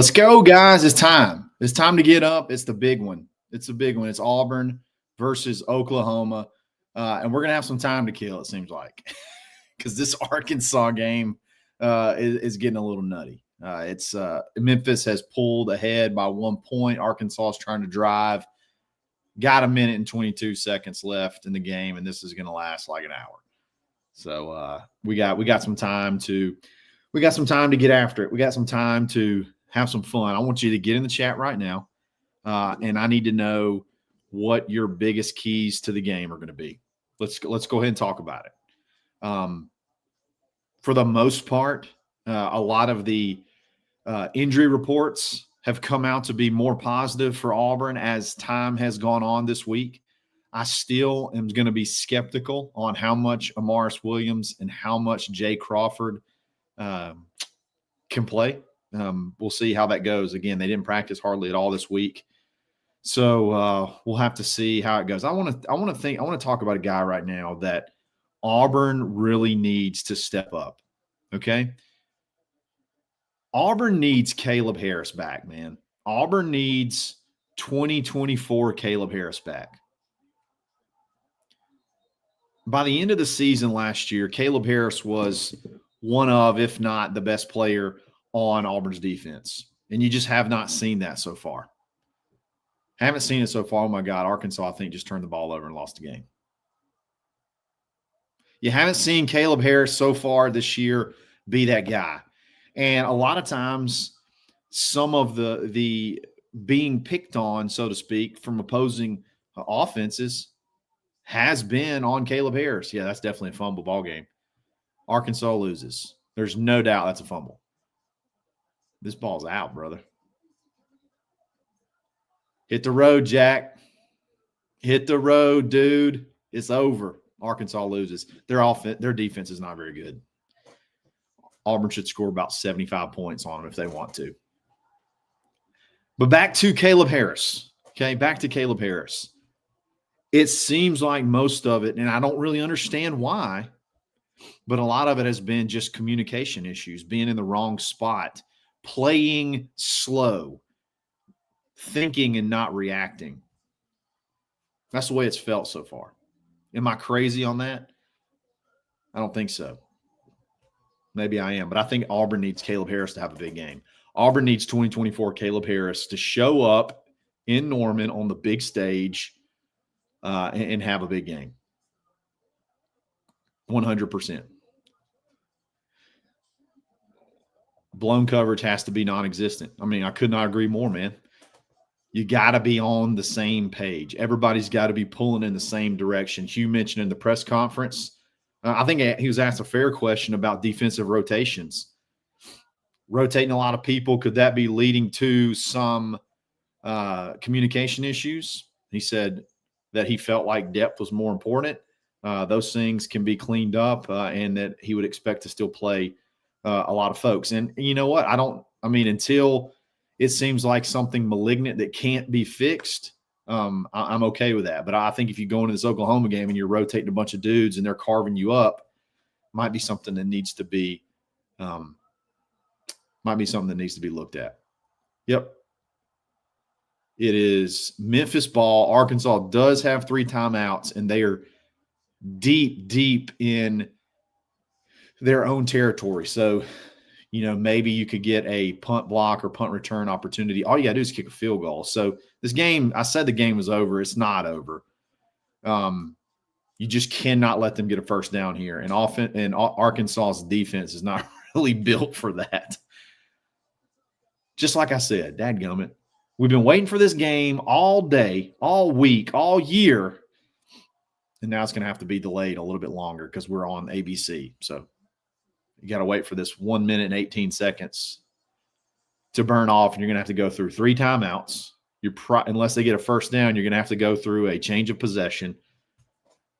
Let's go, guys. It's time. It's time to get up. It's the big one. It's the big one. It's Auburn versus Oklahoma. And we're going to have some time to kill, it seems like, because this Arkansas game is getting a little nutty. It's Memphis has pulled ahead by 1 point. Arkansas is trying to drive. Got a minute and 22 seconds left in the game, and this is going to last like an hour. So we got some time to get after it. We got some time to have some fun. I want you to get in the chat right now, and I need to know what your biggest keys to the game are going to be. Let's go ahead and talk about it. For the most part, a lot of the injury reports have come out to be more positive for Auburn as time has gone on this week. I still am going to be skeptical on how much Amaris Williams and how much Jay Crawford can play. We'll see how that goes. Again, they didn't practice hardly at all this week, so we'll have to see how it goes. I want to talk about a guy right now that Auburn really needs to step up. Okay, Auburn needs Caleb Harris back, man. Auburn needs 2024 Caleb Harris back. By the end of the season last year, Caleb Harris was one of, if not the best player on Auburn's defense. And you just have not seen that so far. Haven't seen it so far. Oh, my God. Arkansas, I think, just turned the ball over and lost the game. You haven't seen Caleb Harris so far this year be that guy. And a lot of times, some of the being picked on, so to speak, from opposing offenses has been on Caleb Harris. Yeah, that's definitely a fumble ball game. Arkansas loses. There's no doubt that's a fumble. This ball's out, brother. Hit the road, Jack. Hit the road, dude. It's over. Arkansas loses. Their defense is not very good. Auburn should score about 75 points on them if they want to. But back to Caleb Harris. Okay, back to Caleb Harris. It seems like most of it, and I don't really understand why, but a lot of it has been just communication issues, being in the wrong spot, playing slow, thinking and not reacting. That's the way it's felt so far. Am I crazy on that? I don't think so. Maybe I am, but I think Auburn needs Caleb Harris to have a big game. Auburn needs 2024 Caleb Harris to show up in Norman on the big stage and have a big game. 100%. Blown coverage has to be non-existent. I mean, I could not agree more, man. You got to be on the same page. Everybody's got to be pulling in the same direction. Hugh mentioned in the press conference, I think he was asked a fair question about defensive rotations. Rotating a lot of people, could that be leading to some communication issues? He said that he felt like depth was more important. Those things can be cleaned up and that he would expect to still play a lot of folks. And you know what? Until it seems like something malignant that can't be fixed, I'm okay with that. But I think if you go into this Oklahoma game and you're rotating a bunch of dudes and they're carving you up, might be something that needs to be looked at. Yep. It is Memphis ball. Arkansas does have 3 timeouts, and they are deep, deep in their own territory. So, maybe you could get a punt block or punt return opportunity. All you got to do is kick a field goal. So this game, I said the game was over. It's not over. You just cannot let them get a first down here. And Arkansas's defense is not really built for that. Just like I said, dadgummit, we've been waiting for this game all day, all week, all year, and now it's going to have to be delayed a little bit longer because we're on ABC. So you got to wait for this 1 minute and 18 seconds to burn off, and you're going to have to go through 3 timeouts. Unless they get a first down, you're going to have to go through a change of possession.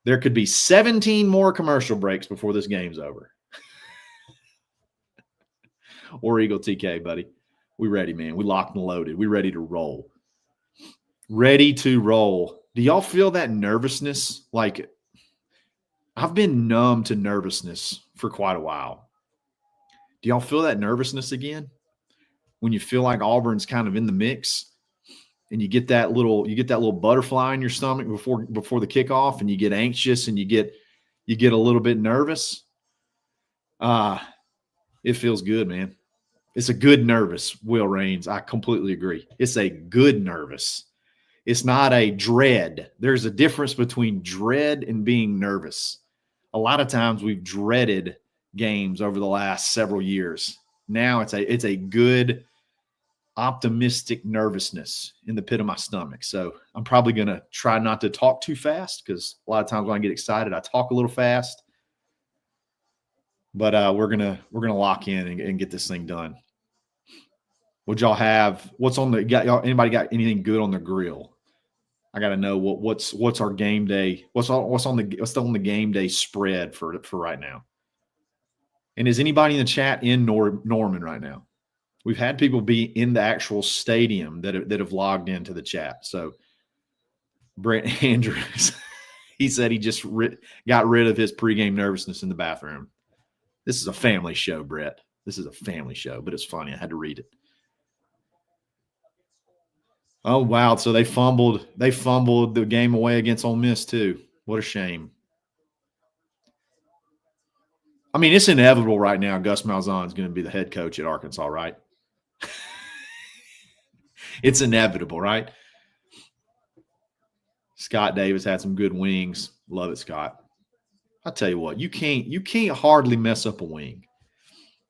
There could be 17 more commercial breaks before this game's over. Or Eagle TK, buddy. We ready, man. We locked and loaded. We ready to roll. Ready to roll. Do y'all feel that nervousness? Like, I've been numb to nervousness for quite a while. Do y'all feel that nervousness again? when you feel like Auburn's kind of in the mix, and you get that little butterfly in your stomach before the kickoff, and you get anxious and you get a little bit nervous. It feels good, man. It's a good nervous, Will Raines. I completely agree. It's a good nervous. It's not a dread. There's a difference between dread and being nervous. A lot of times we've dreaded games over the last several years. Now it's a good, optimistic nervousness in the pit of my stomach. So I'm probably going to try not to talk too fast, because a lot of times when I get excited, I talk a little fast. But we're gonna lock in and get this thing done. Would y'all have what's on the y'all? Anybody got anything good on the grill? I got to know what's our game day. What's on the game day spread for right now? And is anybody in the chat in Norman right now? We've had people be in the actual stadium that have logged into the chat. So Brent Andrews, he said he just got rid of his pregame nervousness in the bathroom. This is a family show, Brett. This is a family show, but it's funny. I had to read it. Oh, wow. So they fumbled the game away against Ole Miss too. What a shame. I mean, it's inevitable right now. Gus Malzahn is going to be the head coach at Arkansas, right? It's inevitable, right? Scott Davis had some good wings. Love it, Scott. I'll tell you what, you can't hardly mess up a wing.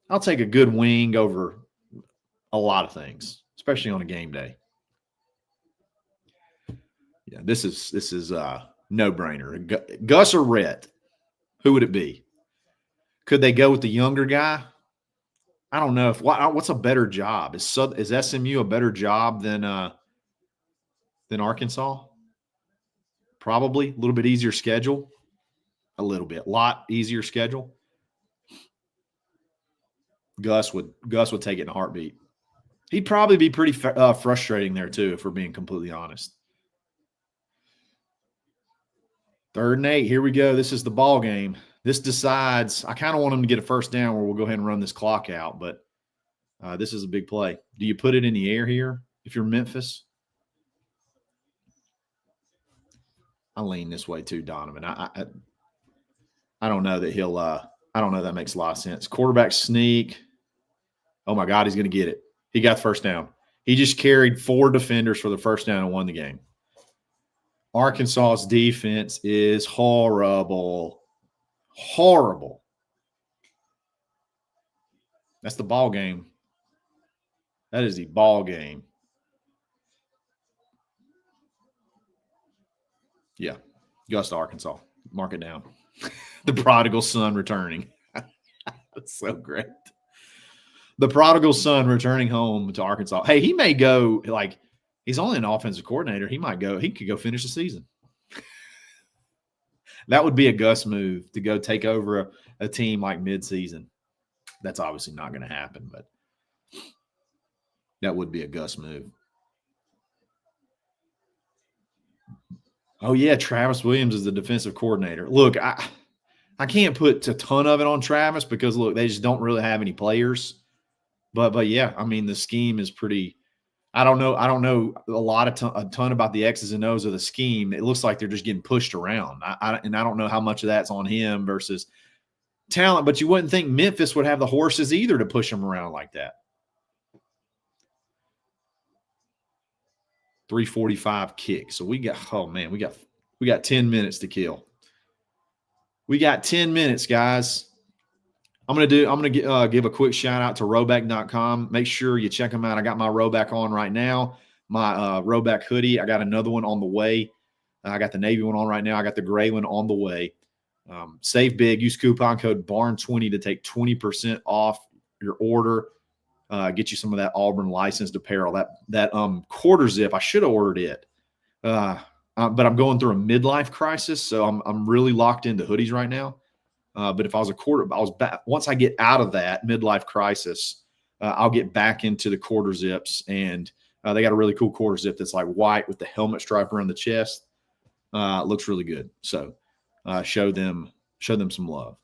I'll take a good wing over a lot of things, especially on a game day. Yeah, this is no-brainer. Gus or Rhett, who would it be? Could they go with the younger guy? I don't know. What's a better job? Is SMU a better job than Arkansas? Probably. A little bit easier schedule. A little bit. Lot easier schedule. Gus would take it in a heartbeat. He'd probably be pretty frustrating there too, if we're being completely honest. 3rd and 8. Here we go. This is the ball game. This decides. I kind of want him to get a first down where we'll go ahead and run this clock out, but this is a big play. Do you put it in the air here if you're Memphis? I lean this way too, Donovan. I don't know that he'll I don't know that makes a lot of sense. Quarterback sneak. Oh my God, he's going to get it. He got the first down. He just carried 4 defenders for the first down and won the game. Arkansas's defense is horrible. Horrible. That's the ball game. That is the ball game. Yeah. Gus to Arkansas. Mark it down. The prodigal son returning. That's so great. The prodigal son returning home to Arkansas. Hey, he may go, like, he's only an offensive coordinator. He could go finish the season. That would be a Gus move, to go take over a team like midseason. That's obviously not going to happen, but that would be a Gus move. Oh, yeah, Travis Williams is the defensive coordinator. Look, I can't put a ton of it on Travis because, look, they just don't really have any players. But yeah, I mean, the scheme is pretty – I don't know a ton about the X's and O's of the scheme. It looks like they're just getting pushed around. And I don't know how much of that's on him versus talent, but you wouldn't think Memphis would have the horses either to push them around like that. 3:45 kick. So we got 10 minutes to kill. We got 10 minutes, guys. I'm gonna give a quick shout out to Roback.com. Make sure you check them out. I got my Roback on right now. My Roback hoodie. I got another one on the way. I got the navy one on right now. I got the gray one on the way. Save big. Use coupon code BARN20 to take 20% off your order. Get you some of that Auburn licensed apparel. That quarter zip. I should have ordered it, but I'm going through a midlife crisis, so I'm really locked into hoodies right now. But if I was back once I get out of that midlife crisis, I'll get back into the quarter zips, and they got a really cool quarter zip that's like white with the helmet stripe around the chest. Looks really good. So show them some love.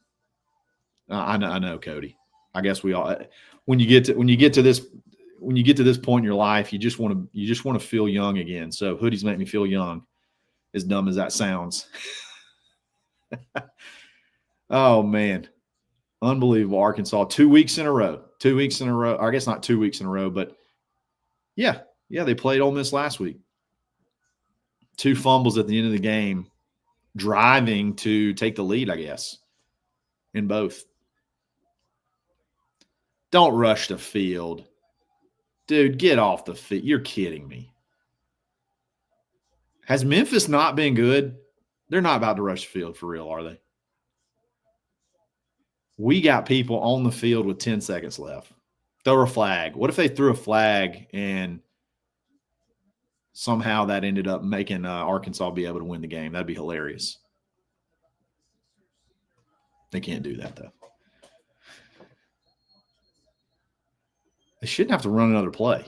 I know, Cody. I guess we all when you get to this, when you get to this point in your life, you just want to feel young again. So hoodies make me feel young, as dumb as that sounds. Oh man, unbelievable! Arkansas 2 weeks in a row. 2 weeks in a row. I guess not 2 weeks in a row, but yeah, they played Ole Miss last week. 2 fumbles at the end of the game, driving to take the lead, I guess, in both. Don't rush the field. Dude, get off the field. You're kidding me. Has Memphis not been good? They're not about to rush the field for real, are they? We got people on the field with 10 seconds left. Throw a flag. What if they threw a flag and somehow that ended up making Arkansas be able to win the game? That'd be hilarious. They can't do that, though. They shouldn't have to run another play.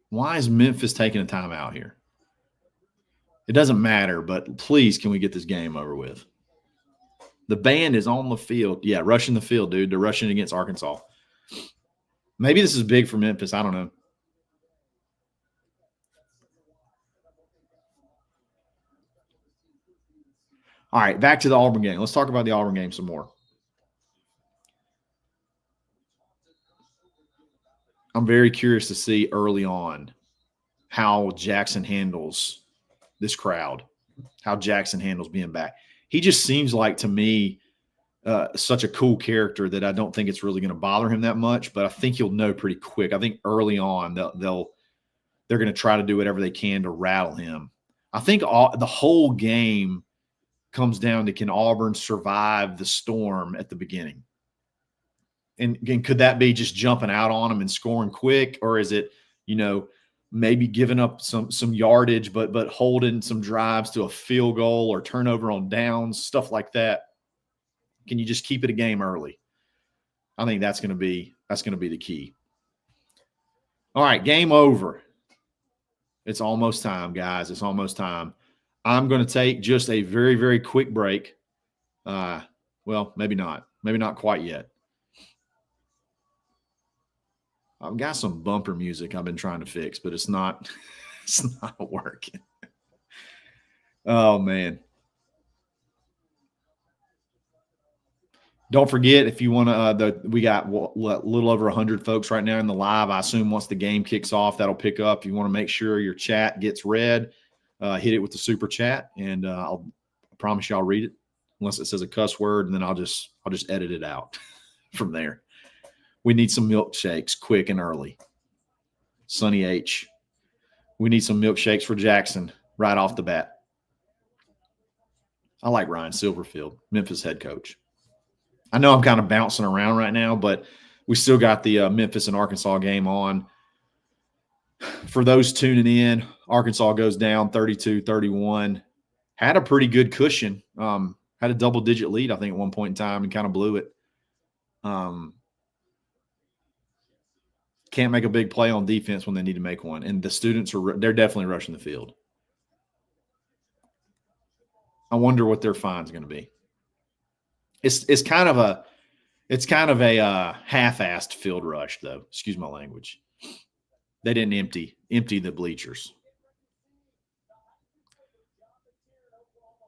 Why is Memphis taking a timeout here? It doesn't matter, but please, can we get this game over with? The band is on the field. Yeah, rushing the field, dude. They're rushing against Arkansas. Maybe this is big for Memphis. I don't know. All right, back to the Auburn game. Let's talk about the Auburn game some more. I'm very curious to see early on how Jackson handles this crowd, how Jackson handles being back. He just seems like, to me, such a cool character that I don't think it's really going to bother him that much, but I think he'll know pretty quick. I think early on they're going to try to do whatever they can to rattle him. I think the whole game comes down to, can Auburn survive the storm at the beginning? And could that be just jumping out on them and scoring quick, or is it, maybe giving up some yardage, but holding some drives to a field goal or turnover on downs, stuff like that? Can you just keep it a game early? I think that's going to be the key. All right, game over. It's almost time, guys. It's almost time. I'm going to take just a very, very quick break. Well, maybe not. Maybe not quite yet. I've got some bumper music I've been trying to fix, but it's not working. Oh, man. Don't forget, if you want to, we got a little over 100 folks right now in the live. I assume once the game kicks off, that'll pick up. You want to make sure your chat gets read, hit it with the super chat, and I promise you I'll read it, unless it says a cuss word, and then I'll just edit it out from there. We need some milkshakes quick and early. Sonny H. We need some milkshakes for Jackson right off the bat. I like Ryan Silverfield, Memphis head coach. I know I'm kind of bouncing around right now, but we still got the Memphis and Arkansas game on. For those tuning in, Arkansas goes down 32-31. Had a pretty good cushion. Had a double-digit lead, I think, at one point in time, and kind of blew it. Can't make a big play on defense when they need to make one. And the students they're definitely rushing the field. I wonder what their fine's going to be. It's kind of a half-assed field rush, though. Excuse my language. They didn't empty the bleachers.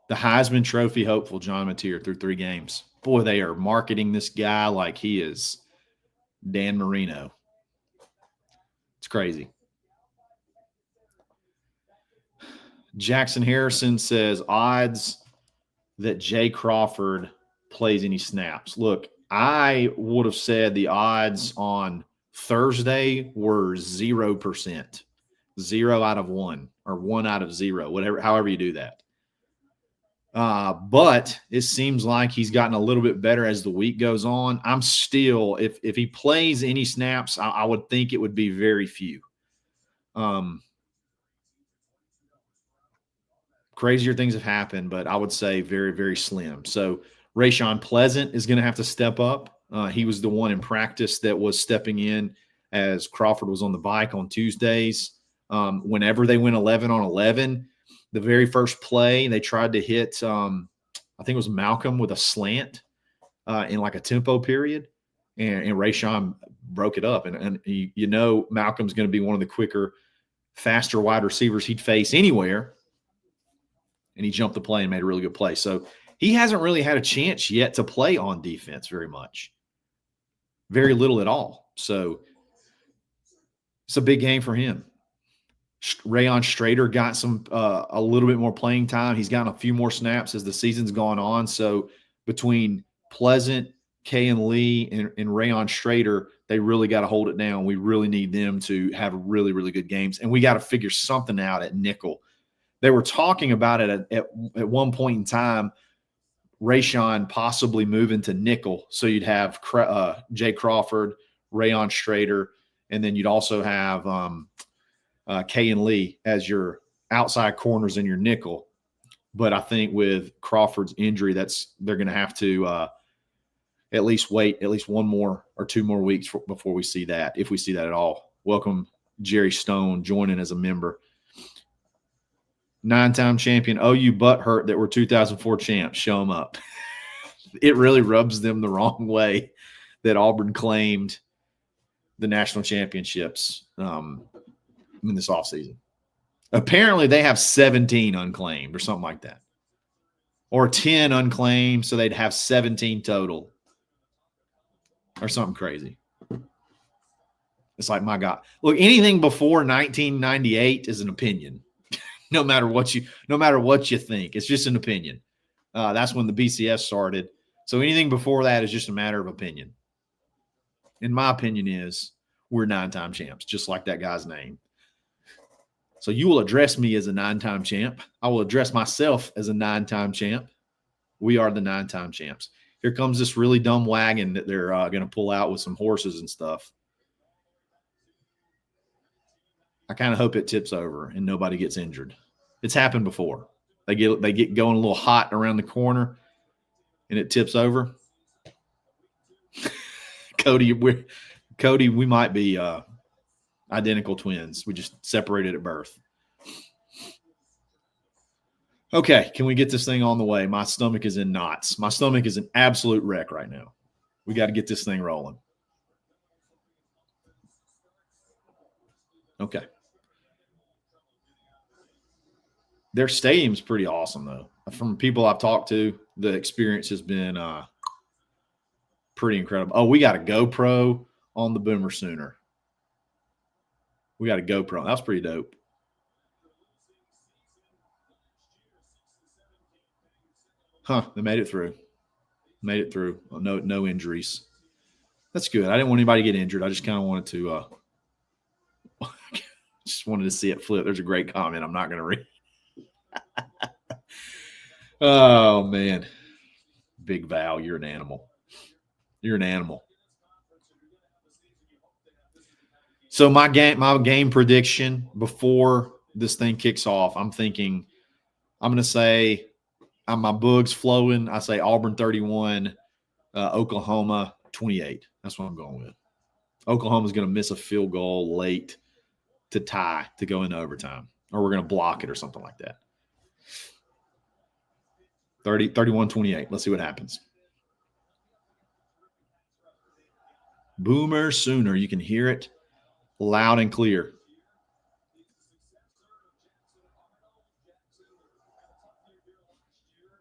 The Heisman Trophy hopeful John Mateer through 3 games. Boy, they are marketing this guy like he is Dan Marino. It's crazy. Jackson Harrison says odds that Jay Crawford plays any snaps. Look, I would have said the odds on Thursday were 0%, 0 out of 1 or 1 out of 0, however you do that. But it seems like he's gotten a little bit better as the week goes on. I'm still, if he plays any snaps, I would think it would be very few. Crazier things have happened, but I would say very, very slim. So Rayshawn Pleasant is going to have to step up. He was the one in practice that was stepping in as Crawford was on the bike on Tuesdays. Whenever they went 11 on 11, the very first play, they tried to hit, I think it was Malcolm with a slant in like a tempo period. and Rayshawn broke it up. And you know Malcolm's going to be one of the quicker, faster wide receivers he'd face anywhere. And he jumped the play and made a really good play. So he hasn't really had a chance yet to play on defense very much. Very little at all. So it's a big game for him. Rayon Strader got a little bit more playing time. He's gotten a few more snaps as the season's gone on. So between Pleasant, Kay and Lee, and Rayon Strader, they really got to hold it down. We really need them to have really, really good games. And we got to figure something out at nickel. They were talking about it at one point in time, Rayshawn possibly moving to nickel. So you'd have Jay Crawford, Rayon Strader, and then you'd also have Kay and Lee as your outside corners in your nickel. But I think with Crawford's injury, they're going to have to at least wait at least one more or two more weeks before we see that, if we see that at all. Welcome, Jerry Stone, joining as a member. 9-time champion, OU butthurt that we're 2004 champs. Show them up. It really rubs them the wrong way that Auburn claimed the national championships in this offseason. Apparently, they have 17 unclaimed or something like that, or 10 unclaimed, so they'd have 17 total or something crazy. It's like, my God. Look, anything before 1998 is an opinion. No matter what you think, it's just an opinion. That's when the BCS started. So anything before that is just a matter of opinion. And my opinion is we're 9-time champs, just like that guy's name. So you will address me as a 9-time champ. I will address myself as a 9-time champ. We are the 9-time champs. Here comes this really dumb wagon that they're going to pull out with some horses and stuff. I kind of hope it tips over and nobody gets injured. It's happened before. They get going a little hot around the corner and it tips over. Cody, we might be identical twins. We just separated at birth. Okay, can we get this thing on the way? My stomach is in knots. My stomach is an absolute wreck right now. We got to get this thing rolling. Okay. Their stadium's pretty awesome, though. From people I've talked to, the experience has been pretty incredible. Oh, we got a GoPro on the Boomer Sooner. We got a GoPro. That's pretty dope. Huh, they made it through. No injuries. That's good. I didn't want anybody to get injured. I just kind of wanted to just wanted to see it flip. There's a great comment I'm not going to read. Oh, man. Big Val, you're an animal. You're an animal. So my game prediction before this thing kicks off, I'm thinking I'm going to say my boog's flowing. I say Auburn 31, Oklahoma 28. That's what I'm going with. Oklahoma's going to miss a field goal late to tie to go into overtime, or we're going to block it or something like that. 31-28. Let's see what happens. Boomer Sooner. You can hear it loud and clear.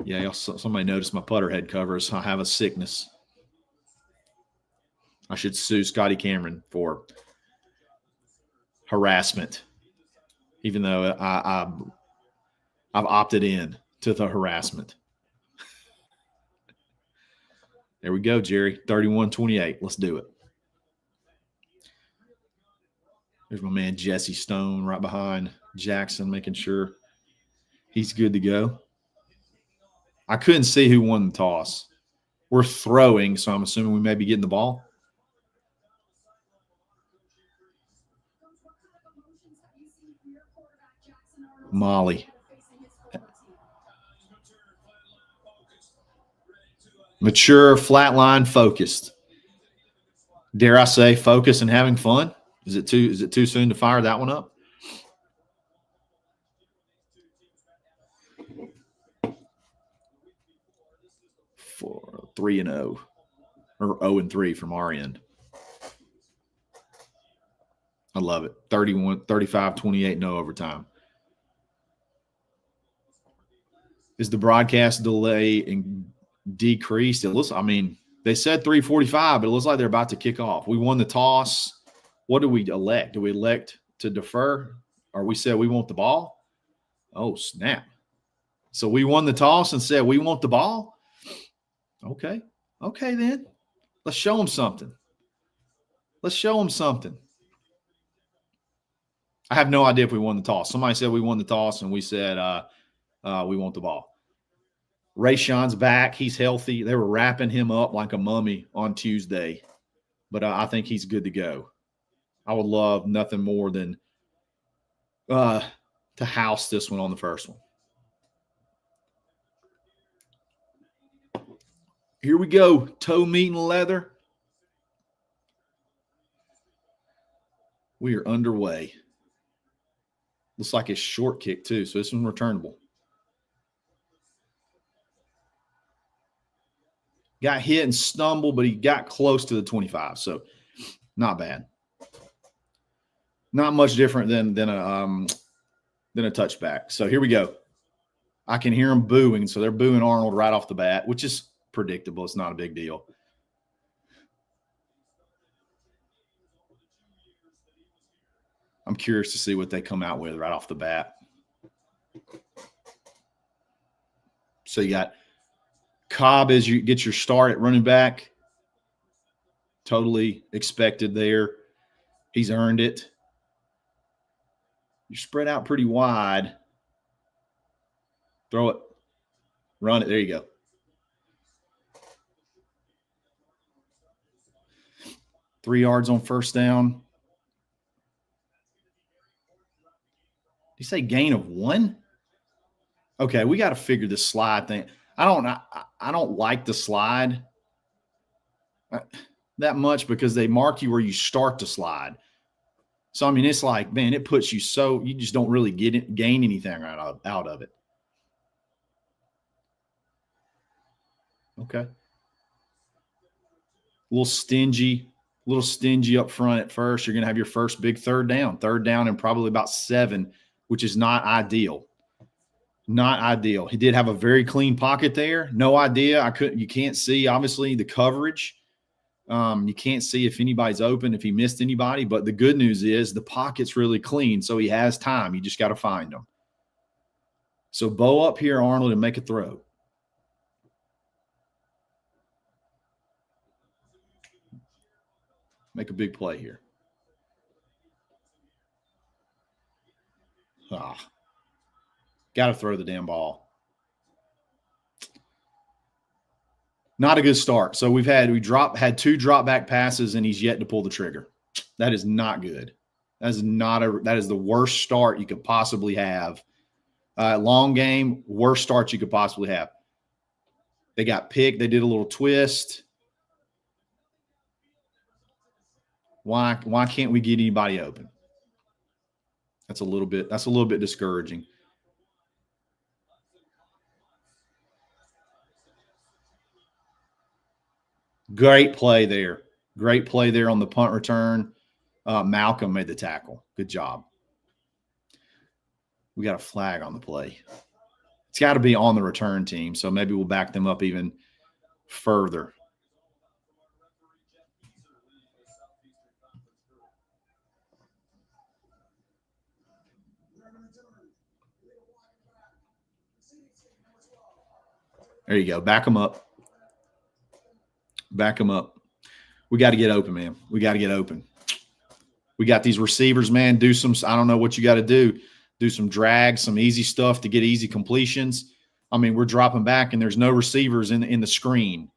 Yeah, somebody noticed my putter head covers. I have a sickness. I should sue Scotty Cameron for harassment, even though I've opted in to the harassment. There we go, Jerry. 31-28. Let's do it. There's my man Jesse Stone right behind Jackson, making sure he's good to go. I couldn't see who won the toss. We're throwing, so I'm assuming we may be getting the ball. Molly. Mature, flatline, focused. Dare I say focus and having fun? Is it too soon to fire that one up? For 3-0. or 0-3 from our end. I love it. 35, 28, no overtime. Is the broadcast delay decreased? It looks, I mean, they said 3:45, but it looks like they're about to kick off. We won the toss. What do we elect? Do we elect to defer? Or we said we want the ball? Oh, snap. So we won the toss and said we want the ball? Okay. Okay, then. Let's show them something. Let's show them something. I have no idea if we won the toss. Somebody said we won the toss, and we said we want the ball. Rayshon's back. He's healthy. They were wrapping him up like a mummy on Tuesday, but I think he's good to go. I would love nothing more than to house this one on the first one. Here we go. Toe meat and leather. We are underway. Looks like it's short kick too, so this one's returnable. Got hit and stumbled, but he got close to the 25, so not bad. Not much different than a touchback. So here we go. I can hear them booing, so they're booing Arnold right off the bat, which is predictable. It's not a big deal. I'm curious to see what they come out with right off the bat. So you got Cobb as you get your start at running back. Totally expected there. He's earned it. You spread out pretty wide. Throw it. Run it. There you go. Three yards on first down. Did you say gain of 1? Okay, we got to figure this slide thing. I don't like the slide that much because they mark you where you start to slide. So, I mean, it's like, man, it puts you so – you just don't really gain anything out of it. Okay. A little stingy up front at first. You're going to have your first big third down and probably about 7, which is not ideal. Not ideal. He did have a very clean pocket there. No idea. You can't see, obviously, the coverage. You can't see if anybody's open, if he missed anybody. But the good news is the pocket's really clean, so he has time. You just got to find him. So bow up here, Arnold, and make a throw. Make a big play here. Got to throw the damn ball. Not a good start. So we had 2 drop back passes, and he's yet to pull the trigger. That is not good. That is the worst start you could possibly have. Long game, worst start you could possibly have. They got picked. They did a little twist. Why can't we get anybody open? That's a little bit discouraging. Great play there. Great play there on the punt return. Malcolm made the tackle. Good job. We got a flag on the play. It's got to be on the return team, so maybe we'll back them up even further. There you go. Back them up. Back them up. We got to get open, man. We got to get open. We got these receivers, man. Do some – I don't know what you got to do. Do some drags, some easy stuff to get easy completions. I mean, we're dropping back, and there's no receivers in the screen.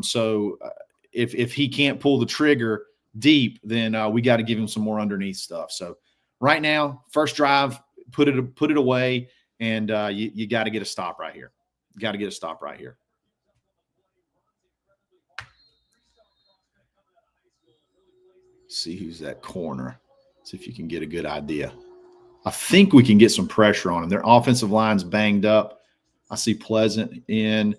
So if he can't pull the trigger deep, then we got to give him some more underneath stuff. So right now, first drive, put it away, and you got to get a stop right here. Got to get a stop right here. See who's that corner. See if you can get a good idea. I think we can get some pressure on them. Their offensive line's banged up. I see Pleasant in.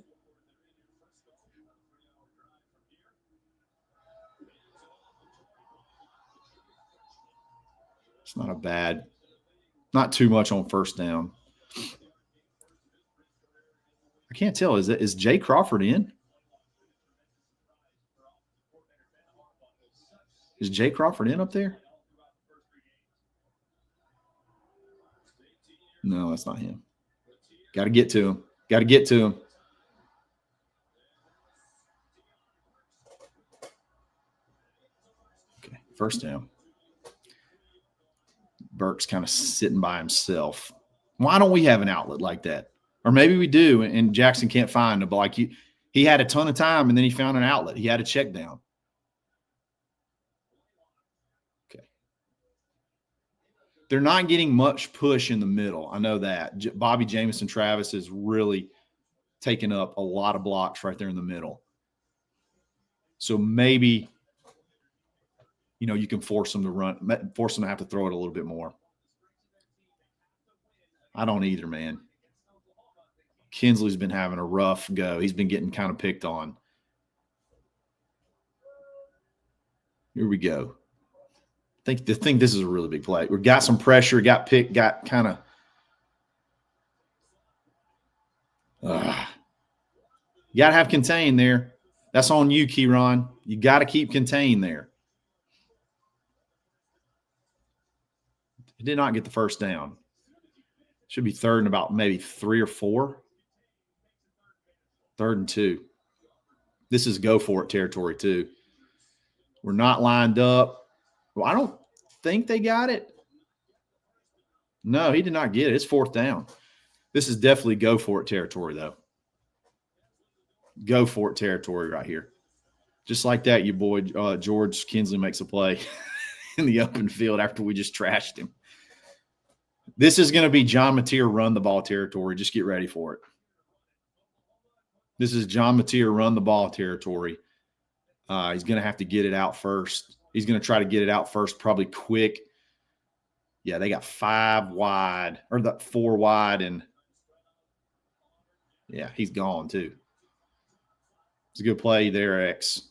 It's not too much on first down. I can't tell. Is Jay Crawford in? Is Jay Crawford in up there? No, that's not him. Got to get to him. Got to get to him. Okay, first down. Burke's kind of sitting by himself. Why don't we have an outlet like that? Or maybe we do, and Jackson can't find him. But like he had a ton of time, and then he found an outlet. He had a check down. Okay. They're not getting much push in the middle. I know that. Bobby Jamison Travis has really taken up a lot of blocks right there in the middle. So maybe, you can force them to run, force them to have to throw it a little bit more. I don't either, man. Kinsley's been having a rough go. He's been getting kind of picked on. Here we go. I think this is a really big play. We got some pressure, got picked, got kind of you got to have contained there. That's on you, Keyron. You got to keep contained there. He did not get the first down. Should be third and about maybe 3 or 4. 3rd and 2. This is go for it territory too. We're not lined up. Well, I don't think they got it. No, he did not get it. It's 4th down. This is definitely go for it territory, though. Go for it territory right here. Just like that, your boy George Kinsley makes a play in the open field after we just trashed him. This is going to be John Mateer run the ball territory. Just get ready for it. This is John Mateer run the ball territory. He's going to have to get it out first. He's going to try to get it out first, probably quick. Yeah, they got 5 wide or the 4 wide, and yeah, he's gone too. It's a good play there, X.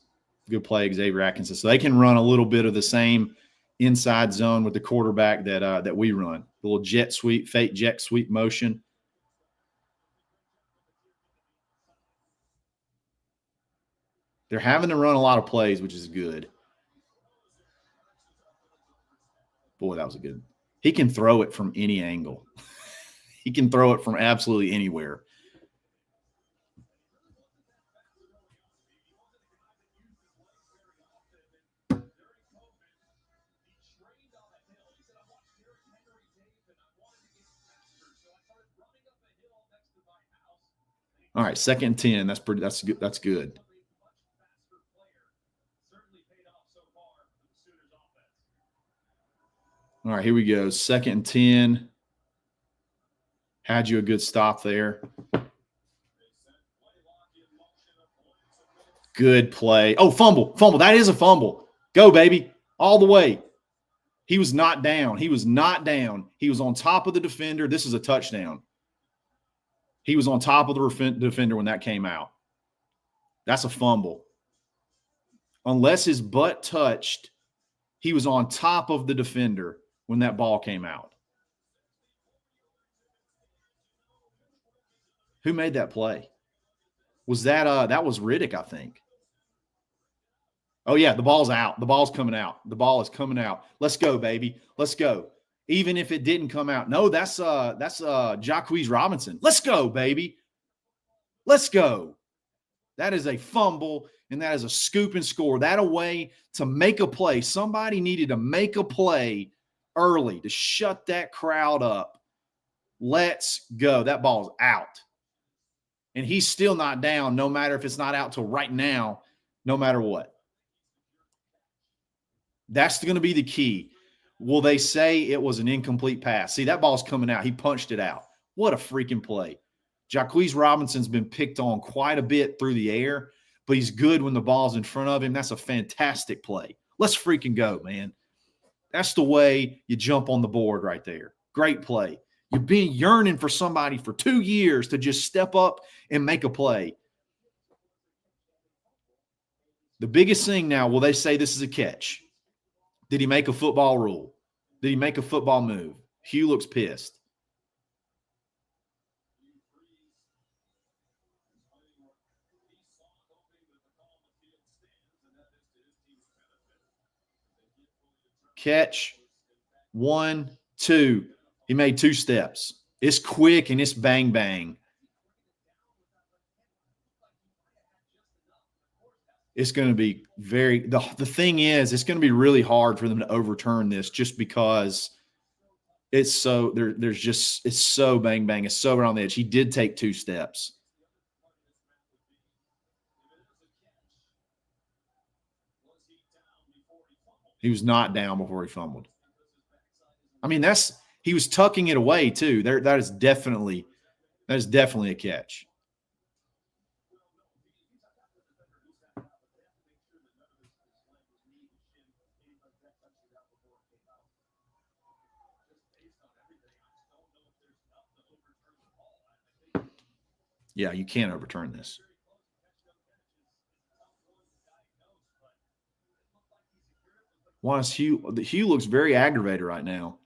Good play, Xavier Atkinson. So they can run a little bit of the same inside zone with the quarterback that we run. The little jet sweep, fake jet sweep motion. They're having to run a lot of plays, which is good. Boy, that was a good. He can throw it from any angle. He can throw it from absolutely anywhere. All right, 2nd and 10. That's good. That's good. All right, here we go. 2nd and 10. Had you a good stop there. Good play. Oh, fumble. That is a fumble. Go, baby. All the way. He was not down. He was on top of the defender. This is a touchdown. He was on top of the defender when that came out. That's a fumble. Unless his butt touched, he was on top of the defender when that ball came out. Who made that play? Was that was Riddick, I think. Oh, yeah, the ball's out. The ball's coming out. The ball is coming out. Let's go, baby. Let's go. Even if it didn't come out. No, that's Jacquez Robinson. Let's go, baby. Let's go. That is a fumble, and that is a scoop and score. That a way to make a play. Somebody needed to make a play early to shut that crowd up. Let's go. That ball's out. And he's still not down, no matter if it's not out till right now, no matter what. That's going to be the key. Will they say it was an incomplete pass? See, that ball's coming out. He punched it out. What a freaking play. Jacquez Robinson's been picked on quite a bit through the air, but he's good when the ball's in front of him. That's a fantastic play. Let's freaking go, man. That's the way you jump on the board right there. Great play. You've been yearning for somebody for 2 years to just step up and make a play. The biggest thing now, will they say this is a catch? Did he make a football rule? Did he make a football move? Hugh looks pissed. Catch. 1, 2. He made 2 steps. It's quick and it's bang, bang. It's going to be the thing is, it's going to be really hard for them to overturn this just because it's so it's so bang, bang. It's so around the edge. He did take 2 steps. He was not down before he fumbled. I mean, he was tucking it away too. That is definitely a catch. Yeah, you can't overturn this. Hugh looks very aggravated right now.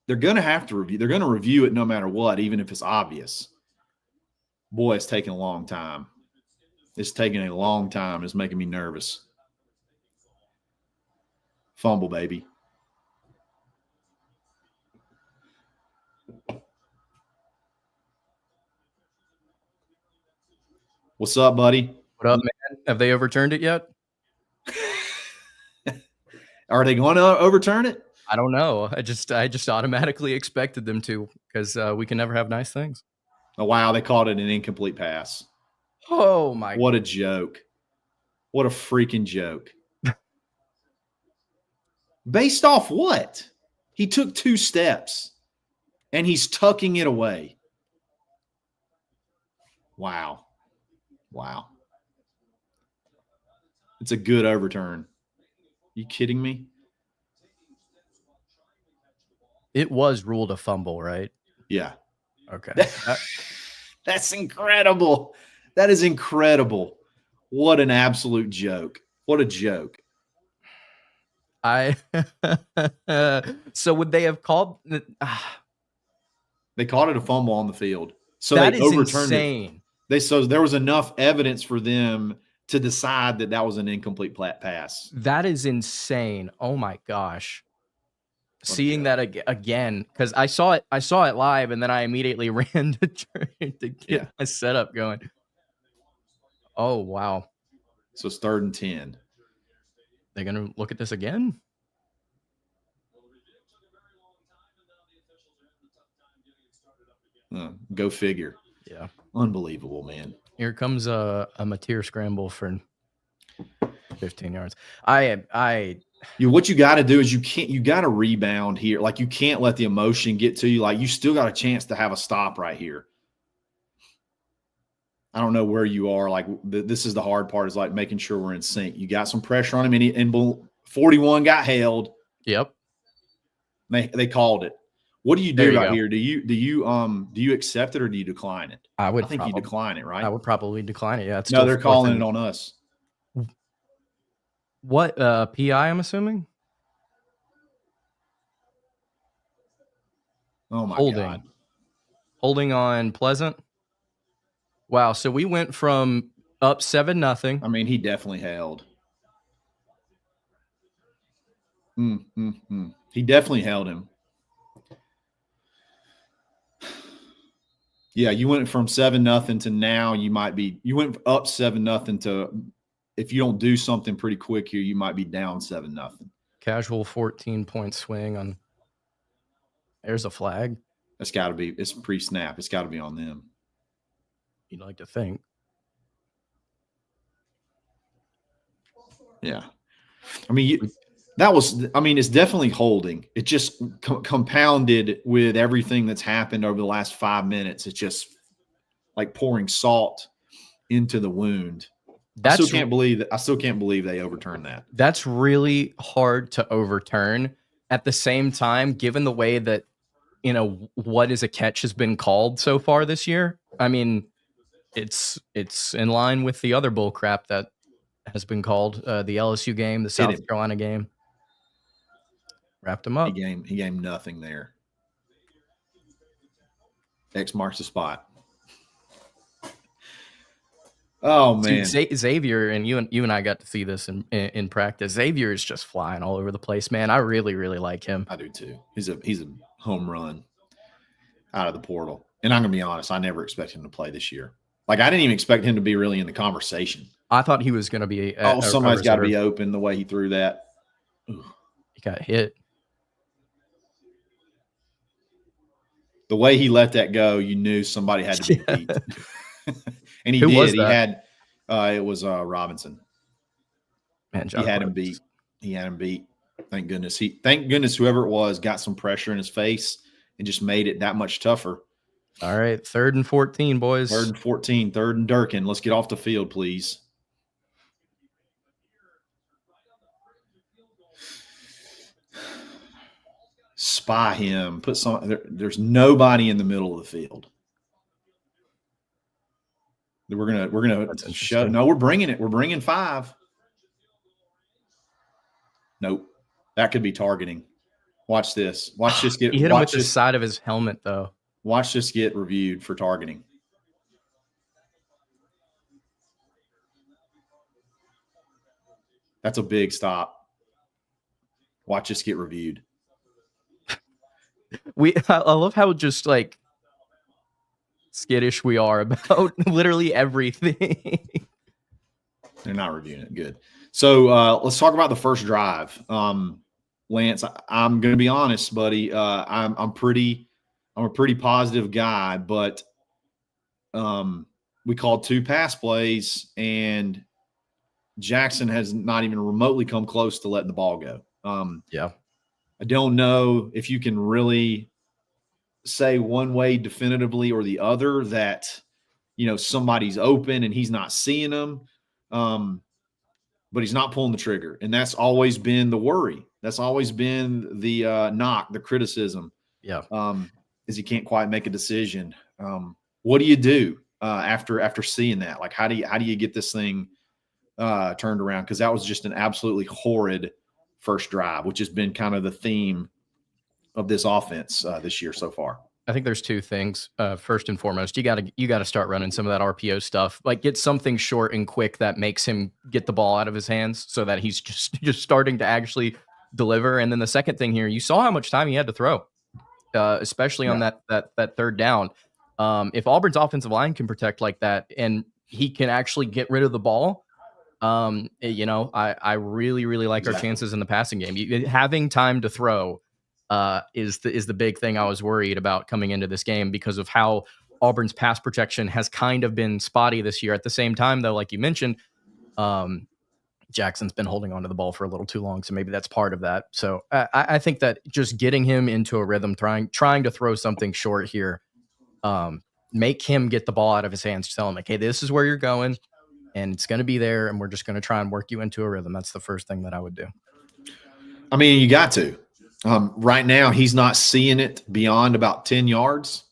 They're going to have to review. They're going to review it no matter what, even if it's obvious. Boy, it's taking a long time. It's taking a long time. It's making me nervous. Fumble, baby. What's up, buddy? What up, man? Have they overturned it yet? Are they going to overturn it? I don't know. I just automatically expected them to because we can never have nice things. Oh, wow. They called it an incomplete pass. Oh, my God. What a joke. What a freaking joke. Based off what? He took 2 steps, and he's tucking it away. Wow. It's a good overturn. You kidding me? It was ruled a fumble, right? Yeah. Okay. That's incredible. That is incredible. What an absolute joke. What a joke. So would they have called They called it a fumble on the field. So that they is overturned insane. it. So there was enough evidence for them to decide that was an incomplete pass. That is insane. Oh my gosh. Seeing that again, because I saw it live, and then I immediately ran to get my setup going. Oh wow! So it's 3rd and 10. They're gonna look at this again. Go figure. Yeah, unbelievable, man. Here comes a Mateer scramble for 15 yards. What you got to do is you got to rebound here. Like, you can't let the emotion get to you. Like, you still got a chance to have a stop right here. I don't know where you are. Like, this is the hard part, is like making sure we're in sync. You got some pressure on him, and 41 got held. Yep. They called it. What do you do right here? Do you accept it or do you decline it? I think you decline it, right? I would probably decline it. Yeah. No, they're calling it on us. What PI? I'm assuming. Oh my God! Holding on Pleasant. Wow. So we went from up 7-0. I mean, he definitely held. He definitely held him. Yeah, you went from 7-0 to now you went up 7-0 to, if you don't do something pretty quick here, you might be down 7-0. Casual 14-point swing on. There's a flag. That's got to be. It's pre-snap. It's got to be on them. You'd like to think. Yeah. I mean, it's definitely holding. It just compounded with everything that's happened over the last 5 minutes. It's just like pouring salt into the wound. I still can't believe they overturned that. That's really hard to overturn. At the same time, given the way that, what is a catch has been called so far this year, I mean, it's in line with the other bull crap that has been called, the LSU game, the South Carolina game. Wrapped him up. He gained nothing there. X marks the spot. Oh man, Xavier, and you and I got to see this in practice. Xavier is just flying all over the place, man. I really like him. I do too. He's a home run out of the portal. And I'm gonna be honest, I never expected him to play this year. Like I didn't even expect him to be really in the conversation. I thought he was going to be. Somebody's got to be open the way he threw that. Ugh. He got hit. The way he let that go, you knew somebody had to be beat. And he Who did. Was he that? had it was Robinson. Man, he had him beat. He had him beat. Thank goodness. Thank goodness whoever it was got some pressure in his face and just made it that much tougher. All right, 3rd and 14, boys. 3rd and 14, 3rd and Durkin. Let's get off the field, please. Spy him. Put some. There's nobody in the middle of the field. We're gonna show. No, we're bringing it. We're bringing 5. Nope. That could be targeting. Watch this. Watch this get. He hit him with the side of his helmet, though. Watch this get reviewed for targeting. That's a big stop. Watch this get reviewed. I love how just like skittish we are about literally everything. They're not reviewing it. Good. So let's talk about the first drive. Lance, I'm going to be honest, buddy. I'm a pretty positive guy, but we called 2 pass plays, and Jackson has not even remotely come close to letting the ball go. Yeah. I don't know if you can really say one way definitively or the other that, somebody's open and he's not seeing them. But he's not pulling the trigger. And that's always been the worry. That's always been the knock, the criticism. Yeah. Is he can't quite make a decision. What do you do after seeing that? Like, how do you get this thing turned around? Because that was just an absolutely horrid first drive, which has been kind of the theme of this offense this year so far. I think there's 2 things. First and foremost, you got to start running some of that RPO stuff. Like get something short and quick that makes him get the ball out of his hands, so that he's just starting to actually deliver. And then the second thing here, you saw how much time he had to throw, especially on that 3rd down. If Auburn's offensive line can protect like that, and he can actually get rid of the ball, I really like our chances in the passing game. Having time to throw is the big thing I was worried about coming into this game, because of how Auburn's pass protection has kind of been spotty this year. At the same time, though, like you mentioned, Jackson's been holding onto the ball for a little too long, so maybe that's part of that. So I think that just getting him into a rhythm, trying to throw something short here, make him get the ball out of his hands, tell him, like, hey, this is where you're going, and it's going to be there, and we're just going to try and work you into a rhythm. That's the first thing that I would do. I mean, you got to. Right now, he's not seeing it beyond about 10 yards.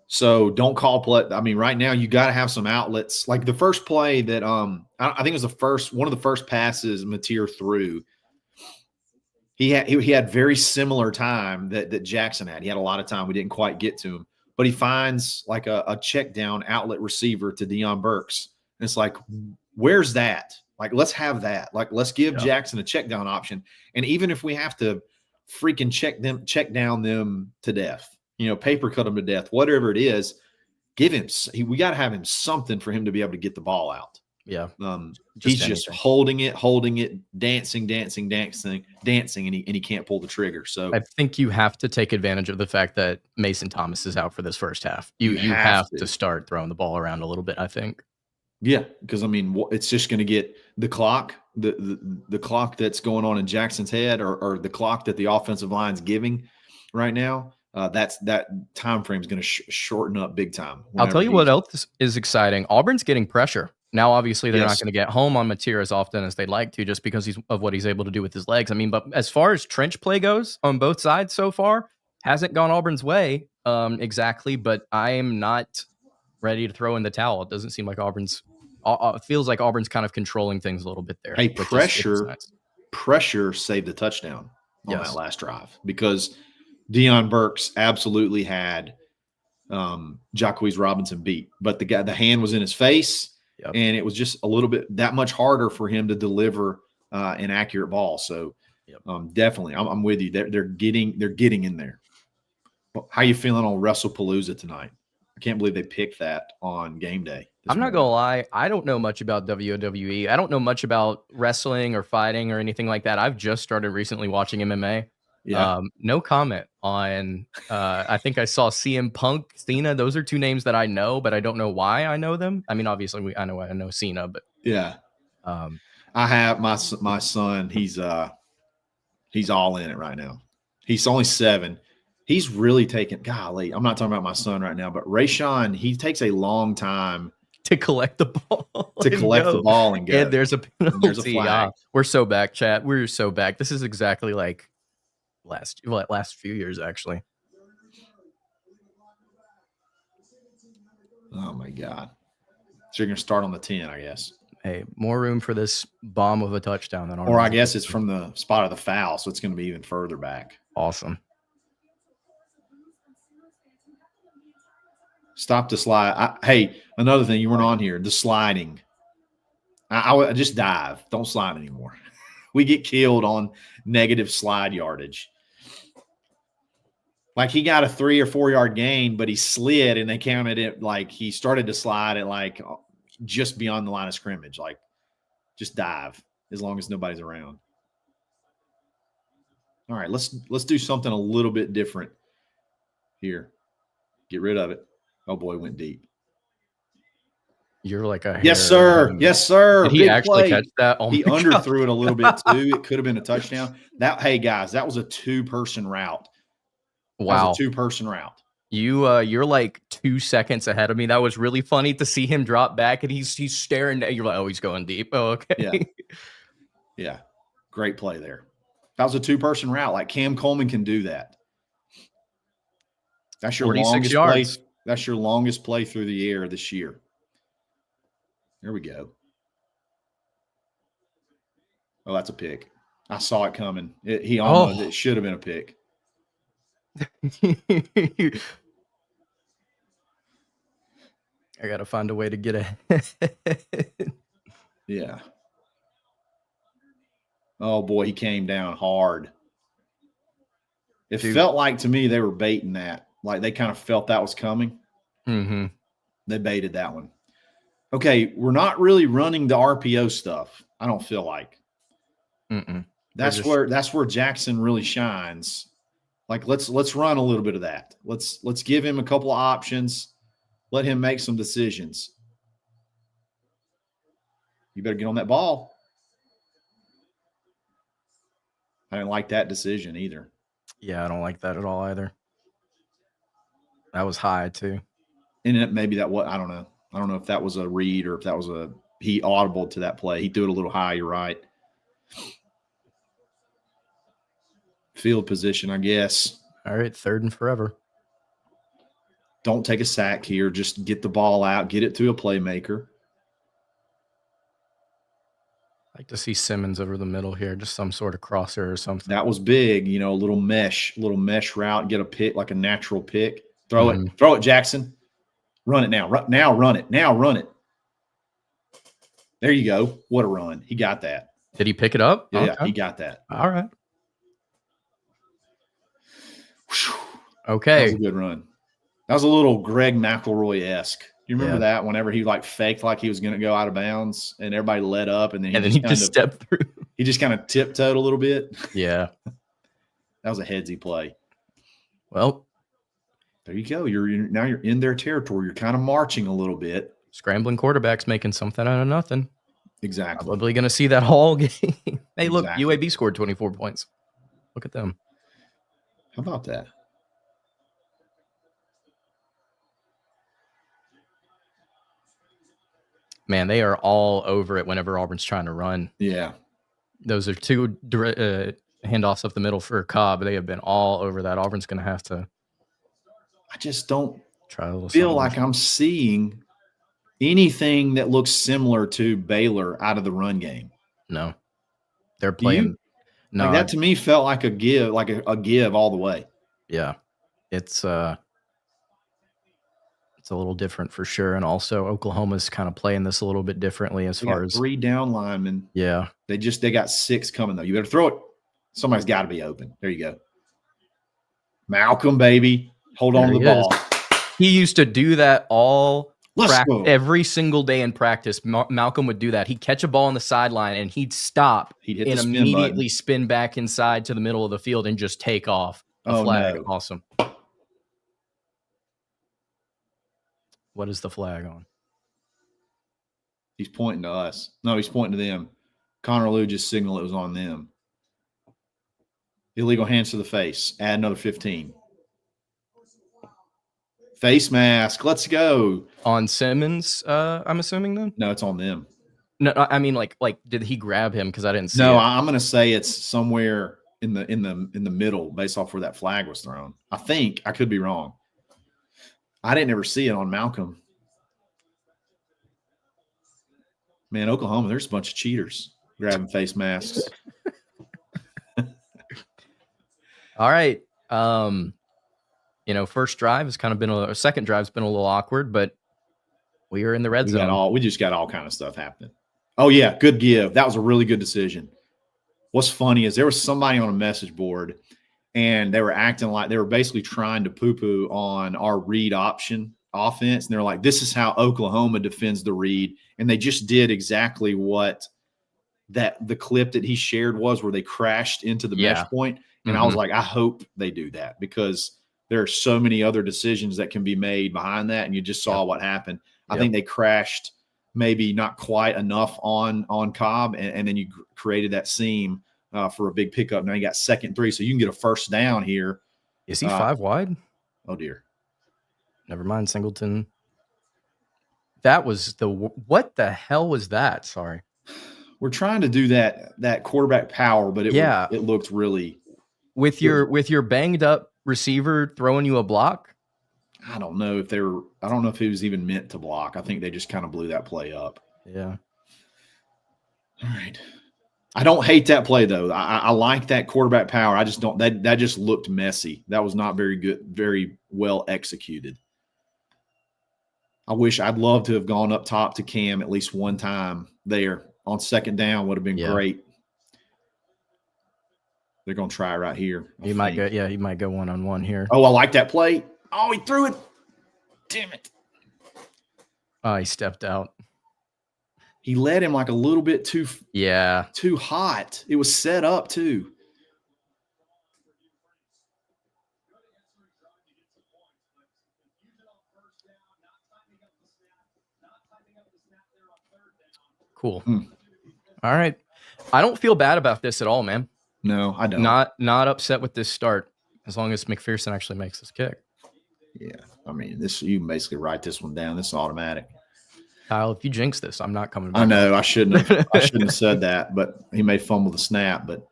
So don't call play. I mean, right now, you got to have some outlets. Like the first play that I think it was one of the first passes Mateer threw. He had very similar time that Jackson had. He had a lot of time. We didn't quite get to him. But he finds like a check down outlet receiver to Deion Burks. And it's like, where's that? Like, let's have that. Like, let's give Jackson a check down option. And even if we have to freaking check down them to death, paper cut them to death, whatever it is, give him. We got to have him something for him to be able to get the ball out. Yeah. He's just holding it, dancing, and he can't pull the trigger. So I think you have to take advantage of the fact that Mason Thomas is out for this first half. You have to start throwing the ball around a little bit, I think. Yeah, because I mean, it's just going to get the clock, the clock that's going on in Jackson's head, or the clock that the offensive line's giving right now. That time frame is going to shorten up big time. I'll tell you what else is exciting. Auburn's getting pressure now. Obviously, they're not going to get home on Mateer as often as they'd like to, just because of what he's able to do with his legs. I mean, but as far as trench play goes on both sides so far, hasn't gone Auburn's way exactly. But I am not ready to throw in the towel. It doesn't seem like Auburn's. Feels like Auburn's kind of controlling things a little bit there. Hey, pressure saved the touchdown. on that last drive because Deion Burks absolutely had Jacquizz Robinson beat, but the hand was in his face, and it was just a little bit that much harder for him to deliver an accurate ball. So definitely, I'm with you. They're getting in there. How you feeling on WrestlePalooza tonight? I can't believe they picked that on game day. I'm not going to lie. I don't know much about WWE. I don't know much about wrestling or fighting or anything like that. I've just started recently watching MMA. Yeah. No comment on, I think I saw CM Punk, Cena. Those are two names that I know, but I don't know why I know them. I mean, obviously I know Cena, but yeah. I have my son. He's all in it right now. He's only 7. He's really taken, golly, I'm not talking about my son right now, but Rayshawn, he takes a long time to collect the ball. The ball and go. And there's a penalty. There's a flag. We're so back, chat. We're so back. This is exactly like last few years, actually. Oh, my God. So you're going to start on the 10, I guess. Hey, more room for this bomb of a touchdown than Or I guess it's from the spot of the foul, so it's going to be even further back. Awesome. Stop the slide. Hey, another thing, you weren't on here, the sliding. I just dive. Don't slide anymore. We get killed on negative slide yardage. Like he got a 3 or 4 yard gain, but he slid and they counted it like he started to slide at like just beyond the line of scrimmage. Like just dive as long as nobody's around. All right, let's do something a little bit different here. Get rid of it. Oh boy, went deep. You're like a yes, sir. Yes, sir. Did he Big actually play. catch that? Oh he underthrew it a little bit too. It could have been a touchdown. Hey guys, that was a 2-person route. Wow, 2-person route. You're like 2 seconds ahead of me. That was really funny to see him drop back and he's staring at you. You're like, oh, he's going deep. Oh, okay. Yeah. Great play there. That was a 2-person route. Like Cam Coleman can do that. That's your longest yards. Play. That's your longest play through the air this year. There we go. Oh, that's a pick. I saw it coming. It should have been a pick. I got to find a way to get ahead. Yeah. Oh, boy, he came down hard. It felt like to me they were baiting that. Like they kind of felt that was coming. Mm-hmm. They baited that one. Okay, we're not really running the RPO stuff, I don't feel like. Mm-mm. That's where Jackson really shines. Like let's run a little bit of that. Let's give him a couple of options. Let him make some decisions. You better get on that ball. I didn't like that decision either. Yeah, I don't like that at all either. That was high too. And maybe I don't know. I don't know if that was a read or if that was he audible to that play. He threw it a little high. You're right. Field position, I guess. All right, 3rd and forever. Don't take a sack here. Just get the ball out. Get it to a playmaker. I like to see Simmons over the middle here, just some sort of crosser or something. That was big, a little mesh route. Get a pick, like a natural pick. Throw it, Jackson. Run it now. Run it. There you go. What a run. He got that. Did he pick it up? Yeah, okay. He got that. All right. Okay. That was a good run. That was a little Greg McElroy-esque. You remember that whenever he faked like he was going to go out of bounds and everybody let up and then he just stepped through. He just kind of tiptoed a little bit. Yeah. That was a headsy play. Well, there you go. Now you're in their territory. You're kind of marching a little bit. Scrambling quarterbacks making something out of nothing. Exactly. Probably going to see that whole game. Hey, look, UAB scored 24 points. Look at them. How about that? Man, they are all over it whenever Auburn's trying to run. Yeah. Those are 2 handoffs up the middle for Cobb. They have been all over that. Auburn's going to have to. I just don't feel like I'm seeing anything that looks similar to Baylor out of the run game. No. They're playing. No, Like that to me felt like a give, a give all the way. Yeah, it's a little different for sure. And also Oklahoma's kind of playing this a little bit differently as far as 3 down linemen. Yeah. They got 6 coming though. You better throw it. Somebody's got to be open. There you go. Malcolm, baby. Hold on to the ball. He used to do that every single day in practice. Malcolm would do that. He'd catch a ball on the sideline and he'd stop and immediately spin back inside to the middle of the field and just take off. A flag. No. Awesome. What is the flag on? He's pointing to us. No, he's pointing to them. Connor Lew just signaled it was on them. Illegal hands to the face. Add another 15. Face mask. Let's go. On Simmons, I'm assuming then? No, it's on them. No, I mean like did he grab him? Because I didn't see it. No, I'm gonna say it's somewhere in the middle based off where that flag was thrown. I think. I could be wrong. I didn't ever see it on Malcolm. Man, Oklahoma, there's a bunch of cheaters grabbing face masks. All right. First drive has kind of been second drive's been a little awkward, but we are in the red zone. We just got all kind of stuff happening. Oh yeah, good give. That was a really good decision. What's funny is there was somebody on a message board and they were acting like they were basically trying to poo-poo on our read option offense. And they're like, this is how Oklahoma defends the read. And they just did exactly what the clip that he shared was, where they crashed into the mesh point. And I was like, I hope they do that, because there are so many other decisions that can be made behind that. And you just saw what happened. I think they crashed maybe not quite enough on Cobb. And then you created that seam for a big pickup. Now you got 2nd and 3. So you can get a first down here. Is he 5 wide? Oh dear. Never mind, Singleton. That was what the hell was that? Sorry. We're trying to do that quarterback power, but it looked really with your banged up receiver throwing you a block. I don't know if he was even meant to block. I think they just kind of blew that play up. Yeah. All right. I don't hate that play though. I like that quarterback power. I just don't. That just looked messy. That was not very good, very well executed. I'd love to have gone up top to Cam at least one time there on 2nd down. Would have been great. They're going to try right here. He might go 1-on-1 here. Oh, I like that play. Oh, he threw it. Damn it. Oh, he stepped out. He led him like a little bit too hot. It was set up too. Cool. All right. I don't feel bad about this at all, man. No, I don't. Not upset with this start, as long as McPherson actually makes this kick. Yeah. I mean, you can basically write this one down. This is automatic. Kyle, if you jinx this, I'm not coming back. I know. I shouldn't have said that, but he may fumble the snap, but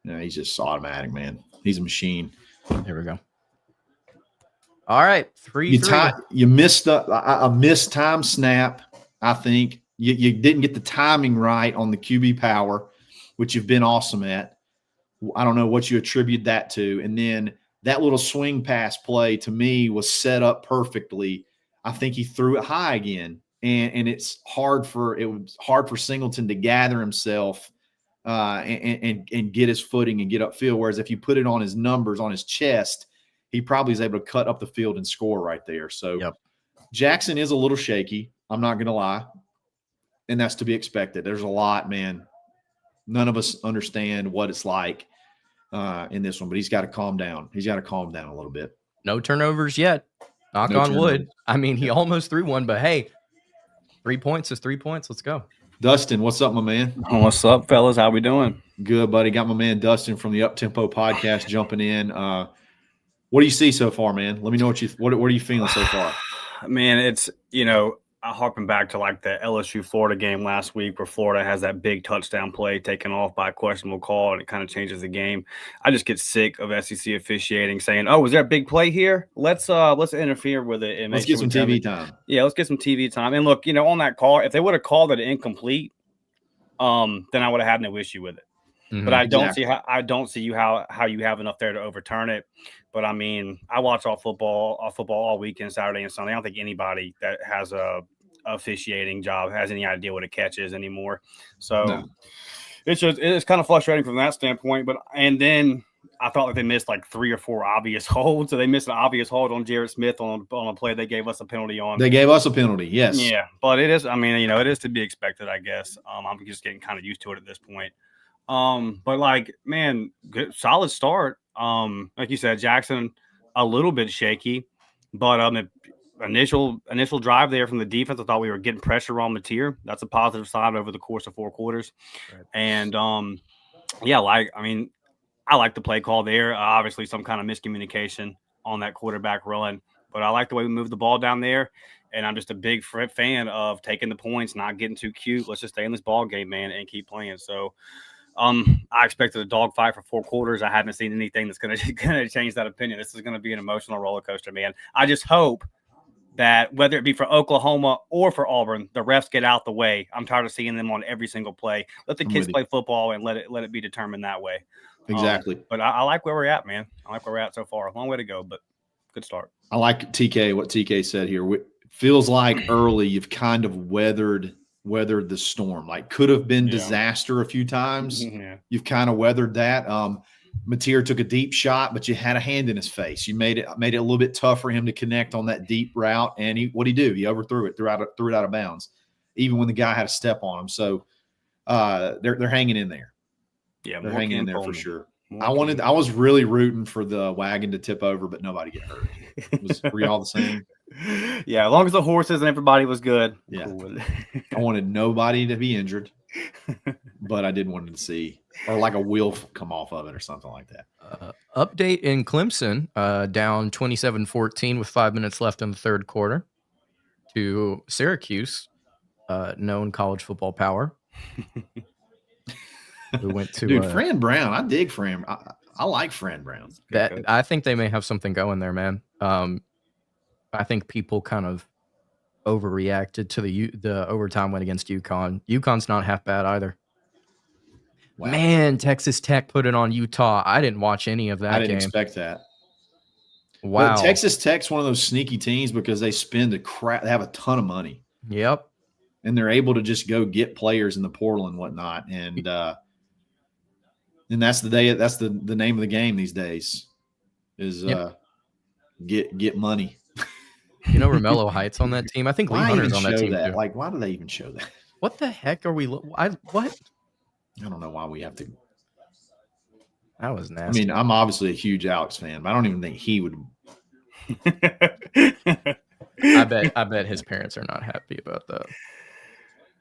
he's just automatic, man. He's a machine. There we go. All right. 3-3. You missed a missed time snap, I think. You didn't get the timing right on the QB power, which you've been awesome at. I don't know what you attribute that to. And then that little swing pass play to me was set up perfectly. I think he threw it high again. And it was hard for Singleton to gather himself and get his footing and get upfield. Whereas if you put it on his numbers, on his chest, he probably is able to cut up the field and score right there. So Jackson is a little shaky. I'm not going to lie. And that's to be expected. There's a lot, man. None of us understand what it's like in this one, but he's got to calm down. He's got to calm down a little bit. No turnovers yet. Knock on wood. I mean, he almost threw one, but hey, 3 points is 3 points. Let's go. Dustin, what's up, my man? What's up, fellas? How we doing? Good, buddy. Got my man Dustin from the Uptempo podcast jumping in. What do you see so far, man? Let me know what are you feeling so far? Man, it's harping back to like the LSU Florida game last week, where Florida has that big touchdown play taken off by a questionable call, and it kind of changes the game. I just get sick of SEC officiating saying, "Oh, was there a big play here? Let's interfere with it and let's get some TV time." Yeah, let's get some TV time. And look, on that call, if they would have called it incomplete, then I would have had no issue with it. But I don't Exactly. see how you have enough there to overturn it. But I mean, I watch all football all weekend, Saturday and Sunday. I don't think anybody that has a officiating job has any idea what a catch is anymore. So No. it's kind of frustrating from that standpoint. And then I thought that they missed like 3 or 4 obvious holds. So they missed an obvious hold on Jared Smith on a play they gave us a penalty on. They gave us a penalty, yes. Yeah, but it is. I mean, it is to be expected, I guess. I'm just getting kind of used to it at this point. But like, man, good, solid start. Like you said, Jackson a little bit shaky, but initial drive there from the defense, I thought we were getting pressure on Mateer. That's a positive sign over the course of 4 quarters. Right. And yeah, I like the play call there. Obviously, some kind of miscommunication on that quarterback run, but I like the way we moved the ball down there. And I'm just a big fan of taking the points, not getting too cute. Let's just stay in this ball game, man, and keep playing. So I expected a dogfight for 4 quarters. I haven't seen anything that's going to change that opinion. This is going to be an emotional roller coaster, man. I just hope that whether it be for Oklahoma or for Auburn, the refs get out the way. I'm tired of seeing them on every single play. Let the kids play football and let it be determined that way. Exactly. But I like where we're at, man. I like where we're at so far. A long way to go, but good start. I like what TK said here. It feels like early you've kind of weathered the storm. Like could have been disaster a few times. Yeah. You've kind of weathered that. Mateer took a deep shot, but you had a hand in his face. You made it a little bit tough for him to connect on that deep route. And what'd he do? He overthrew it, threw it out of bounds, even when the guy had a step on him. So they're hanging in there. Yeah, they're hanging in there for sure. I was really rooting for the wagon to tip over, but nobody get hurt. Were y'all the same? Yeah, as long as the horses and everybody was good. Yeah. Cool. I wanted nobody to be injured, but I did want to see or like a wheel come off of it or something like that. Update in Clemson, down 27-14 with 5 minutes left in the third quarter to Syracuse, known college football power. We went to Fran Brown. I dig Fran. I like Fran Brown. I think they may have something going there, man. I think people kind of overreacted to the overtime win against UConn. UConn's not half bad either. Wow. Man, Texas Tech put it on Utah. I didn't watch any of that game. I didn't expect that. Wow. But Texas Tech's one of those sneaky teams because they spend they have a ton of money. Yep. And they're able to just go get players in the portal and whatnot. And that's the name of the game these days is get money. You know Romello Heights on that team? I think Lee Hunter's on that team too. Like, why do they even show that? What the heck are we what? I don't know why we have to. That was nasty. I mean, I'm obviously a huge Alex fan, but I don't even think he would. I bet his parents are not happy about that.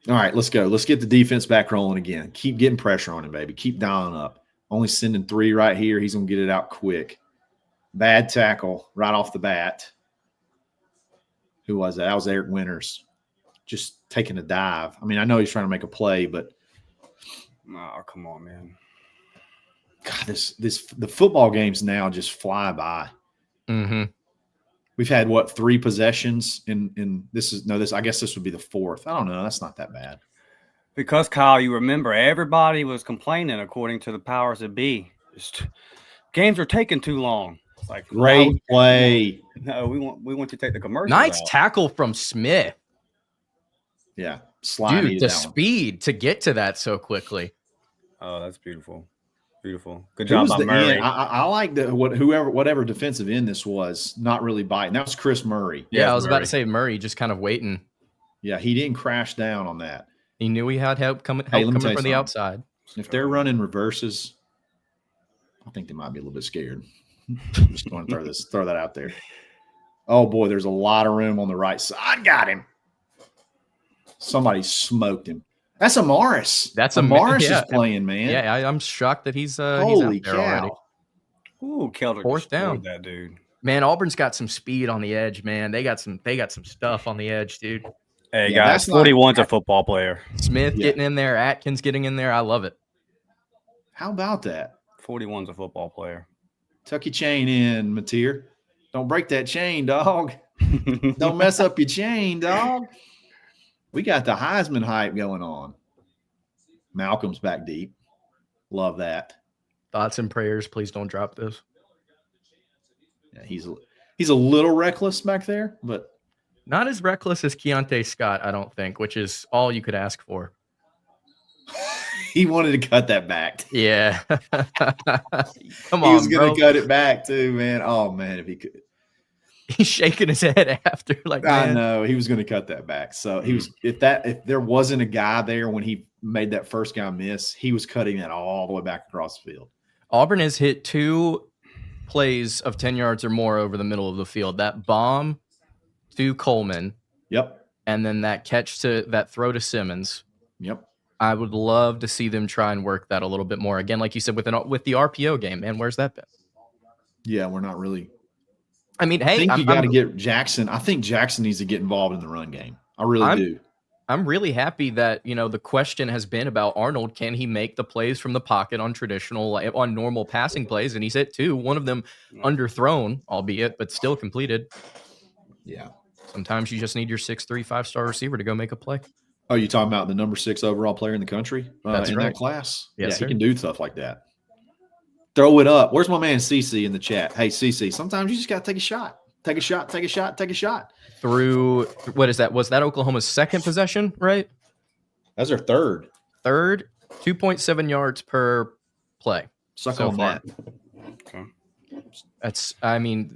All right, let's go. Let's get the defense back rolling again. Keep getting pressure on him, baby. Keep dialing up. Only sending 3 right here. He's going to get it out quick. Bad tackle right off the bat. Who was that? That was Eric Winters. Just taking a dive. I mean, I know he's trying to make a play, but oh, come on, man. God, the football games now just fly by. Mm-hmm. We've had 3 possessions in this. I guess this would be the 4th. I don't know. That's not that bad. Because Kyle, you remember everybody was complaining, according to the powers that be. Games are taking too long. It's like great play. No, we want to take the commercial. Nice tackle from Smith. Yeah, dude, the speed to get to that so quickly. Oh, that's beautiful. Beautiful. Good job by Murray. I like whatever defensive end this was, not really biting. That was Chris Murray. Yeah, I was about to say Murray just kind of waiting. Yeah, he didn't crash down on that. He knew he had help coming from the outside. If they're running reverses, I think they might be a little bit scared. I'm just going to throw that out there. Oh boy, there's a lot of room on the right side. I got him. Somebody smoked him. That's Amaris. Amaris is playing, man. Yeah, I'm shocked that he's holy out there cow. already. Ooh, Kelder 4th down. That dude. Man, Auburn's got some speed on the edge, man. They got some stuff on the edge, dude. Hey guys, 41's a football player. Smith getting in there, Atkins getting in there. I love it. How about that? 41's a football player. Tuck your chain in, Mateer. Don't break that chain, dog. Don't mess up your chain, dog. We got the Heisman hype going on. Malcolm's back deep. Love that. Thoughts and prayers. Please don't drop this. Yeah, he's a little reckless back there, but not as reckless as Keontae Scott, I don't think, which is all you could ask for. He wanted to cut that back. Yeah. Come on, he was going to cut it back too, man. Oh man, if he could. He's shaking his head after, like, man. I know he was going to cut that back. So he was. If there wasn't a guy there when he made that first guy miss, he was cutting that all the way back across the field. Auburn has hit 2 plays of 10 yards or more over the middle of the field. That bomb to Coleman. Yep. And then that throw to Simmons. Yep. I would love to see them try and work that a little bit more. Again, like you said, with the RPO game, man, where's that been? Yeah, we're not really. I mean, hey, I think you got to get Jackson. I think Jackson needs to get involved in the run game. I really do. I'm really happy that, the question has been about Arnold. Can he make the plays from the pocket on normal passing plays? And he's hit 2, one of them underthrown, albeit, but still completed. Yeah. Sometimes you just need your 6'3", 5-star receiver to go make a play. Oh, you talking about the number 6 overall player in the country That's in right. that class? Yes, yeah, sir. He can do stuff like that. Throw it up. Where's my man CC in the chat? Hey, CC, sometimes you just got to take a shot. Take a shot, take a shot, take a shot. Through, what is that? Was that Oklahoma's second possession, right? That's their third. 2.7 yards per play. Suck so on far. that. Okay.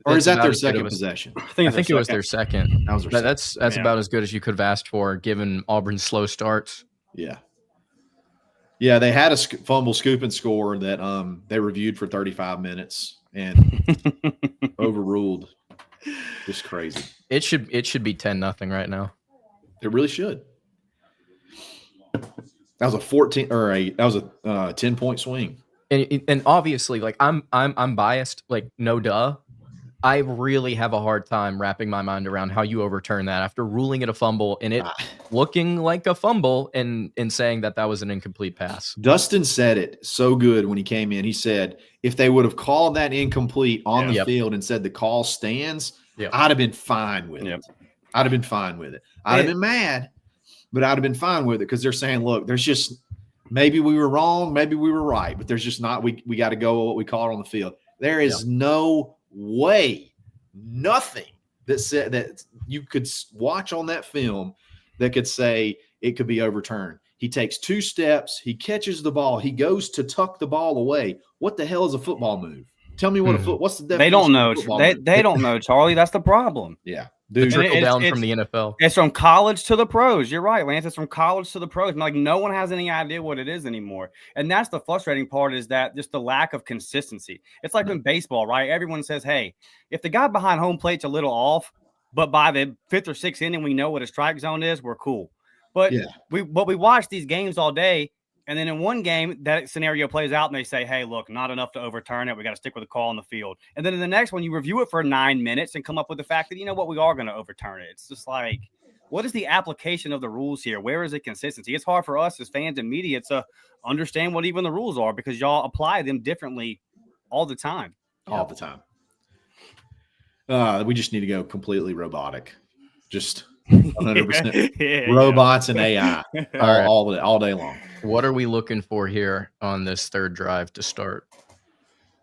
Or is that their second possession? I think it was their second. That was their That's about as good as you could have asked for, given Auburn's slow starts. Yeah. Yeah, they had a fumble, scoop, and score that they reviewed for 35 minutes and overruled. Just crazy. It should be 10-0 right now. It really should. That was a 10-point swing. And obviously, like, I'm biased, like, no duh. I really have a hard time wrapping my mind around how you overturn that after ruling it a fumble and it looking like a fumble and saying that was an incomplete pass. Dustin said it so good when he came in. He said, if they would have called that incomplete on the field and said the call stands, I'd have been fine with it. I'd have been fine with it. I'd have been mad, but I'd have been fine with it because they're saying, look, there's just maybe we were wrong, maybe we were right, but there's just not we got to go with what we call it on the field. There is no way, nothing that said that you could watch on that film that could say it could be overturned. He takes 2 steps, he catches the ball, he goes to tuck the ball away. What the hell is a football move? Tell me what's the definition? They don't know. They don't know, Charlie. That's the problem. Yeah. The trickle down from the NFL. It's from college to the pros. You're right, Lance. It's from college to the pros. Like, no one has any idea what it is anymore. And that's the frustrating part, is that just the lack of consistency. It's like in baseball, right? Everyone says, hey, if the guy behind home plate's a little off, but by the 5th or 6th inning, we know what a strike zone is, we're cool. But we watch these games all day, and then in one game, that scenario plays out, and they say, hey, look, not enough to overturn it. We got to stick with the call on the field. And then in the next one, you review it for 9 minutes and come up with the fact that, you know what, we are going to overturn it. It's just like, what is the application of the rules here? Where is the consistency? It's hard for us as fans and media to understand what even the rules are because y'all apply them differently all the time. All the time. We just need to go completely robotic. Just 100% robots and AI all day long. What are we looking for here on this third drive to start?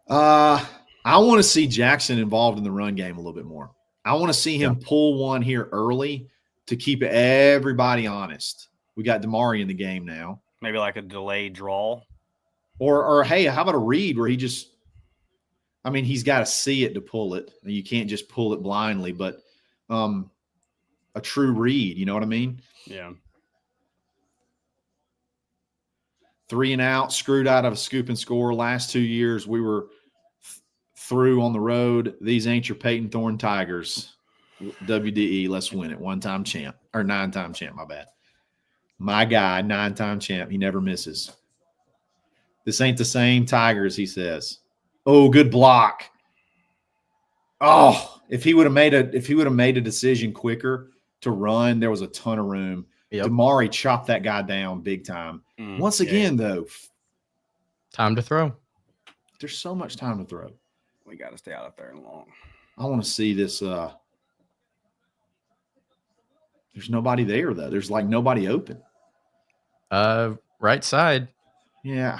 I want to see Jackson involved in the run game a little bit more. I want to see him pull one here early to keep everybody honest. We got Damari in the game now. Maybe like a delayed draw. Or hey, how about a read where he's got to see it to pull it. You can't just pull it blindly, but a true read, you know what I mean? Yeah. 3 and out, screwed out of a scoop and score. Last 2 years, we were through on the road. These ain't your Peyton Thorne Tigers. WDE, let's win it. 1-time champ, or 9-time champ, my bad. My guy, 9-time champ. He never misses. This ain't the same Tigers, he says. Oh, good block. Oh, if he would have made a decision quicker to run, there was a ton of room. Damari chopped that guy down big time. Once again, though, time to throw. There's so much time to throw. We got to stay out of third and long. I want to see this. There's nobody there, though. There's like nobody open. Right side. Yeah.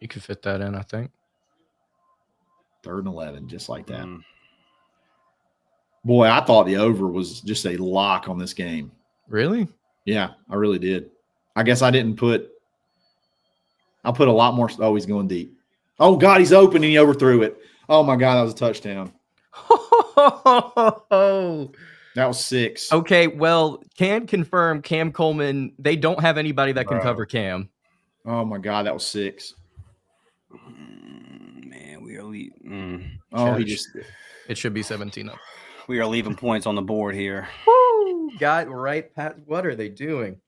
You could fit that in, I think. 3rd and 11, just like that. Mm. Boy, I thought the over was just a lock on this game. Really? Yeah, I really did. I guess I didn't put – I put a lot more – oh, he's going deep. Oh, God, he's open and he overthrew it. Oh, my God, that was a touchdown. That was 6. Okay, well, can confirm Cam Coleman, they don't have anybody that can Bro. cover Cam. Oh, my God, that was 6. Man, we are Oh, he Chad, just – It should be 17 up. we are leaving points on the board here. Woo! Got right, Pat. What are they doing?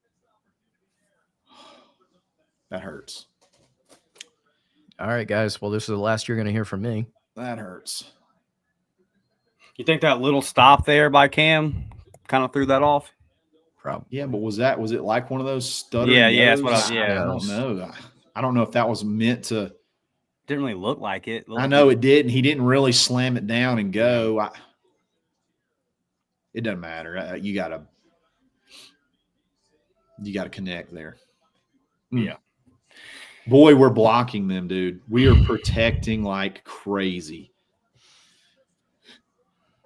that hurts. All right, guys. Well, this is the last you're going to hear from me. That hurts. You think that little stop there by Cam kind of threw that off? Probably. Yeah, but was it like one of those stuttering? Yeah, that's what goes? I don't know. I don't know if that was meant to. Didn't really look like it. I know it didn't. He didn't really slam it down and go. It doesn't matter. You gotta connect there. Yeah. Boy, we're blocking them, dude. We are protecting like crazy.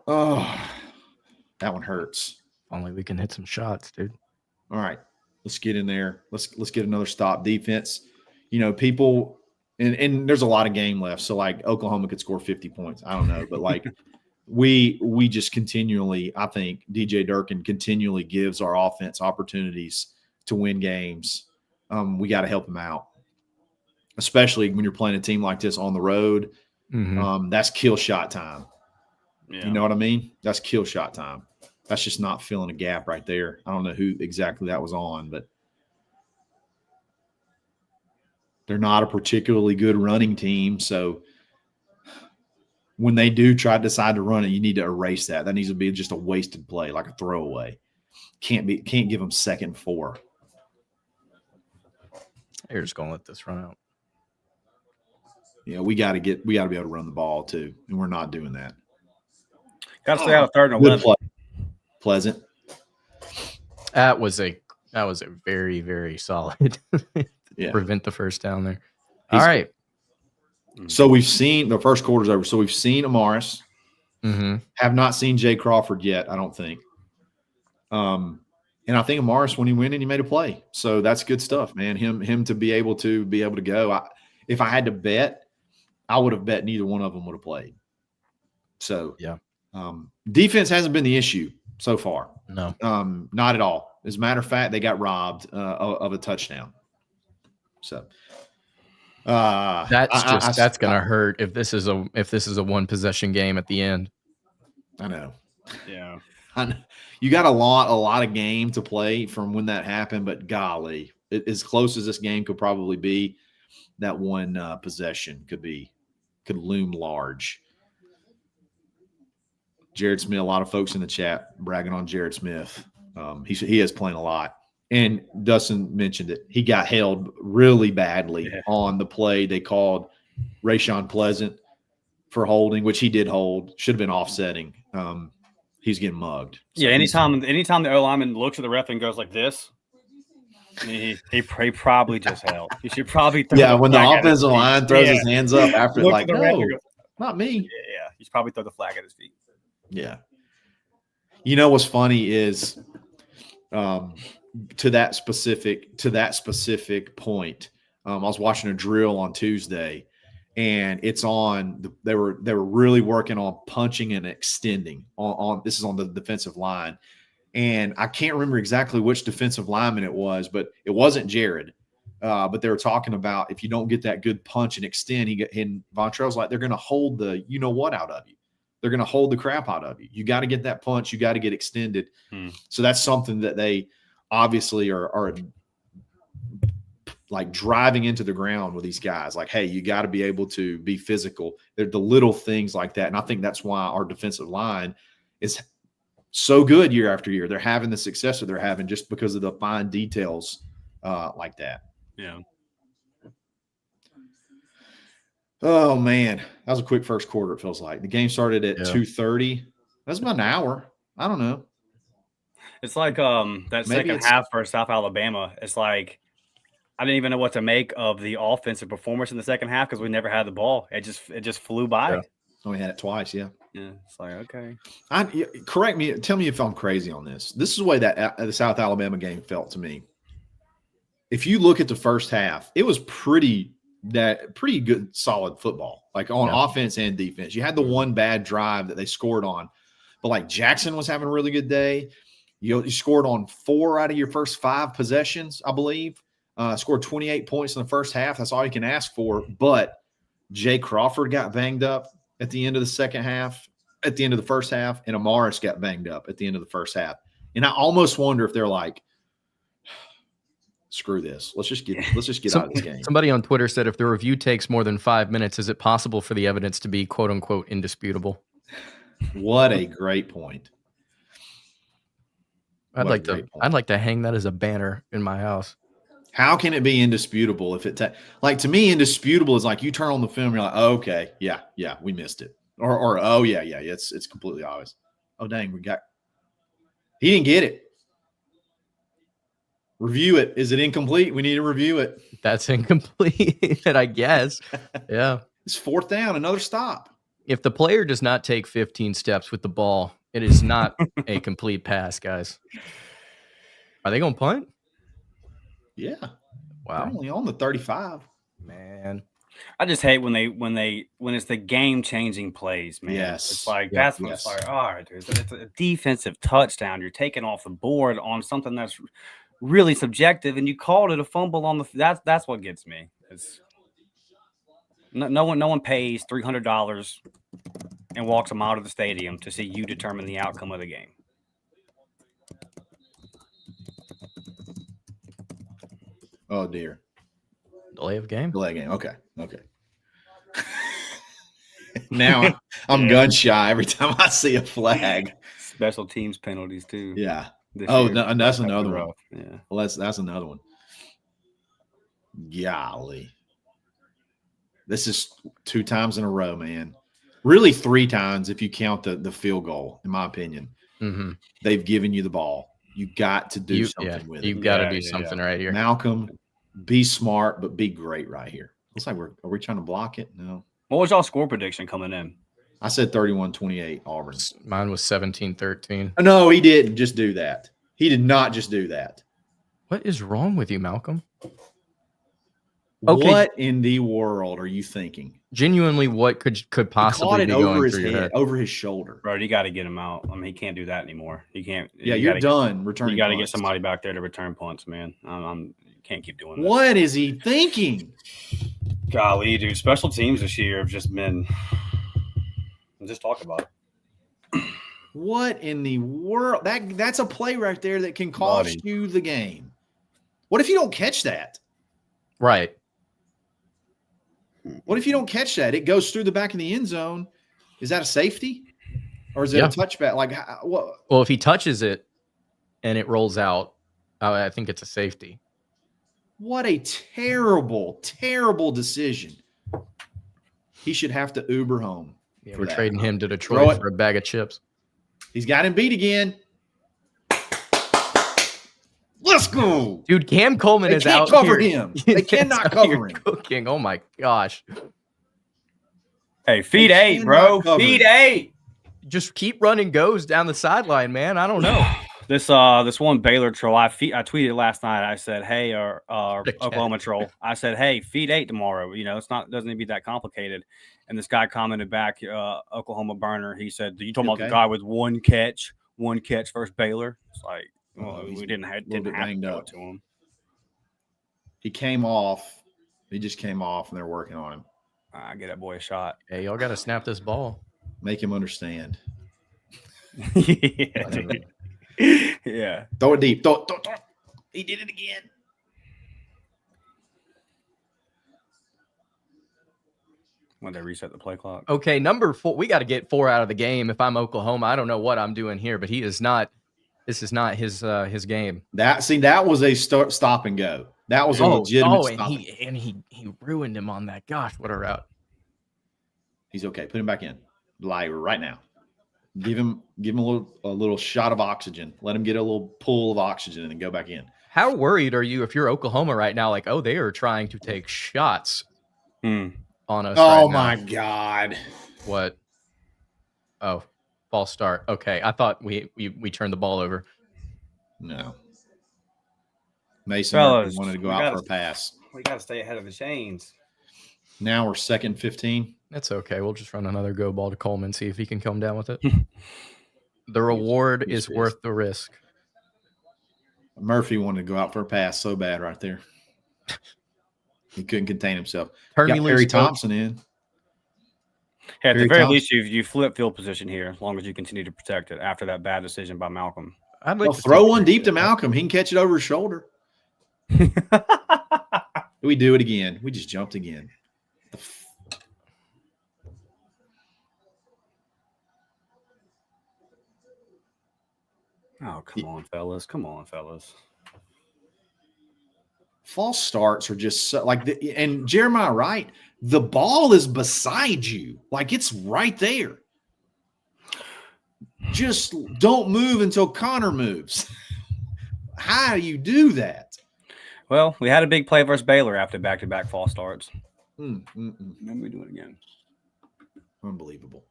Oh, that one hurts. Only we can hit some shots, dude. All right, let's get in there. Let's get another stop. Defense. You know, people, and there's a lot of game left. So like Oklahoma could score 50 points. I don't know, but like we just continually, I think DJ Durkin continually gives our offense opportunities to win games. We got to help them out, especially when you're playing a team like this on the road. Mm-hmm. That's kill shot time. Yeah. You know what I mean? That's kill shot time. That's just not filling a gap right there. I don't know who exactly that was on, but they're not a particularly good running team. So when they do try to decide to run it, you need to erase that. That needs to be just a wasted play, like a throwaway. Can't give them 2nd and 4. You're just gonna let this run out. Yeah, we got to be able to run the ball too, and we're not doing that. Got to stay out of 3rd and Good 11. play. Pleasant. That was a very, very solid. Yeah. Prevent the first down there. All right. So we've seen the first quarter's over. So we've seen Amaris. Mm-hmm. Have not seen Jay Crawford yet, I don't think. And I think Amaris, when he went in, he made a play. So that's good stuff, man. Him to be able to go. If I had to bet, I would have bet neither one of them would have played. So yeah. Defense hasn't been the issue so far. No. Not at all. As a matter of fact, they got robbed of a touchdown. So that's gonna hurt if this is a one possession game at the end. I know. Yeah. You got a lot of game to play from when that happened, but golly, as close as this game could probably be, that one possession could loom large. Jared Smith, a lot of folks in the chat bragging on Jared Smith. He is playing a lot. And Dustin mentioned it. He got held really badly on the play they called Rayshon Pleasant for holding, which he did hold. Should have been offsetting. He's getting mugged. So yeah, anytime the O lineman looks at the ref and goes like this, he probably just held. He should probably throw when the offensive line throws his hands up after Look like, at the no, ref, not me. Yeah, he's probably throw the flag at his feet. Yeah. You know what's funny is to that specific point, I was watching a drill on Tuesday, and it's on. They were really working on punching and extending on. This is on the defensive line, and I can't remember exactly which defensive lineman it was, but it wasn't Jared. But they were talking about if you don't get that good punch and extend, and Vontrell's like, they're going to hold the you know what out of you. They're going to hold the crap out of you. You got to get that punch. You got to get extended. So that's something that they obviously are like driving into the ground with these guys. Like, hey, you got to be able to be physical. They're the little things like that. And I think that's why our defensive line is so good year after year. They're having the success that they're having just because of the fine details like that. Yeah. Oh, man. That was a quick first quarter, it feels like. The game started at 2:30. That's about an hour. I don't know. It's like that Maybe second half for South Alabama. It's like I didn't even know what to make of the offensive performance in the second half because we never had the ball. It just flew by. Yeah. We had it twice. Yeah. Yeah, it's like, okay. Correct me. Tell me if I'm crazy on this. This is the way that the South Alabama game felt to me. If you look at the first half, it was pretty good, solid football, like on offense and defense. You had the one bad drive that they scored on, but like Jackson was having a really good day. You scored on 4 out of your first 5 possessions, I believe. Scored 28 points in the first half. That's all you can ask for. But Jay Crawford got banged up at the end of the second half, at the end of the first half, and Amaris got banged up at the end of the first half. And I almost wonder if they're like, screw this. Let's just get out of this game. Somebody on Twitter said if the review takes more than 5 minutes, is it possible for the evidence to be quote unquote indisputable? What a great point. I'd like to hang that as a banner in my house. How can it be indisputable if it like to me, indisputable is like you turn on the film, you're like, oh, okay, yeah, we missed it. Or oh yeah, it's completely obvious. Oh dang, he didn't get it. Review it. Is it incomplete? We need to review it. That's incomplete, I guess. Yeah. It's 4th down, another stop. If the player does not take 15 steps with the ball, it is not a complete pass, guys. Are they going to punt? Yeah. Wow. They're only on the 35. Man. I just hate when it's the game-changing plays, man. Yes. It's like that's when it's like, all right, dude, it's a defensive touchdown. You're taking off the board on something that's really subjective, and you called it a fumble on the. That's what gets me. It's no one pays $300 and walks a mile to the stadium to see you determine the outcome of the game. Oh dear. Delay of game. Okay. Now I'm gun shy every time I see a flag. Special teams penalties too. Yeah. Oh, no, and that's another one. Yeah. Well, that's another one. Golly. This is 2 times in a row, man. Really 3 times if you count the field goal, in my opinion. Mm-hmm. They've given you the ball. You got to do something with it. You've got to do something right here. Malcolm, be smart, but be great right here. Looks like are we trying to block it? No. What was y'all score prediction coming in? I said 31-28 Auburn. Mine was 17-13. No, he didn't just do that. He did not just do that. What is wrong with you, Malcolm? Okay. What in the world are you thinking? Genuinely, what could possibly be going through your head? Over his shoulder. Bro, you got to get him out. I mean, he can't do that anymore. He can't. Yeah, you're done returning. You got to get somebody back there to return punts, man. You can't keep doing that. What is he thinking? Golly, dude. Special teams this year have just been – just talk about it. What in the world? That's a play right there that can cost you the game. What if you don't catch that? Right. What if you don't catch that? It goes through the back of the end zone. Is that a safety? Or is it a touchback? Like, what? Well, if he touches it and it rolls out, I think it's a safety. What a terrible, terrible decision. He should have to Uber home. Yeah, we're trading him to Detroit for a bag of chips. He's got him beat again. Let's go. Dude, Cam Coleman is out cover here. Him. They cannot cover him. Cooking. Oh, my gosh. Hey, feed 8, bro. Feed 8. Just keep running goes down the sideline, man. I don't know. This one Baylor troll, I tweeted last night. I said, hey, or Oklahoma troll. I said, hey, feed 8 tomorrow. You know, doesn't need to be that complicated. And this guy commented back, Oklahoma burner. He said, you talking about the guy with one catch versus Baylor? It's like, well, we didn't have to go to him. He came off. He just came off, and they're working on him. I get that boy a shot. Hey, y'all got to snap this ball. Make him understand. Yeah, dude. Yeah. Throw it deep. Throw. He did it again. When they reset the play clock. Okay, number 4. We got to get 4 out of the game. If I'm Oklahoma, I don't know what I'm doing here, but he is not. This is not his game. That was a stop and go. That was a legitimate stop. And he ruined him on that. Gosh, what a route. He's okay. Put him back in. Live right now. Give him a little shot of oxygen. Let him get a little pull of oxygen and then go back in. How worried are you if you're Oklahoma right now? Like, oh, they are trying to take shots on us. Oh, right my now. God. What? Oh, false start. Okay. I thought we turned the ball over. No. Mason Fellas, Murphy wanted to go out for a pass. We got to stay ahead of the chains. Now we're 2nd 15. That's okay. We'll just run another go ball to Coleman, see if he can come down with it. The reward is worth the risk. Murphy wanted to go out for a pass so bad right there. He couldn't contain himself. Turn me Got loose, Perry coach. Thompson in. Hey, at Perry the very Thompson. least, you flip field position here as long as you continue to protect it after that bad decision by Malcolm. I'd like to Throw see one Perry deep to do that. Malcolm. He can catch it over his shoulder. We do it again. We just jumped again. Oh, come on, fellas. Come on, fellas. False starts are just so, like, and Jeremiah, right? The ball is beside you. Like, it's right there. Just don't move until Connor moves. How do you do that? Well, we had a big play versus Baylor after back-to-back false starts. Then we do it again. Unbelievable.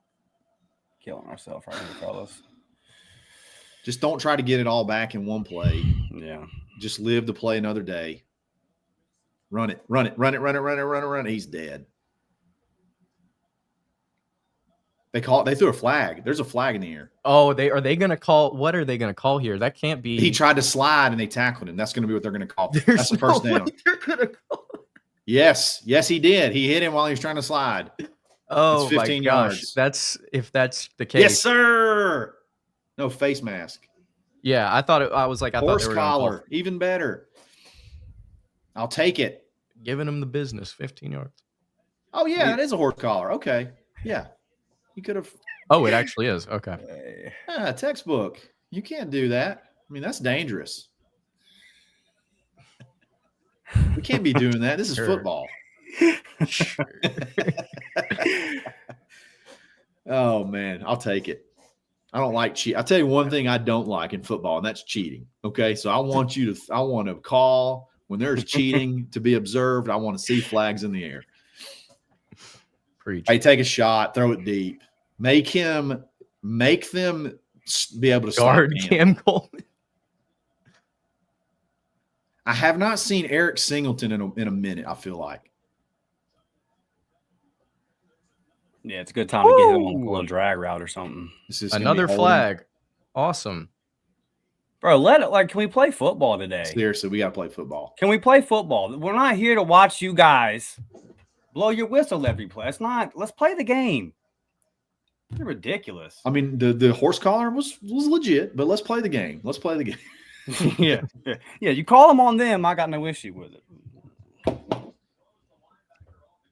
Killing ourselves right here, fellas. Just don't try to get it all back in one play. Yeah. Just live to play another day. Run it, run it, run it, run it, run it, run it, run it. He's dead. They threw a flag. There's a flag in the air. Oh, are they going to call? What are they going to call here? That can't be. He tried to slide and they tackled him. That's going to be what they're going to call. That's the first down. Yes, he did. He hit him while he was trying to slide. Oh, it's 15 my gosh. yards. If that's the case. Yes, sir. No face mask. Yeah, I thought Horse they were collar, even better. I'll take it. Giving him the business, 15 yards. Oh yeah, it is a horse collar. Okay, yeah, you could have. Oh, it actually is. Okay. Textbook. You can't do that. I mean, that's dangerous. We can't be doing that. This is football. Oh man, I'll take it. I don't like cheat. I'll tell you one thing I don't like in football, and that's cheating. Okay. So I want to call when there's cheating to be observed. I want to see flags in the air. Preach. Hey, take a shot, throw it deep. Make them be able to guard stop Cam Coleman. I have not seen Eric Singleton in a minute, I feel like. Yeah, it's a good time to get him on a little drag route or something. Another flag. Awesome. Bro, can we play football today? Seriously, we got to play football. Can we play football? We're not here to watch you guys blow your whistle every play. Let's play the game. You're ridiculous. I mean, the horse collar was legit, but let's play the game. Let's play the game. Yeah. You call them on them. I got no issue with it.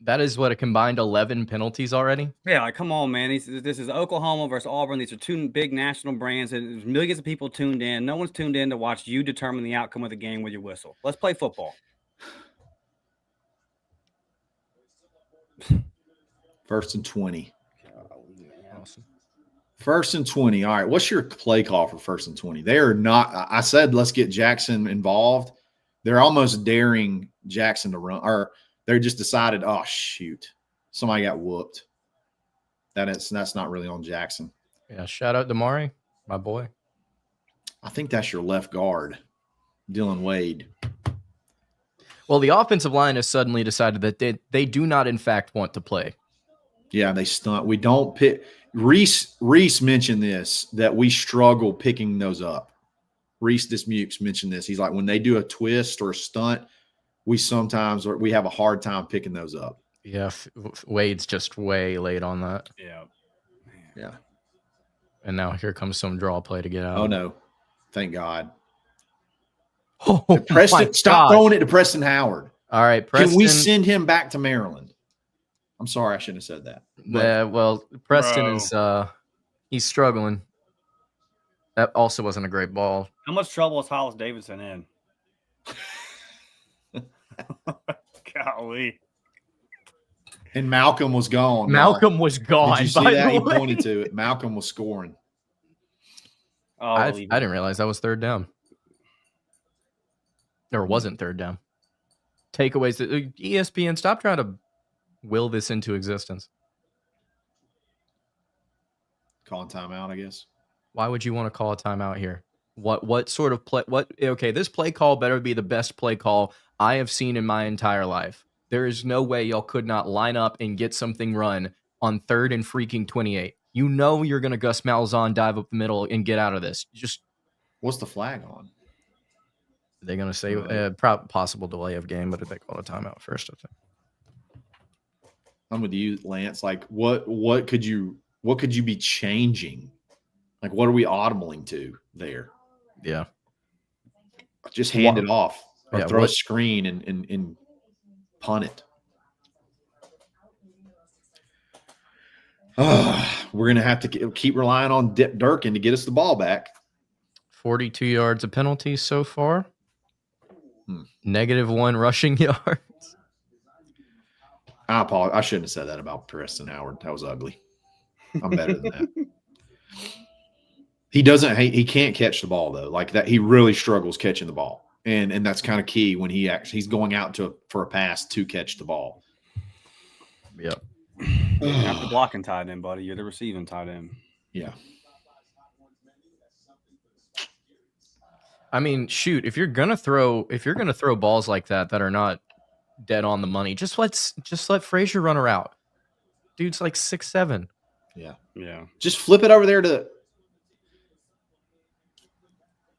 That is what, a combined 11 penalties already? Yeah, like, come on, man. This is Oklahoma versus Auburn. These are two big national brands, and there's millions of people tuned in. No one's tuned in to watch you determine the outcome of the game with your whistle. Let's play football. 1st and 20. Awesome. 1st and 20. All right, what's your play call for 1st and 20? They are not – I said let's get Jackson involved. They're almost daring Jackson to run – or – they just decided, oh, shoot, somebody got whooped. That's not really on Jackson. Yeah, shout out to Mari, my boy. I think that's your left guard, Dylan Wade. Well, the offensive line has suddenly decided that they do not, in fact, want to play. Yeah, they stunt. We don't pick. Reese mentioned this, that we struggle picking those up. Reese Dismukes mentioned this. He's like, when they do a twist or a stunt, we have a hard time picking those up. Yeah, Wade's just way late on that. Yeah. And now here comes some draw play to get out. Oh, no. Thank God. Oh, Preston, stop throwing it to Preston Howard. All right, Preston. Can we send him back to Maryland? I'm sorry, I shouldn't have said that. Well, Preston is he's struggling. That also wasn't a great ball. How much trouble is Hollis Davidson in? Golly. And Malcolm was gone. Malcolm was gone. Did you see that? He pointed to it. Malcolm was scoring. Oh, I didn't realize that was 3rd down. Or wasn't third down. Takeaways. ESPN, stop trying to will this into existence. Calling timeout, I guess. Why would you want to call a timeout here? What sort of play? Okay, this play call better be the best play call I have seen in my entire life. There is no way y'all could not line up and get something run on 3rd and freaking 28. You know you're going to Gus Malzahn dive up the middle and get out of this. Just what's the flag on? They're going to say possible delay of game, but if they call a timeout first, I think. I'm with you, Lance. Like, what could you be changing? Like, what are we audibling to there? Yeah. Just hand it off or throw a screen and punt it. We're going to have to keep relying on Durkin to get us the ball back. 42 yards of penalties so far. -1 rushing yards. I apologize. I shouldn't have said that about Preston Howard. That was ugly. I'm better than that. He can't catch the ball though. Like that, he really struggles catching the ball. And that's kind of key when he's going out for a pass to catch the ball. Yep. You're not the blocking tight end, buddy. You're the receiving tight end. Yeah. I mean, shoot, if you're gonna throw balls like that are not dead on the money, just let Frazier run a route. Dude's like 6'7". Yeah. Yeah. Just flip it over there to.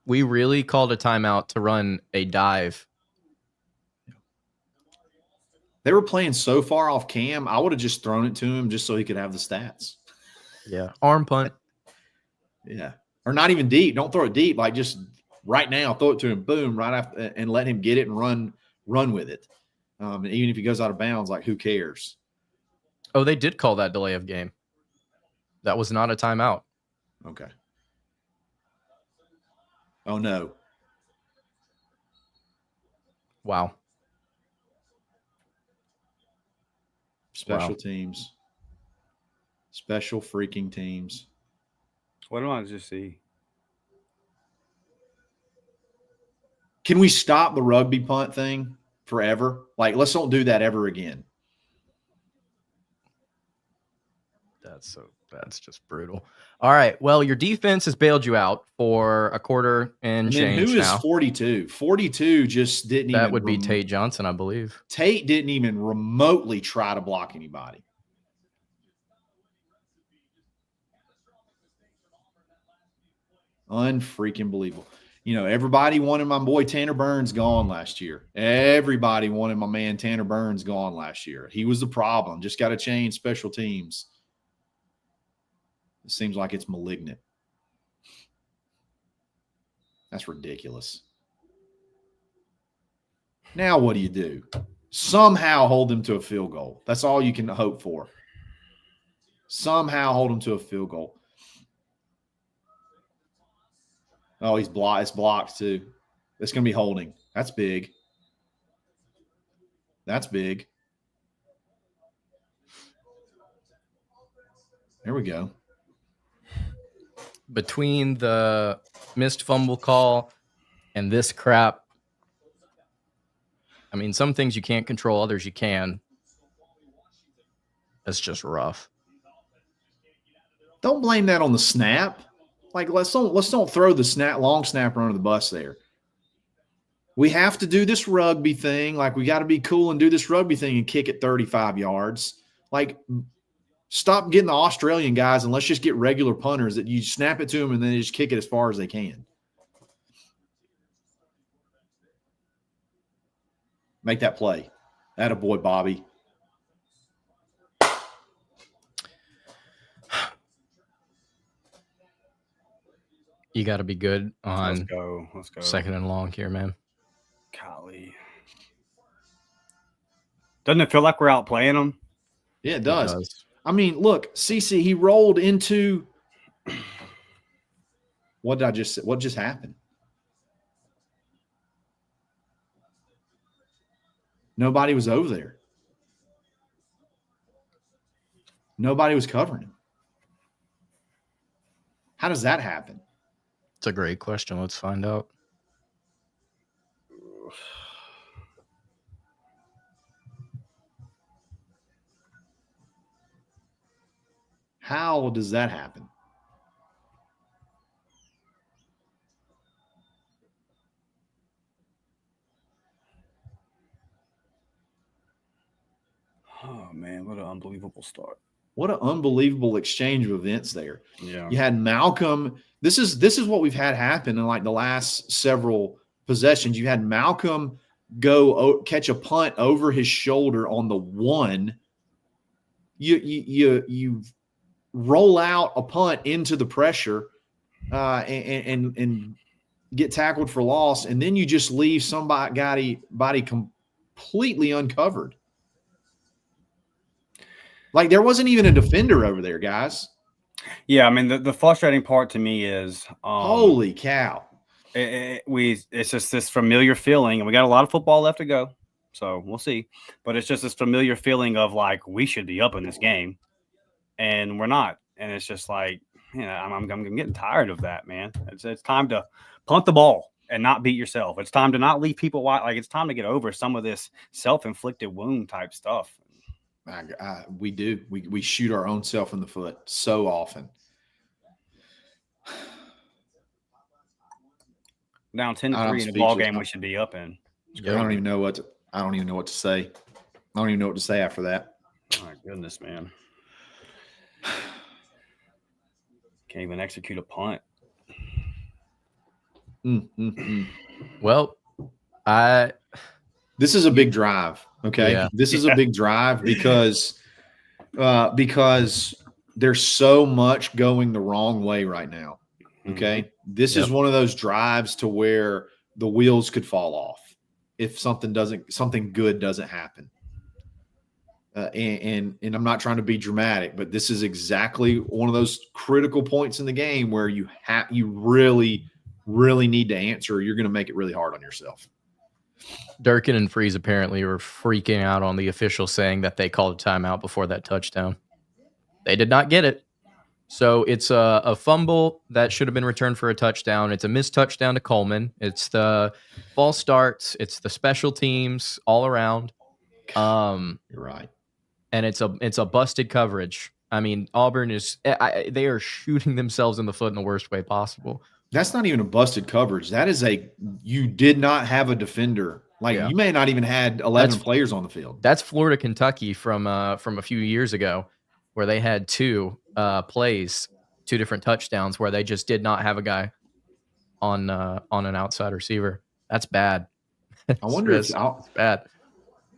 We really called a timeout to run a dive. They were playing so far off Cam, I would have just thrown it to him just so he could have the stats. Yeah. Arm punt. Yeah. Or not even deep. Don't throw it deep. Like just right now, throw it to him, boom, right after, and let him get it and run with it. And even if he goes out of bounds, like who cares? Oh, they did call that delay of game. That was not a timeout. Okay. Oh, no. Wow. Special teams. Special freaking teams. What do I just see? Can we stop the rugby punt thing forever? Like, let's don't do that ever again. That's just brutal. All right. Well, your defense has bailed you out for a quarter and change who is now. 42? 42 just didn't even. That would be Tate Johnson, I believe. Tate didn't even remotely try to block anybody. Unfreaking believable. You know, everybody wanted my boy Tanner Burns gone last year. Everybody wanted my man Tanner Burns gone last year. He was the problem. Just got to change special teams. It seems like it's malignant. That's ridiculous. Now what do you do? Somehow hold them to a field goal. That's all you can hope for. Somehow hold them to a field goal. Oh, he's blocked. It's blocked too. It's going to be holding. That's big. That's big. There we go. Between the missed fumble call and this crap, I mean, some things you can't control, others you can. That's just rough. Don't blame that on the snap. Like, let's don't throw the long snapper under the bus there. We have to do this rugby thing. Like, we got to be cool and do this rugby thing and kick it 35 yards. Like, stop getting the Australian guys and let's just get regular punters that you snap it to them and then they just kick it as far as they can. Make that play. Attaboy, Bobby. You got to be good on Let's go. Second and long here, man. Golly. Doesn't it feel like we're outplaying them? Yeah, it does. I mean, look, CC, he rolled into what did I just say? What just happened? Nobody was over there. Nobody was covering him. How does that happen? It's a great question. Let's find out. How does that happen? Oh man, what an unbelievable start. What an unbelievable exchange of events there. Yeah. You had Malcolm. This is what we've had happen in like the last several possessions. You had Malcolm go catch a punt over his shoulder on the 1. You roll out a punt into the pressure and get tackled for loss, and then you just leave somebody completely uncovered. Like there wasn't even a defender over there, guys. Yeah, I mean the frustrating part to me is holy cow. It's just this familiar feeling, and we got a lot of football left to go, so we'll see. But it's just this familiar feeling of like we should be up in this game, and we're not. And it's just like, I'm getting tired of that, man. It's time to punt the ball and not beat yourself. It's time to not leave people wide. Like it's time to get over some of this self-inflicted wound type stuff. We do. We shoot our own self in the foot so often. Down 10-3 in a ball game we should be up in. I don't even know what to say. I don't even know what to say after that. Oh my goodness, man. Can't even execute a punt. Well, this is a big drive. Okay. Yeah. This is a big drive because there's so much going the wrong way right now. Okay. This is one of those drives to where the wheels could fall off if something good doesn't happen. And I'm not trying to be dramatic, but this is exactly one of those critical points in the game where you really, really need to answer, or you're going to make it really hard on yourself. Durkin and Freeze apparently were freaking out on the official saying that they called a timeout before that touchdown. They did not get it. So it's a fumble that should have been returned for a touchdown. It's a missed touchdown to Coleman. It's the false starts. It's the special teams all around. You're right. And it's a busted coverage. I mean, Auburn they are shooting themselves in the foot in the worst way possible. That's not even a busted coverage. That is you did not have a defender. You may not even had 11 players on the field. That's Florida, Kentucky from a few years ago, where they had 2 plays, 2 different touchdowns where they just did not have a guy on an outside receiver. That's bad. I wonder if it's bad.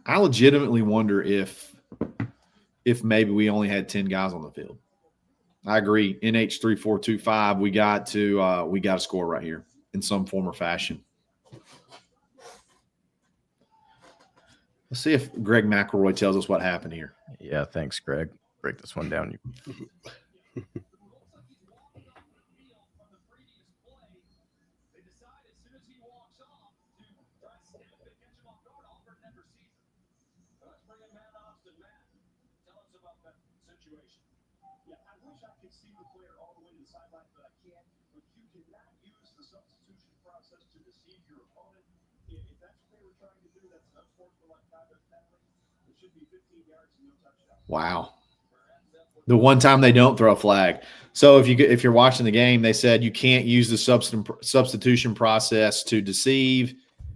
I legitimately wonder if maybe we only had 10 guys on the field. I agree. NH3425, we got to score right here in some form or fashion. Let's see if Greg McElroy tells us what happened here. Yeah, thanks, Greg. Break this one down. Wow. The one time they don't throw a flag. So if you're watching the game, they said you can't use the substitution process to deceive.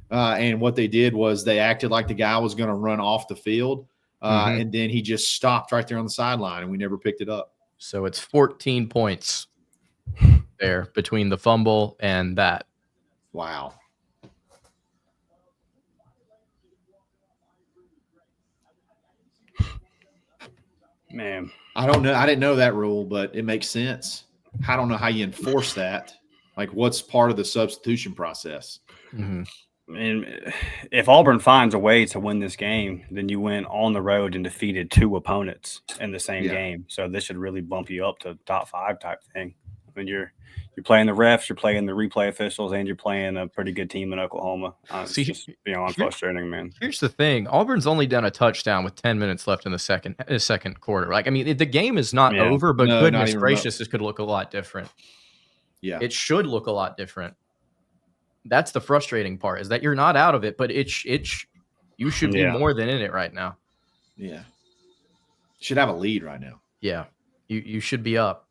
And what they did was they acted like the guy was going to run off the field. And then he just stopped right there on the sideline, and we never picked it up. So it's 14 points there between the fumble and that. Wow. Man, I don't know. I didn't know that rule, but it makes sense. I don't know how you enforce that. Like, what's part of the substitution process? Mm-hmm. And if Auburn finds a way to win this game, then you went on the road and defeated 2 opponents in the same game. So this should really bump you up to top 5 type thing. I mean, you're playing the refs, you're playing the replay officials, and you're playing a pretty good team in Oklahoma. It's just beyond frustrating, man. Here's the thing: Auburn's only done a touchdown with 10 minutes left in the second quarter. Like, I mean, the game is not over, but goodness gracious, this could look a lot different. Yeah, it should look a lot different. that's the frustrating part, is that you're not out of it, but you should be more than in it right now. Yeah. Should have a lead right now. Yeah. You should be up.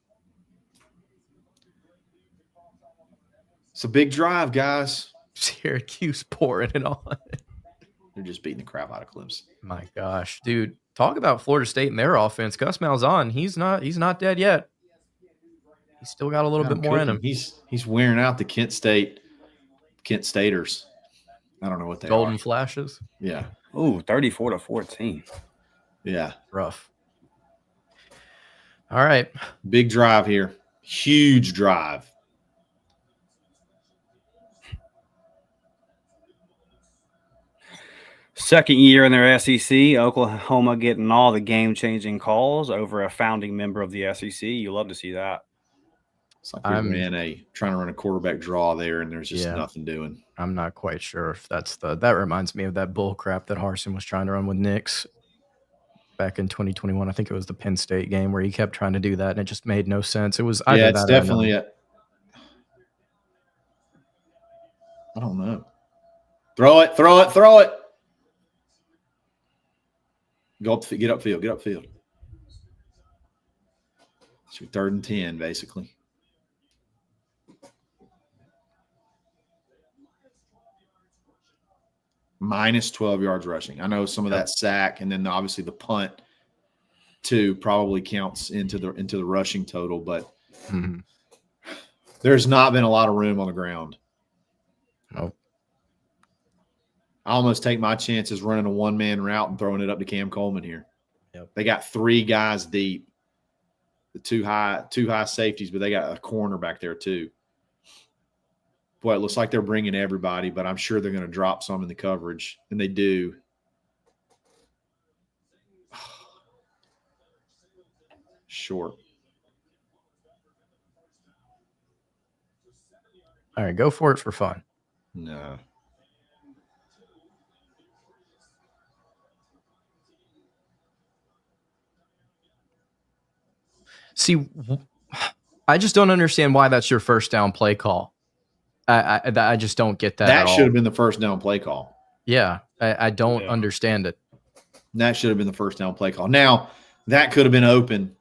It's a big drive, guys. Syracuse pouring it on. They're just beating the crap out of Clemson. My gosh, dude. Talk about Florida State and their offense. Gus Malzahn, he's not dead yet. He's still got a little bit more in him. He's wearing out the Kent Staters. I don't know what they are. Golden Flashes. Yeah. Ooh, 34-14. Yeah. Rough. All right. Big drive here. Huge drive. Second year in their SEC, Oklahoma getting all the game-changing calls over a founding member of the SEC. You love to see that. It's like we trying to run a quarterback draw there, and there's just nothing doing. I'm not quite sure if that's that reminds me of that bull crap that Harsin was trying to run with Nix back in 2021. I think it was the Penn State game where he kept trying to do that, and it just made no sense. It was either it's definitely I don't know. Throw it. Get upfield. It's your 3rd and 10, basically. Minus 12 yards rushing. I know some of that sack, and then obviously the punt too probably counts into the rushing total, but there's not been a lot of room on the ground. Nope. I almost take my chances running a one-man route and throwing it up to Cam Coleman here. Yep. They got 3 guys deep, the two high safeties, but they got a corner back there too. Boy, it looks like they're bringing everybody, but I'm sure they're going to drop some in the coverage, and they do. Short. All right, go for it for fun. No. See, I just don't understand why that's your first down play call. I just don't get that. That should have been the first down play call. Yeah, I don't understand it. That should have been the first down play call. Now, that could have been open.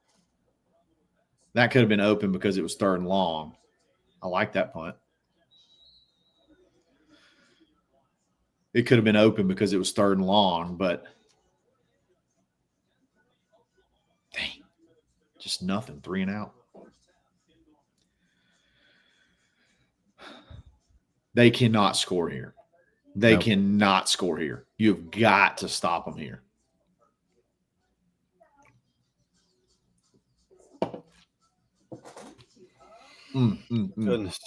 That could have been open because it was 3rd and long. I like that punt. It could have been open because it was 3rd and long, but dang, just nothing. 3 and out. They cannot score here. They cannot score here. You've got to stop them here. Goodness.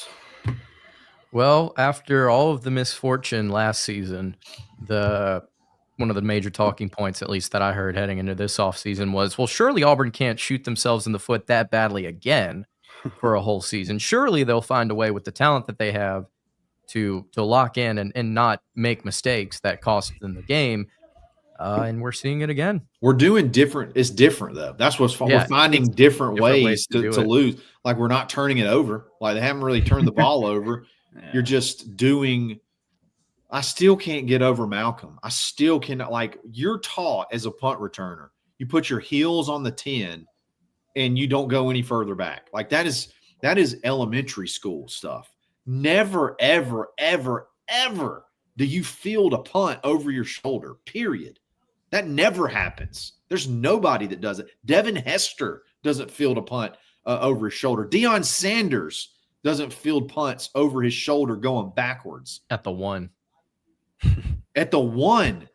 Well, after all of the misfortune last season, one of the major talking points, at least that I heard heading into this offseason, was, well, surely Auburn can't shoot themselves in the foot that badly again for a whole season. Surely they'll find a way with the talent that they have to lock in and not make mistakes that cost them the game. And we're seeing it again. We're doing different. It's different, though. That's what's fun. We're finding different ways to lose. Like, we're not turning it over. Like, they haven't really turned the ball over. Yeah. You're just doing – I still can't get over Malcolm. I still cannot – like, you're taught as a punt returner. You put your heels on the 10 and you don't go any further back. Like, that is elementary school stuff. Never, ever, ever, ever do you field a punt over your shoulder, period. That never happens. There's nobody that does it. Devin Hester doesn't field a punt over his shoulder. Deion Sanders doesn't field punts over his shoulder going backwards. At the 1. At the 1.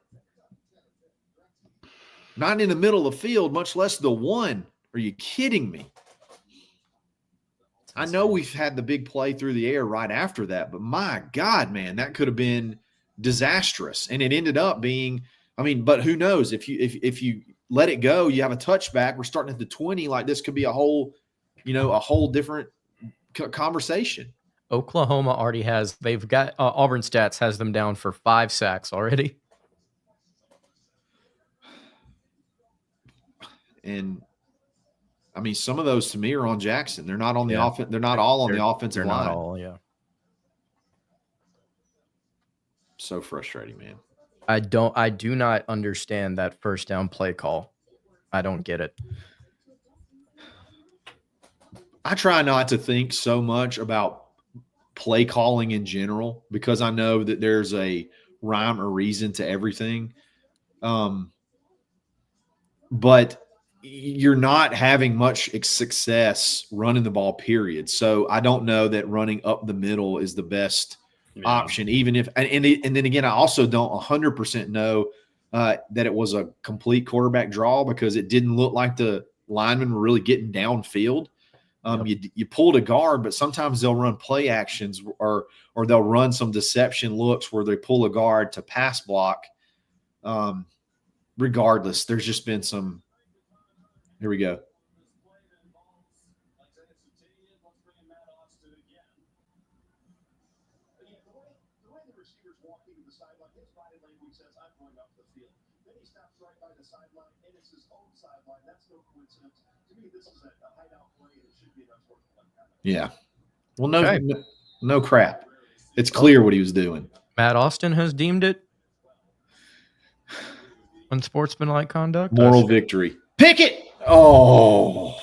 Not in the middle of the field, much less the 1. Are you kidding me? I know we've had the big play through the air right after that, but my God, man, that could have been disastrous. And it ended up being, I mean, but who knows? If you let it go, you have a touchback. We're starting at the 20. Like, this could be a whole different conversation. Oklahoma already has, they've got, Auburn Stats has them down for 5 sacks already. And I mean, some of those to me are on Jackson. They're not on the offense. They're not all on the offensive line. Not all, yeah. So frustrating, man. I do not understand that first down play call. I don't get it. I try not to think so much about play calling in general because I know that there's a rhyme or reason to everything. But you're not having much success running the ball, period. So I don't know that running up the middle is the best option, even if and then again, I also don't 100% know that it was a complete quarterback draw because it didn't look like the linemen were really getting downfield. You pulled a guard, but sometimes they'll run play actions or they'll run some deception looks where they pull a guard to pass block. Regardless, there's just been some. Here we go. Yeah. Well, no crap. It's clear what he was doing. Matt Austin has deemed it unsportsmanlike conduct. Moral victory. Pick it. Oh.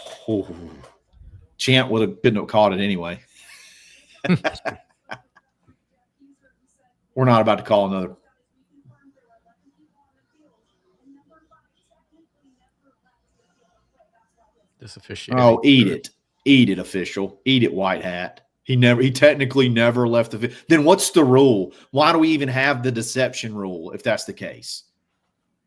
Champ couldn't have caught it anyway. We're not about to call another. This officiating. Oh, eat it, official. Eat it, white hat. He technically never left the field. Then what's the rule? Why do we even have the deception rule if that's the case?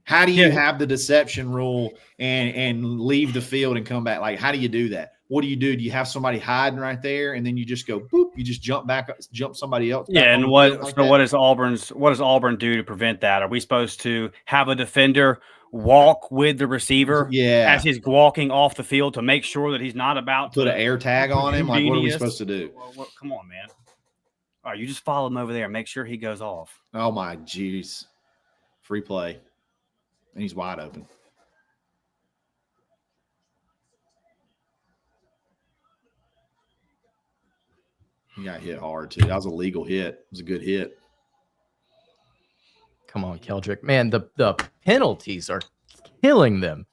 How do you have the deception rule and leave the field and come back? Like, how do you do that? What do? Do you have somebody hiding right there and then you just go boop? You just jump somebody else? Yeah, and what does Auburn do to prevent that? Are we supposed to have a defender walk with the receiver as he's walking off the field to make sure that he's not about to put an air tag on him? Like, what are we supposed to do? Well, come on, man. All right, you just follow him over there and make sure he goes off. Oh, my jeez. Free play. And he's wide open. He got hit hard, too. That was a legal hit. It was a good hit. Come on, Keldrick. Man, the penalties are killing them.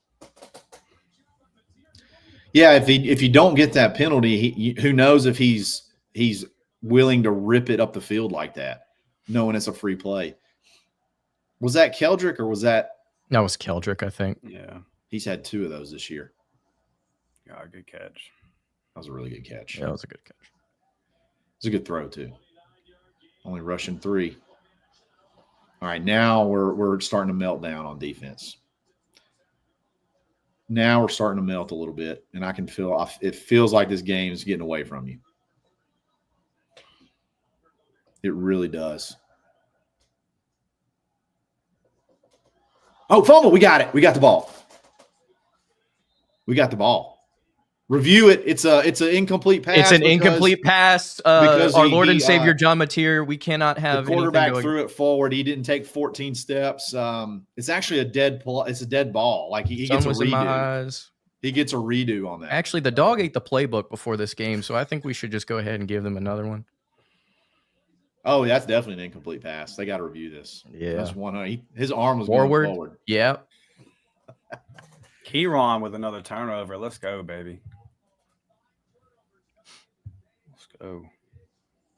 Yeah, if you don't get that penalty, who knows if he's willing to rip it up the field like that, knowing it's a free play. Was that Keldrick or was that? That was Keldrick, I think. Yeah. He's had 2 of those this year. Yeah, good catch. That was a really good catch. Yeah, that was a good catch. It's a good throw, too. Only rushing 3. All right, now we're starting to melt down on defense. Now we're starting to melt a little bit, and I can feel it feels like this game is getting away from you. It really does. Oh, fumble. We got it. We got the ball. We got the ball. Review it. It's an incomplete pass. It's an incomplete pass. Because our Lord and Savior John Mateer, we cannot have the quarterback threw it forward. He didn't take 14 steps. It's actually a dead ball. Like he gets a redo. He gets a redo on that. Actually, the dog ate the playbook before this game, so I think we should just go ahead and give them another one. Oh, that's definitely an incomplete pass. They got to review this. Yeah, that's one. His arm was going forward. Yeah. Keyron with another turnover. Let's go, baby. Let's go.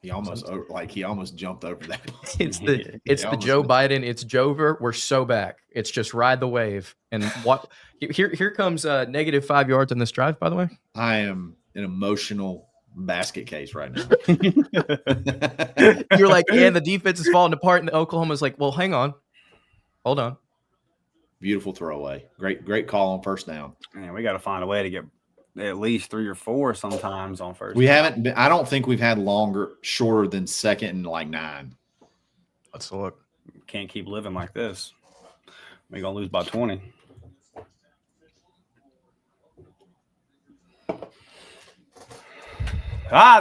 He almost jumped over that. It's the Joe Biden. It's Jover. We're so back. It's just ride the wave. And what? Here comes -5 yards in this drive. By the way, I am an emotional basket case right now. You're like, yeah, the defense is falling apart, and Oklahoma's like, well, hang on, hold on. Beautiful throwaway. Great call on first down. Man, we got to find a way to get at least 3 or 4 sometimes on first. We haven't been, I don't think we've had shorter than 2nd and 9. Let's look. Can't keep living like this. We're going to lose by 20.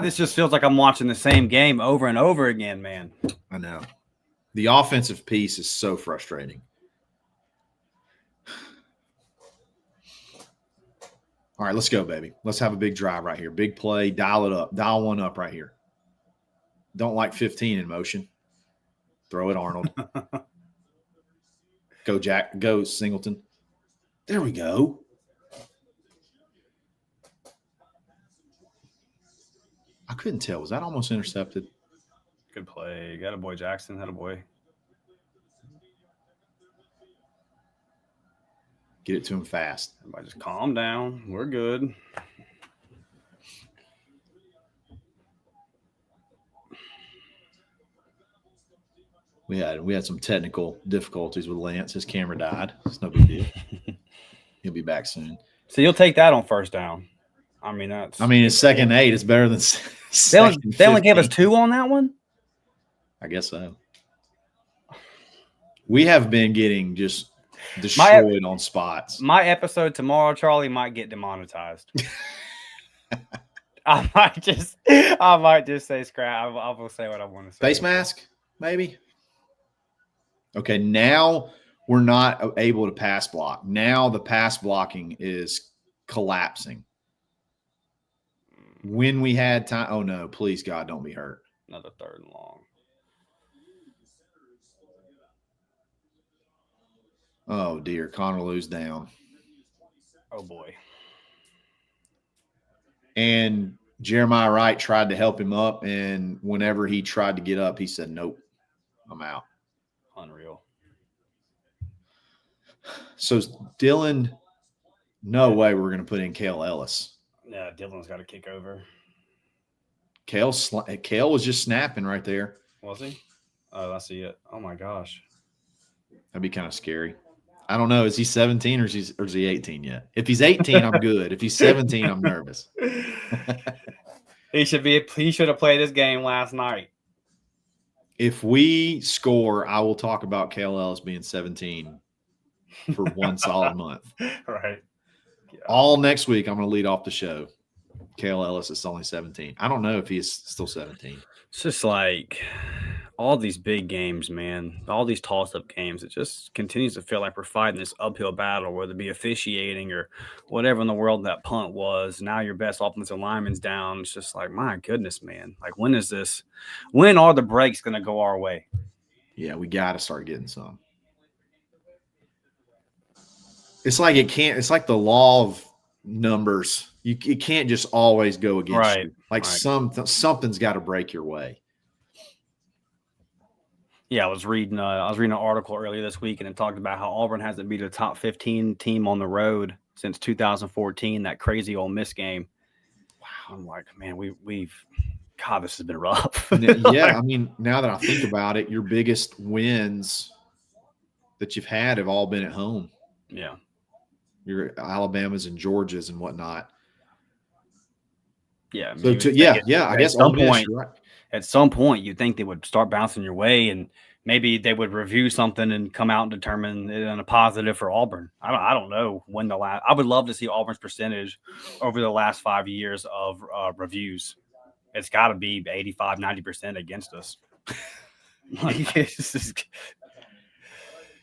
This just feels like I'm watching the same game over and over again, man. I know. The offensive piece is so frustrating. All right, let's go, baby. Let's have a big drive right here. Big play. Dial it up. Dial one up right here. Don't like 15 in motion. Throw it, Arnold. Go, Jack. Go, Singleton. There we go. I couldn't tell. Was that almost intercepted? Good play. Got a boy, Jackson. Had a boy. Get it to him fast. Everybody just calm down. We're good. We had some technical difficulties with Lance. His camera died. It's no big deal. He'll be back soon. So you'll take that on first down. I mean, it's 2nd and 8. It's better than they only gave us 2 on that one? I guess so. We have been getting just destroyed on spots. My episode tomorrow, Charlie, might get demonetized. I might just say scrap. I will say what I want to say. Face mask, maybe. Okay, now we're not able to pass block. Now the pass blocking is collapsing. When we had time, oh no, please God, don't be hurt. Another 3rd and long. Oh dear, Connor Lou's down. Oh boy. And Jeremiah Wright tried to help him up, and whenever he tried to get up, he said, "Nope, I'm out." Unreal. So Dylan, no way we're going to put in Kale Ellis. Yeah, Dylan's got to kick over. Kale was just snapping right there. Was he? Oh, I see it. Oh my gosh. That'd be kind of scary. I don't know. Is he 17 or is he 18 yet? If he's 18, I'm good. If he's 17, I'm nervous. He should have played this game last night. If we score, I will talk about Kale Ellis being 17 for one solid month. Right. Yeah. All next week, I'm going to lead off the show. Kale Ellis is only 17. I don't know if he's still 17. It's just like all these big games, man, all these toss-up games, it just continues to feel like we're fighting this uphill battle, whether it be officiating or whatever in the world that punt was. Now your best offensive lineman's down. It's just like, my goodness, man. Like, when are the breaks going to go our way? Yeah, we got to start getting some. It's like it's like the law of numbers. It can't just always go against you. Like something's got to break your way. Yeah, I was reading an article earlier this week, and it talked about how Auburn hasn't beat a top 15 team on the road since 2014, that crazy Ole Miss game. Wow, I'm like, man, God, this has been rough. Yeah, I mean, now that I think about it, your biggest wins that you've had have all been at home. Yeah. Your Alabamas and Georgias and whatnot. Yeah. I guess at some point you'd think they would start bouncing your way, and maybe they would review something and come out and determine it in a positive for Auburn. I don't know when I would love to see Auburn's percentage over the last 5 years of reviews. It's got to be 85, 90% against us.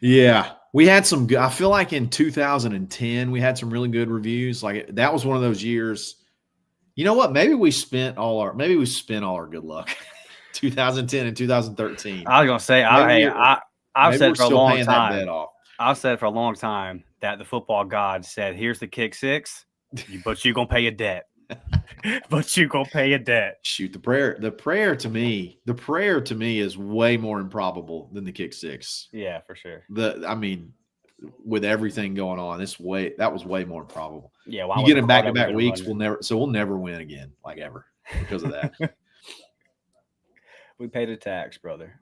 Yeah, we had some good. I feel like in 2010 we had some really good reviews. Like that was one of those years. You know what? Maybe we spent all our good luck. 2010 and 2013. I was gonna say, I've said for a long time. I've said for a long time that the football god said, "Here's the kick six, but you're gonna pay a debt." But you gonna pay a debt. Shoot, the prayer to me is way more improbable than the kick six. Yeah, for sure. With everything going on, that was way more improbable. Yeah, you get them back-to-back weeks, we'll never win again, like ever, because of that. We paid a tax, brother.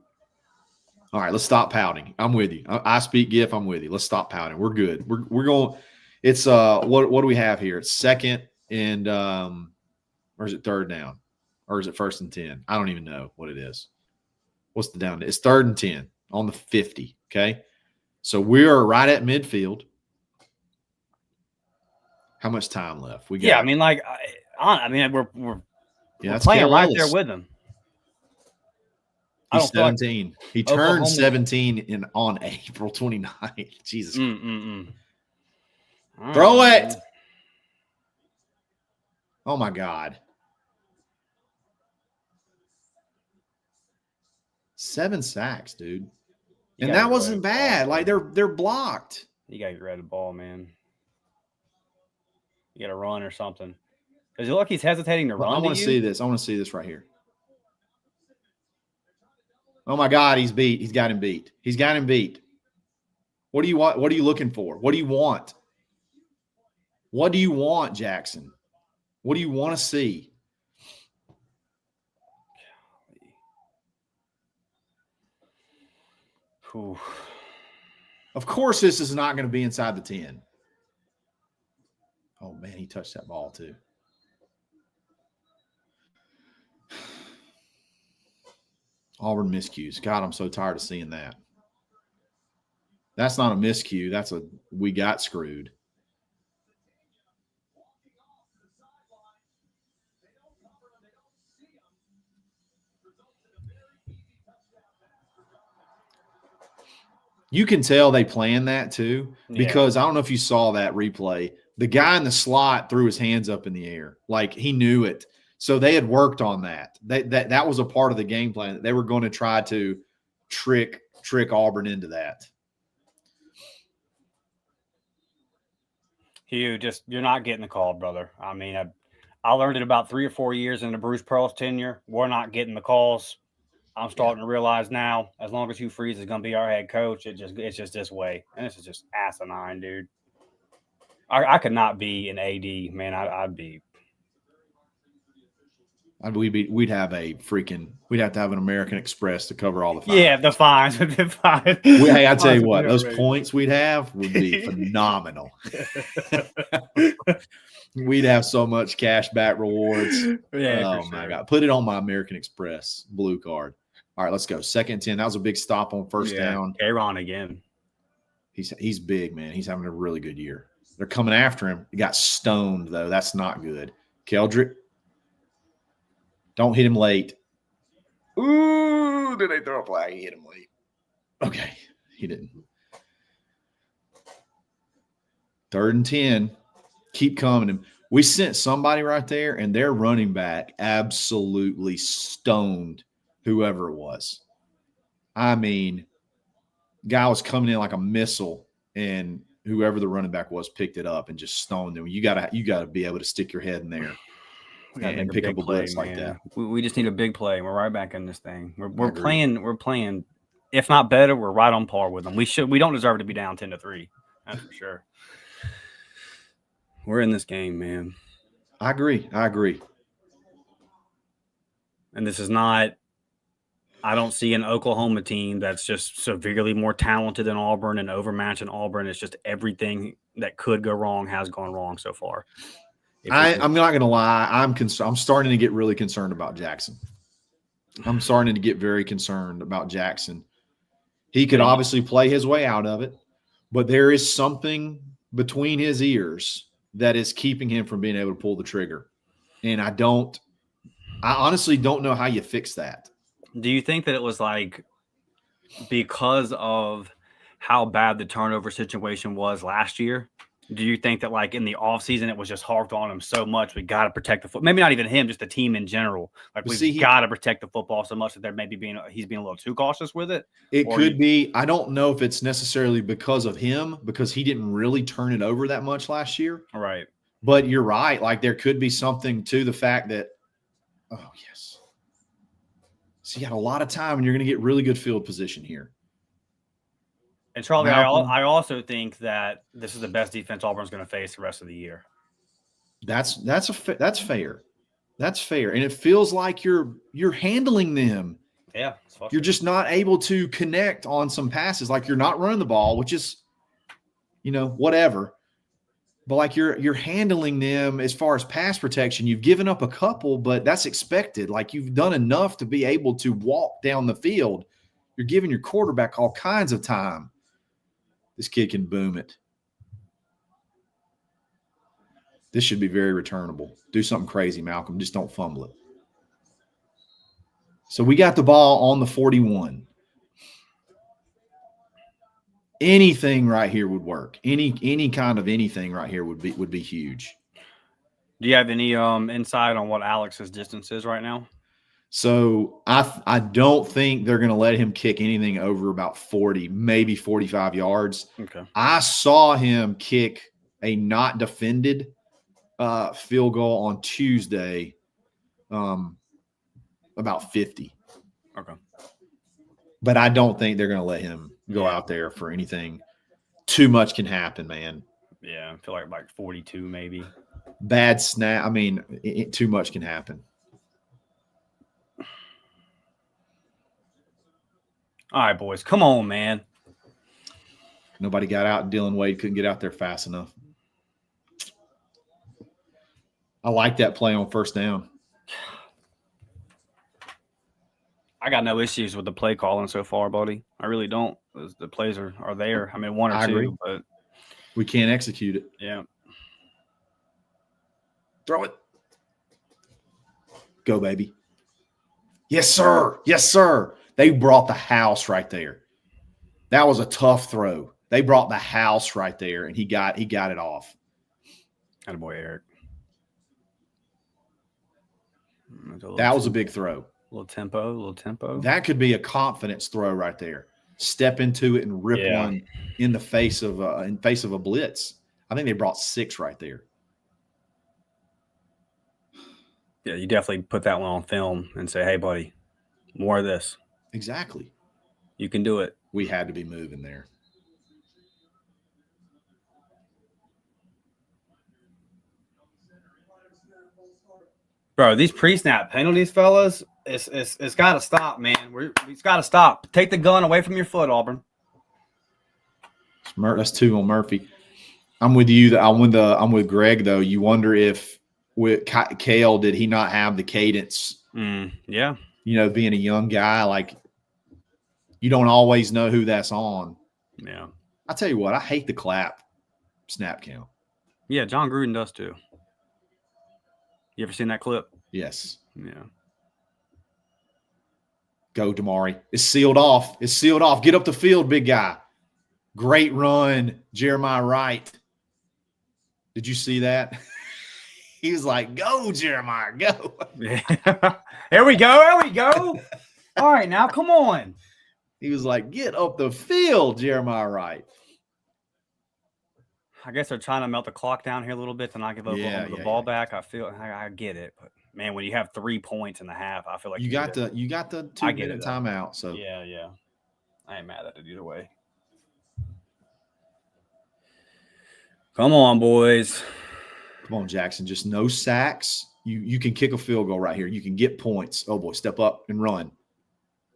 All right, let's stop pouting. I'm with you. I speak GIF. I'm with you. Let's stop pouting. We're good. We're going. It's what do we have here? It's 2nd and or is it 3rd down, or is it 1st and 10? I don't even know what it is. What's the down? It's 3rd and 10 on the 50. Okay, so we are right at midfield. How much time left? We got. Yeah, I mean, we're playing right there with them. He's 17. He turned 17 on April 29th. Jesus. Throw it. Oh, my God. 7 sacks, dude. You And gotta that get wasn't rid of the bad. ball, Like man. they're blocked. You got to get rid of the ball, man. You got to run or something. Does it look like he's hesitating to run? I want to see this. I want to see this right here. Oh my God, he's beat. He's got him beat. He's got him beat. What do you want? What are you looking for? What do you want? What do you want, Jackson? What do you want to see? Ooh. Of course, this is not going to be inside the 10. Oh, man, he touched that ball too. Auburn miscues. God, I'm so tired of seeing that. That's not a miscue. That's a we got screwed. You can tell they planned that too, because I don't know if you saw that replay. The guy in the slot threw his hands up in the air. Like he knew it. So they had worked on that. That was a part of the game plan. They were going to try to trick Auburn into that. Hugh, you're not getting the call, brother. I mean, I learned it about 3 or 4 years into Bruce Pearl's tenure. We're not getting the calls. I'm starting to realize now, as long as Hugh Freeze is going to be our head coach, it's just this way, and this is just asinine, dude. I could not be an AD, man. I'd be. We'd have to have an American Express to cover all the fines. Yeah, the fines. The fines. Hey, I tell you what, those points we'd have would be phenomenal. We'd have so much cash back rewards. Yeah, oh my God. Put it on my American Express blue card. All right, let's go. 2nd and 10. That was a big stop on first down. Aaron again. He's big, man. He's having a really good year. They're coming after him. He got stoned, though. That's not good. Keldrick. Don't hit him late. Ooh, did they throw a flag? He hit him late. Okay, he didn't. 3rd and 10. Keep coming. We sent somebody right there, and their running back absolutely stoned whoever it was. I mean, guy was coming in like a missile, and whoever the running back was picked it up and just stoned them. You gotta be able to stick your head in there and pick up a blitz like that. We just need a big play. We're right back in this thing. We're playing. If not better, we're right on par with them. We don't deserve to be down 10-3. That's for sure. We're in this game, man. I agree. And this is not – I don't see an Oklahoma team that's just severely more talented than Auburn and overmatching Auburn. It's just everything that could go wrong has gone wrong so far. I'm not going to lie. I'm starting to get really concerned about Jackson. I'm starting to get very concerned about Jackson. He could obviously play his way out of it, but there is something between his ears that is keeping him from being able to pull the trigger. And I honestly don't know how you fix that. Do you think that it was like because of how bad the turnover situation was last year? Do you think that like in the offseason it was just harped on him so much? We got to protect the football. Maybe not even him, just the team in general. Like we've got to protect the football so much that there maybe he's being a little too cautious with it. It could be. I don't know if it's necessarily because of him, because he didn't really turn it over that much last year. Right. But you're right. Like there could be something to the fact that, oh yes. So you got a lot of time and you're going to get really good field position here. And Charlie, I also think that this is the best defense Auburn's going to face the rest of the year. That's fair. That's fair. And it feels like you're handling them. Yeah. You're just not able to connect on some passes. Like you're not running the ball, which is, whatever. But like you're handling them as far as pass protection. You've given up a couple, but that's expected. Like you've done enough to be able to walk down the field. You're giving your quarterback all kinds of time. This kid can boom it. This should be very returnable. Do something crazy, Malcolm. Just don't fumble it. So we got the ball on the 41. Anything right here would work. Any kind of anything right here would be huge. Do you have any insight on what Alex's distance is right now? So I don't think they're going to let him kick anything over about 40, maybe 45 yards. Okay. I saw him kick a not defended field goal on Tuesday, about 50. Okay. But I don't think they're going to let him go out there for anything. Too much can happen, man. Yeah, I feel like 42 maybe. Bad snap. I mean, too much can happen. All right, boys. Come on, man. Nobody got out. Dylan Wade couldn't get out there fast enough. I like that play on first down. I got no issues with the play calling so far, buddy. I really don't. The plays are there. I mean, one or I two, agree. but We can't execute it. yeah. Throw it. Go, baby. Yes, sir. Yes, sir. They brought the house right there. That was a tough throw. They brought the house right there, and he got it off. Attaboy, Eric. That was a big throw. Little tempo. That could be a confidence throw right there. Step into it and rip one in the face of a blitz. I think they brought 6 right there. Yeah, you definitely put that one on film and say, "Hey, buddy, more of this. Exactly. You can do it." We had to be moving there. Bro, these pre-snap penalties, fellas, it's got to stop, man. It's got to stop. Take the gun away from your foot, Auburn. That's 2 on Murphy. I'm with you. I'm with Greg though. You wonder if with Kale, did he not have the cadence? Yeah. You know, being a young guy, like you don't always know who that's on. Yeah. I tell you what, I hate the clap snap count. Yeah, John Gruden does too. You ever seen that clip? Yes. Yeah. Go, Damari. It's sealed off. It's sealed off. Get up the field, big guy. Great run, Jeremiah Wright. Did you see that? He was like, go, Jeremiah, go. Yeah. There we go. All right, now come on. He was like, get up the field, Jeremiah Wright. I guess they're trying to melt the clock down here a little bit to not give Oklahoma the ball back. I feel I get it, but man, when you have 3 points in the half, I feel like you got the 2-minute timeout. So yeah, I ain't mad at it either way. Come on, boys. Come on, Jackson. Just no sacks. You can kick a field goal right here. You can get points. Oh boy, step up and run.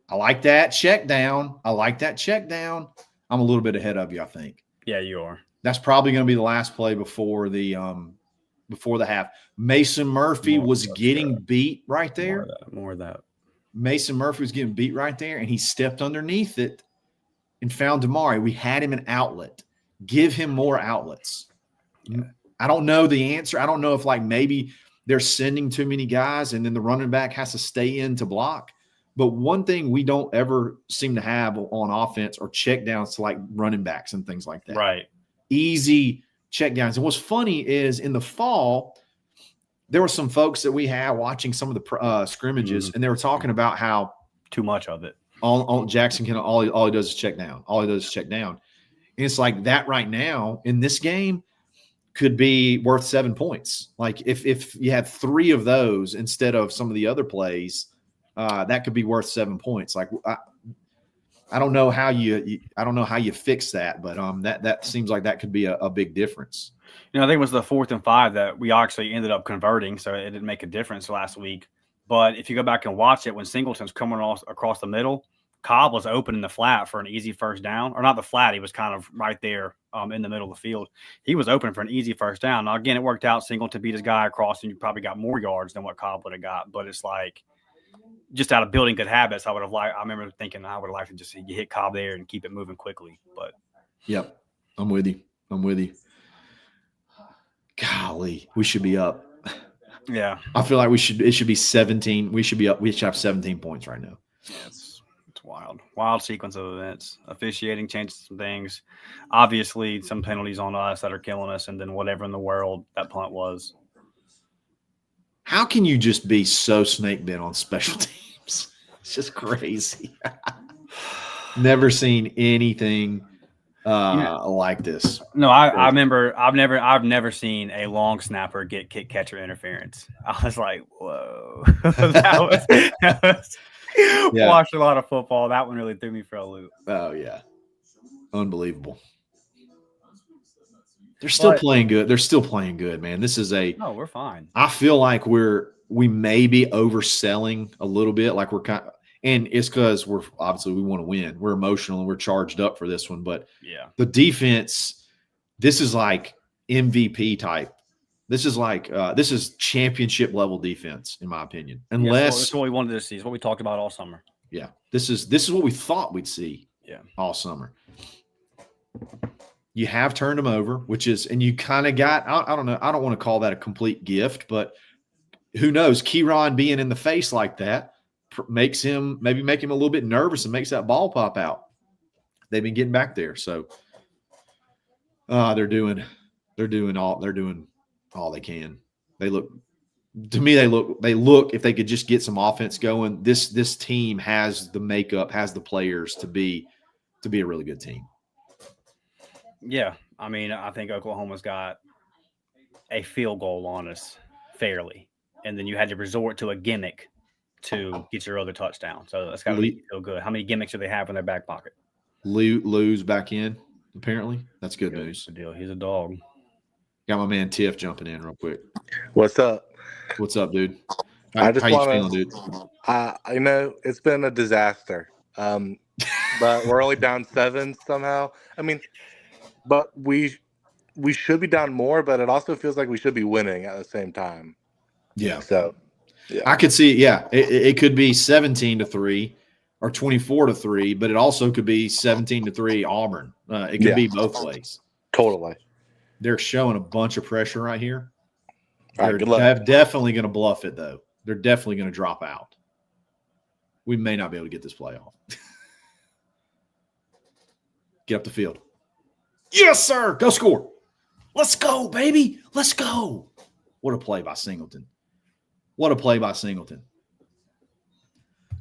I like that check down. I'm a little bit ahead of you, I think. Yeah, you are. That's probably going to be the last play before the half. Mason Murphy was getting beat right there. More of that. Mason Murphy was getting beat right there, and he stepped underneath it and found Damari. We had him an outlet. Give him more outlets. Yeah. I don't know the answer. I don't know if maybe they're sending too many guys and then the running back has to stay in to block. But one thing we don't ever seem to have on offense are check downs to running backs and things like that. Right. Easy check downs. And what's funny is in the fall, there were some folks that we had watching some of the scrimmages, and they were talking about how too much of it. All Jackson can all he does is check down. All he does is check down. And it's like that right now in this game could be worth 7 points. Like if you had 3 of those instead of some of the other plays, that could be worth 7 points. Like I don't know how you fix that, but that seems like that could be a big difference. I think it was the 4th and 5 that we actually ended up converting, so it didn't make a difference last week. But if you go back and watch it, when Singleton's coming across the middle, Cobb was open in the flat for an easy first down. Or not the flat, he was kind of right there in the middle of the field. He was open for an easy first down. Now, again, it worked out. Singleton beat his guy across, and you probably got more yards than what Cobb would have got. But it's like just out of building good habits, I remember thinking I would have liked to just hit Cobb there and keep it moving quickly. But yep, I'm with you. Golly, we should be up. Yeah. I feel like it should be 17. We should be up. We should have 17 points right now. Yeah, it's wild. Wild sequence of events. Officiating changes some things. Obviously, some penalties on us that are killing us, and then whatever in the world that punt was. How can you just be so snake bit on special teams? It's just crazy. Never seen anything like this. No, I remember. I've never seen a long snapper get kick catcher interference. I was like, whoa. that was watched a lot of football. That one really threw me for a loop. Oh yeah, unbelievable. They're still playing good. They're still playing good, man. This is no, we're fine. I feel like we may be overselling a little bit. Like we're kind of, and it's because we want to win. We're emotional and we're charged up for this one. But yeah, the defense, this is like MVP type. This is like this is championship level defense, in my opinion. Unless that's what we wanted to see. It's what we talked about all summer. Yeah, this is what we thought we'd see. Yeah, all summer. You have turned them over, which is, and you kind of got, I don't know, I don't want to call that a complete gift, but who knows? Keyron being in the face like that makes him, maybe make him a little bit nervous and makes that ball pop out. They've been getting back there. So they're doing all they can. They look, to me, they look, if they could just get some offense going, this team has the makeup, has the players to be a really good team. Yeah, I mean, I think Oklahoma's got a field goal on us fairly, and then you had to resort to a gimmick to get your other touchdown. So that's got to make you feel good. How many gimmicks do they have in their back pocket? Lou's back in, apparently. That's good news. Good deal. He's a dog. Got my man Tiff jumping in real quick. What's up? What's up, dude? I just how you feeling, dude? You know, it's been a disaster. But we're only down 7 somehow. I mean, but we should be down more, but it also feels like we should be winning at the same time. Yeah. So, yeah. I could see, it could be 17-3 or 24-3, but it also could be 17-3 Auburn. It could be both ways. Totally. They're showing a bunch of pressure right here. All right, They're definitely going to bluff it, though. They're definitely going to drop out. We may not be able to get this play off. Get up the field. Yes, sir. Go score. Let's go, baby. Let's go. What a play by Singleton. What a play by Singleton.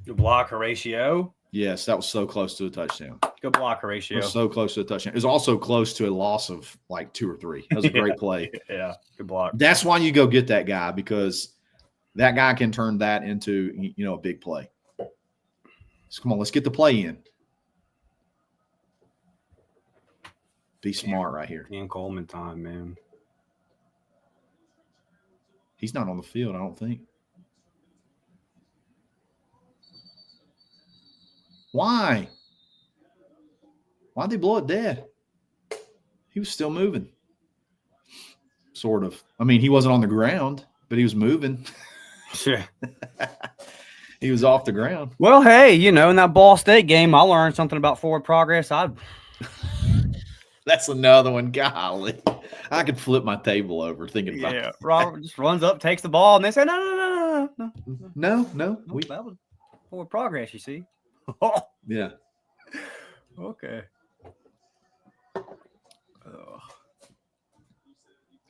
Good block, Horatio. Yes, that was so close to a touchdown. Good block, Horatio. It was so close to a touchdown. It was also close to a loss of like 2 or 3. That was a great play. Yeah, good block. That's why you go get that guy, because that guy can turn that into, a big play. So come on, let's get the play in. Be smart right here. Ian Coleman time, man. He's not on the field, I don't think. Why? Why'd they blow it dead? He was still moving. Sort of. I mean, he wasn't on the ground, but he was moving. Sure. He was off the ground. Well, hey, in that Ball State game, I learned something about forward progress. That's another one. Golly. I could flip my table over thinking about it. Robert just runs up, takes the ball, and they say, no. No. That was forward progress, you see. Yeah. Okay.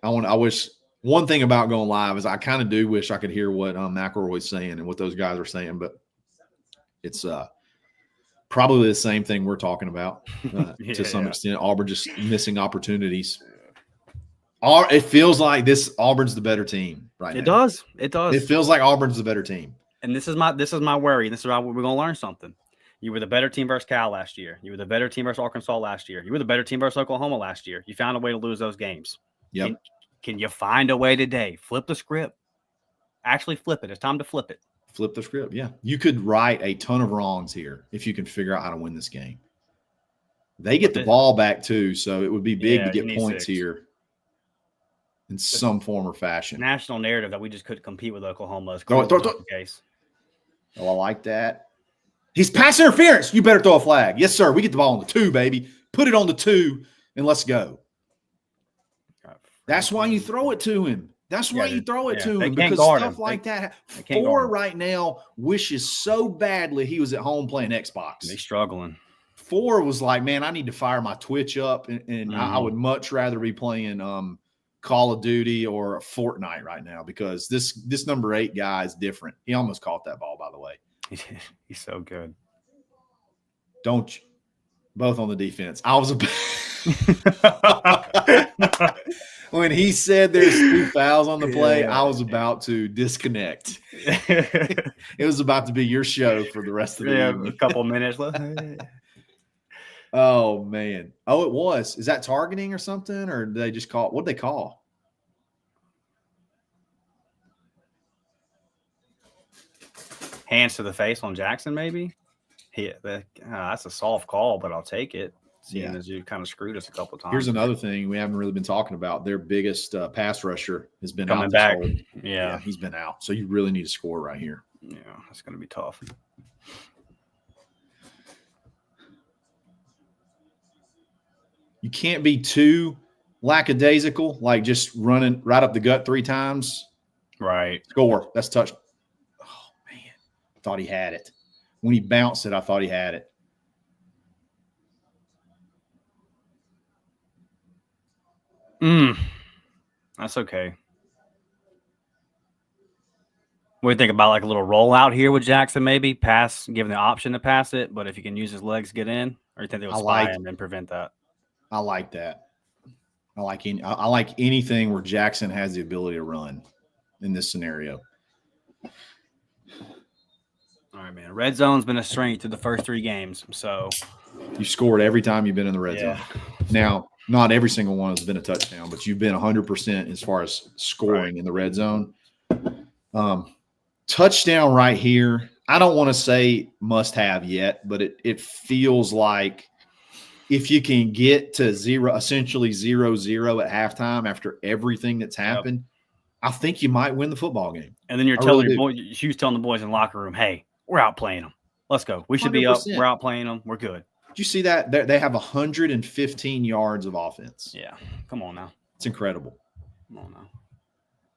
I wish one thing about going live is I kind of do wish I could hear what McElroy's saying and what those guys are saying, but it's probably the same thing we're talking about to some extent. Auburn just missing opportunities. It feels like Auburn's the better team right now. It does. It feels like Auburn's the better team. And this is my worry. And this is why we're going to learn something. You were the better team versus Cal last year. You were the better team versus Arkansas last year. You were the better team versus Oklahoma last year. You found a way to lose those games. Yep. Can you find a way today? Flip the script. Actually flip it. It's time to flip it. Flip the script, yeah. You could right a ton of wrongs here if you can figure out how to win this game. They get the ball back too, so it would be big to get points here in some form or fashion. National narrative that we just couldn't compete with Oklahoma is throw the case. Oh, I like that. He's pass interference. You better throw a flag. Yes, sir. We get the ball on the 2, baby. Put it on the 2, and let's go. That's why you throw it to him. That's why you throw it to him, because stuff like that. 4 right now wishes so badly he was at home playing Xbox. They're struggling. 4 was like, man, I need to fire my Twitch up, and I would much rather be playing Call of Duty or Fortnite right now, because this number 8 guy is different. He almost caught that ball, by the way. He's so good. Don't you? Both on the defense. I was when he said there's 2 fouls on the play, I was about to disconnect. It was about to be your show for the rest of the evening. A couple minutes left. Oh man. Oh, it was. Is that targeting or something? Or did they just call? What'd they call? Hands to the face on Jackson, maybe. That's a soft call, but I'll take it. Seeing as you kind of screwed us a couple times. Here's another thing we haven't really been talking about. Their biggest pass rusher has been coming out back. Yeah, he's been out. So you really need to score right here. Yeah, that's going to be tough. You can't be too lackadaisical, like just running right up the gut 3 times. Right. Score. That's touch. Oh, man. Thought he had it. When he bounced it, I thought he had it. That's okay. What do you think about like a little rollout here with Jackson, maybe? Pass, give him the option to pass it, but if he can use his legs to get in, or you think they would spy him and prevent that? I like that. I like anything where Jackson has the ability to run in this scenario. All right, man. Red zone's been a strength through the first 3 games. So you scored every time you've been in the red zone. Now, not every single one has been a touchdown, but you've been 100% as far as scoring in the red zone. Touchdown right here. I don't want to say must have yet, but it feels like if you can get to essentially 0-0 at halftime after everything that's happened, I think you might win the football game. And then you're telling your boys, she was telling the boys in the locker room, hey, we're outplaying them. Let's go. We should 100%. Be up. We're outplaying them. We're good. Did you see that? They have 115 yards of offense. Yeah. Come on now. It's incredible. Come on now.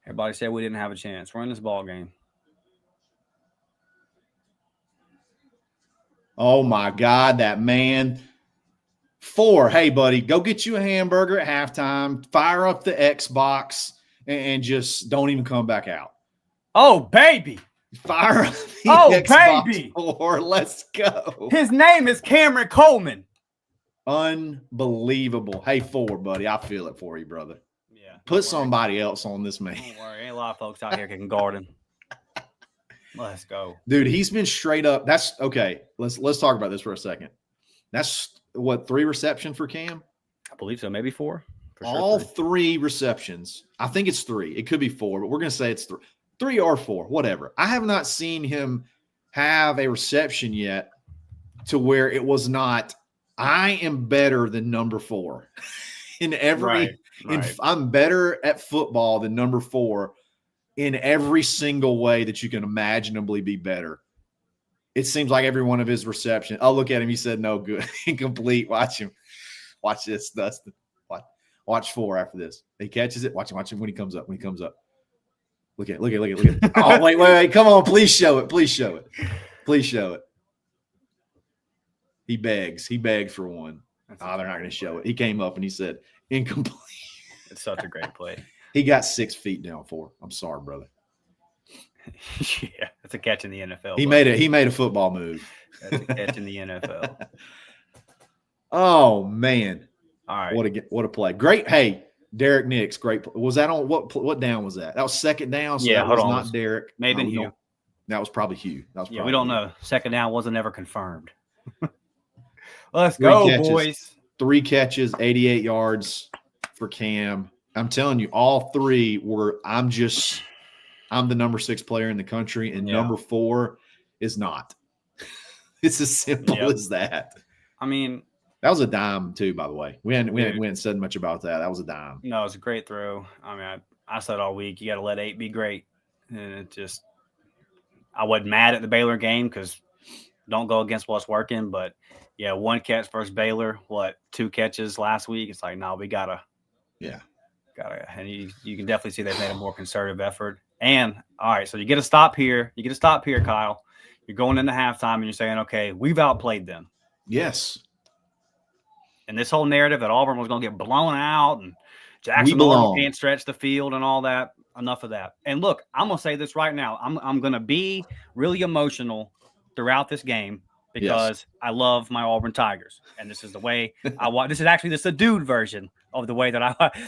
Everybody said we didn't have a chance. We're in this ball game. Oh, my God, that man. 4, hey, buddy, go get you a hamburger at halftime, fire up the Xbox, and just don't even come back out. Oh, baby. Fire up the Xbox baby. 4. Let's go. His name is Cameron Coleman. Unbelievable. Hey, 4, buddy, I feel it for you, brother. Yeah. Put somebody else on this man. Don't worry. Ain't a lot of folks out here can guard him. Let's go. Dude, he's been straight up. That's okay. Let's talk about this for a second. That's what, 3 receptions for Cam? I believe so. Maybe 4. All 3 receptions. I think it's 3. It could be 4, but we're going to say it's 3. 3 or 4, whatever. I have not seen him have a reception yet to where it was not, I am better than number 4. In every, right. I'm better at football than number 4 in every single way that you can imaginably be better. It seems like every one of his receptions. Oh, look at him. He said no good. Incomplete. Watch him. Watch this, Dustin. Watch 4 after this. He catches it. Watch him when he comes up. Look at it. Oh, wait. Come on. Please show it. He begs for one. They're not going to show it. He came up and he said, incomplete. It's such a great play. He got 6 feet down 4. I'm sorry, brother. Yeah, that's a catch in the NFL. He made a football move. That's a catch in the NFL. Oh, man. All right. What a play. Great. Hey, Derek Nix, great. Was that on what down was that? That was second down. So yeah, that was not Derek. Maybe Hugh. That was probably Hugh. We don't know. Second down wasn't ever confirmed. Let's go, boys. 3 catches, 88 yards for Cam. I'm telling you, all 3 were. I'm the number 6 player in the country, and number 4 is not. It's as simple as that. I mean, that was a dime too, by the way. We hadn't said much about that. That was a dime. No, it was a great throw. I mean, I said all week, you got to let 8 be great. And it just, I wasn't mad at the Baylor game because don't go against what's working. But, 1 catch versus Baylor, 2 catches last week. It's like, no, we got to. Yeah. And you can definitely see they've made a more conservative effort. And, all right, so you get a stop here. Kyle. You're going into halftime and you're saying, okay, we've outplayed them. Yes. And this whole narrative that Auburn was going to get blown out and Jackson can't stretch the field and all that, enough of that. And look, I'm going to say this right now. I'm going to be really emotional throughout this game because I love my Auburn Tigers, and this is the way I watch. This is a dude version of the way that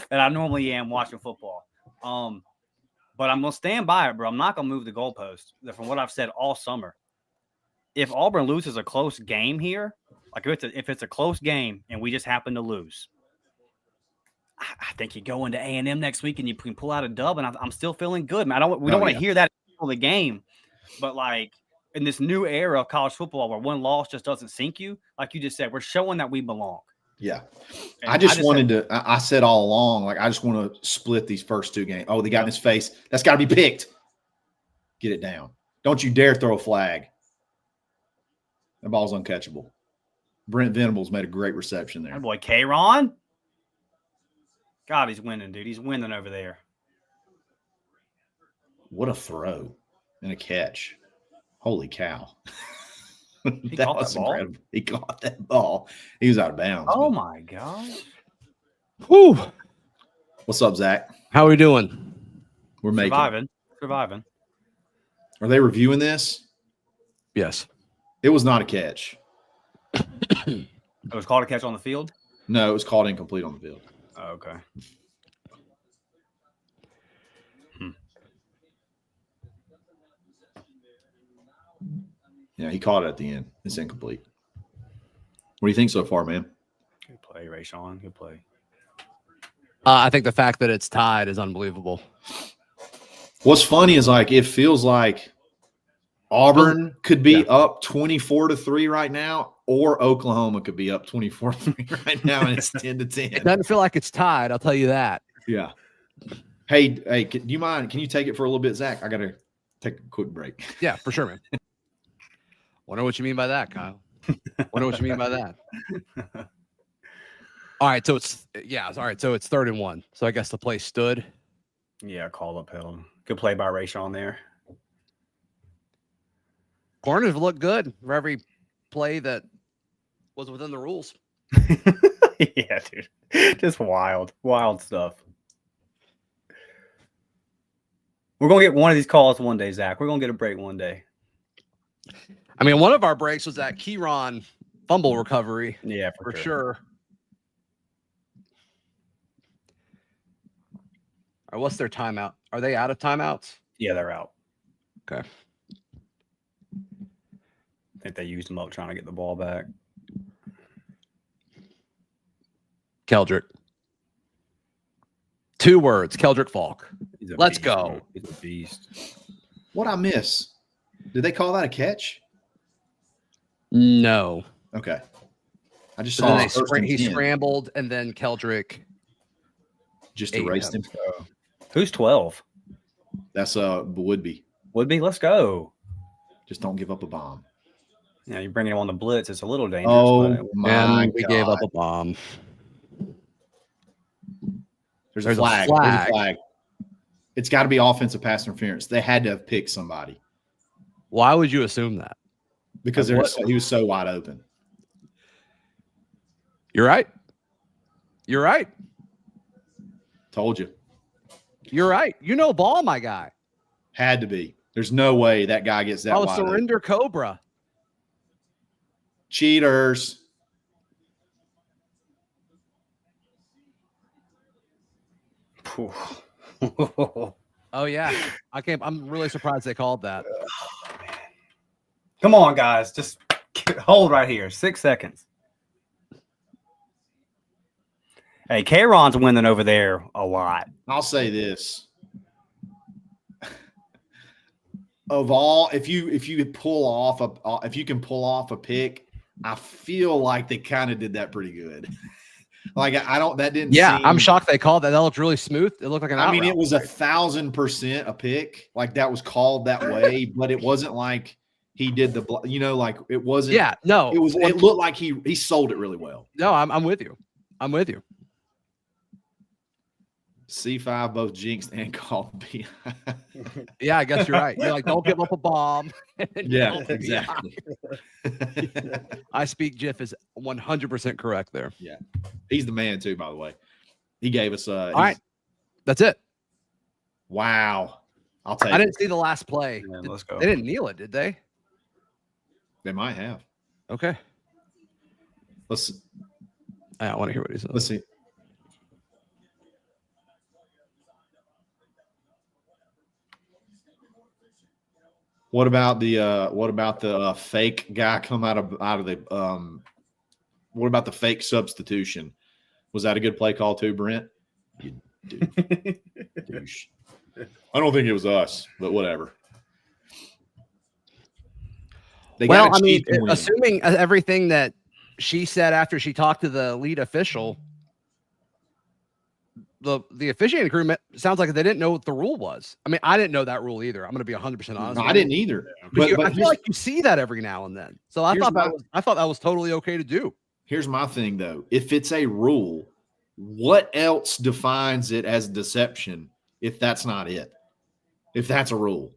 I normally am watching football. But I'm gonna stand by it, bro. I'm not gonna move the goalpost from what I've said all summer. If Auburn loses a close game here, like if it's a close game and we just happen to lose, I think you go into A&M next week and you can pull out a dub, and I'm still feeling good, man. We don't want to hear that in the game, but like in this new era of college football where one loss just doesn't sink you, like you just said, we're showing that we belong. Yeah. And I said all along, like, I just want to split these first two games. Oh, they got in his face. That's got to be picked. Get it down. Don't you dare throw a flag. That ball's uncatchable. Brent Venables made a great reception there. My boy K-Ron. God, he's winning, dude. He's winning over there. What a throw and a catch. Holy cow. That was incredible. He caught that ball. He was out of bounds. Oh, my gosh. Whew. What's up, Zach? How are we doing? We're making Surviving. Are they reviewing this? Yes. It was not a catch. It was called a catch on the field? No, it was called incomplete on the field. Oh, okay. Yeah, he caught it at the end. It's incomplete. What do you think so far, man? Good play, Rayshawn. Good play. I think the fact that it's tied is unbelievable. What's funny is, like, it feels like Auburn could be up 24-3 right now, or Oklahoma could be up 24-3 right now, and it's 10-10. It doesn't feel like it's tied. I'll tell you that. Yeah. Hey, do you mind? Can you take it for a little bit, Zach? I got to take a quick break. Yeah, for sure, man. Wonder what you mean by that, Kyle. Wonder what you mean by that. All right, so it's all right. So it's 3rd and 1. So I guess the play stood. Yeah, call uphill. Good play by Rayshawn there. Corners look good for every play that was within the rules. Yeah, dude. Just wild stuff. We're going to get one of these calls one day, Zach. We're going to get a break one day. I mean, one of our breaks was that Keyron fumble recovery. Yeah, for sure. All right, what's their timeout? Are they out of timeouts? Yeah, they're out. Okay. I think they used them up trying to get the ball back. Keldrick. 2 words, Keldrick Falk. Let's go. He's a beast. What I miss? Did they call that a catch? No. Okay. I just So saw then he scrambled, and then Keldrick just erased him. Who's 12? That's Woodby. Let's go. Just don't give up a bomb. Yeah, you're bringing him on the blitz. It's a little dangerous. Oh, my we God. gave up a bomb. There's a flag. There's a flag. It's got to be offensive pass interference. They had to have picked somebody. Why would you assume that? Because he was so wide open. You're right. You're right. Told you. You're right. You know ball, my guy. Had to be. There's no way that guy gets that wide surrender open. Cobra. Cheaters. Oh yeah, I'm really surprised they called that. Come on, guys, just hold right here. 6 seconds. Hey, K-Ron's winning over there a lot. I'll say this: of all, if you can pull off a pick, I feel like they kind of did that pretty good. Like that didn't. Yeah, seem, I'm shocked they called that. That looked really smooth. It looked like an. I mean, it was 1,000% a pick. Like that was called that way, but it wasn't like he did like it wasn't. Yeah, no, it was. It looked like he sold it really well. No, I'm with you. I'm with you. C5 both jinxed and called B. Yeah, I guess you're right. You're like, don't give up a bomb. Yeah, exactly. I speak GIF is 100% correct there. Yeah, he's the man too. By the way, he gave us. All right, that's it. Wow, I'll take. I didn't see the last play. Yeah, let's go. They didn't kneel it, did they? They might have. Okay. I want to hear what he says. Let's see. What about the fake guy come out of the what about the fake substitution? Was that a good play call too, Brent? You douche. I don't think it was us, but whatever. Well, I mean, assuming everything that she said after she talked to the lead official, the officiating crew sounds like they didn't know what the rule was. I mean, I didn't know that rule either. I'm going to be 100% honest. No, I didn't either. But I feel like you see that every now and then. So I thought that was totally okay to do. Here's my thing, though. If it's a rule, what else defines it as deception if that's not it? If that's a rule.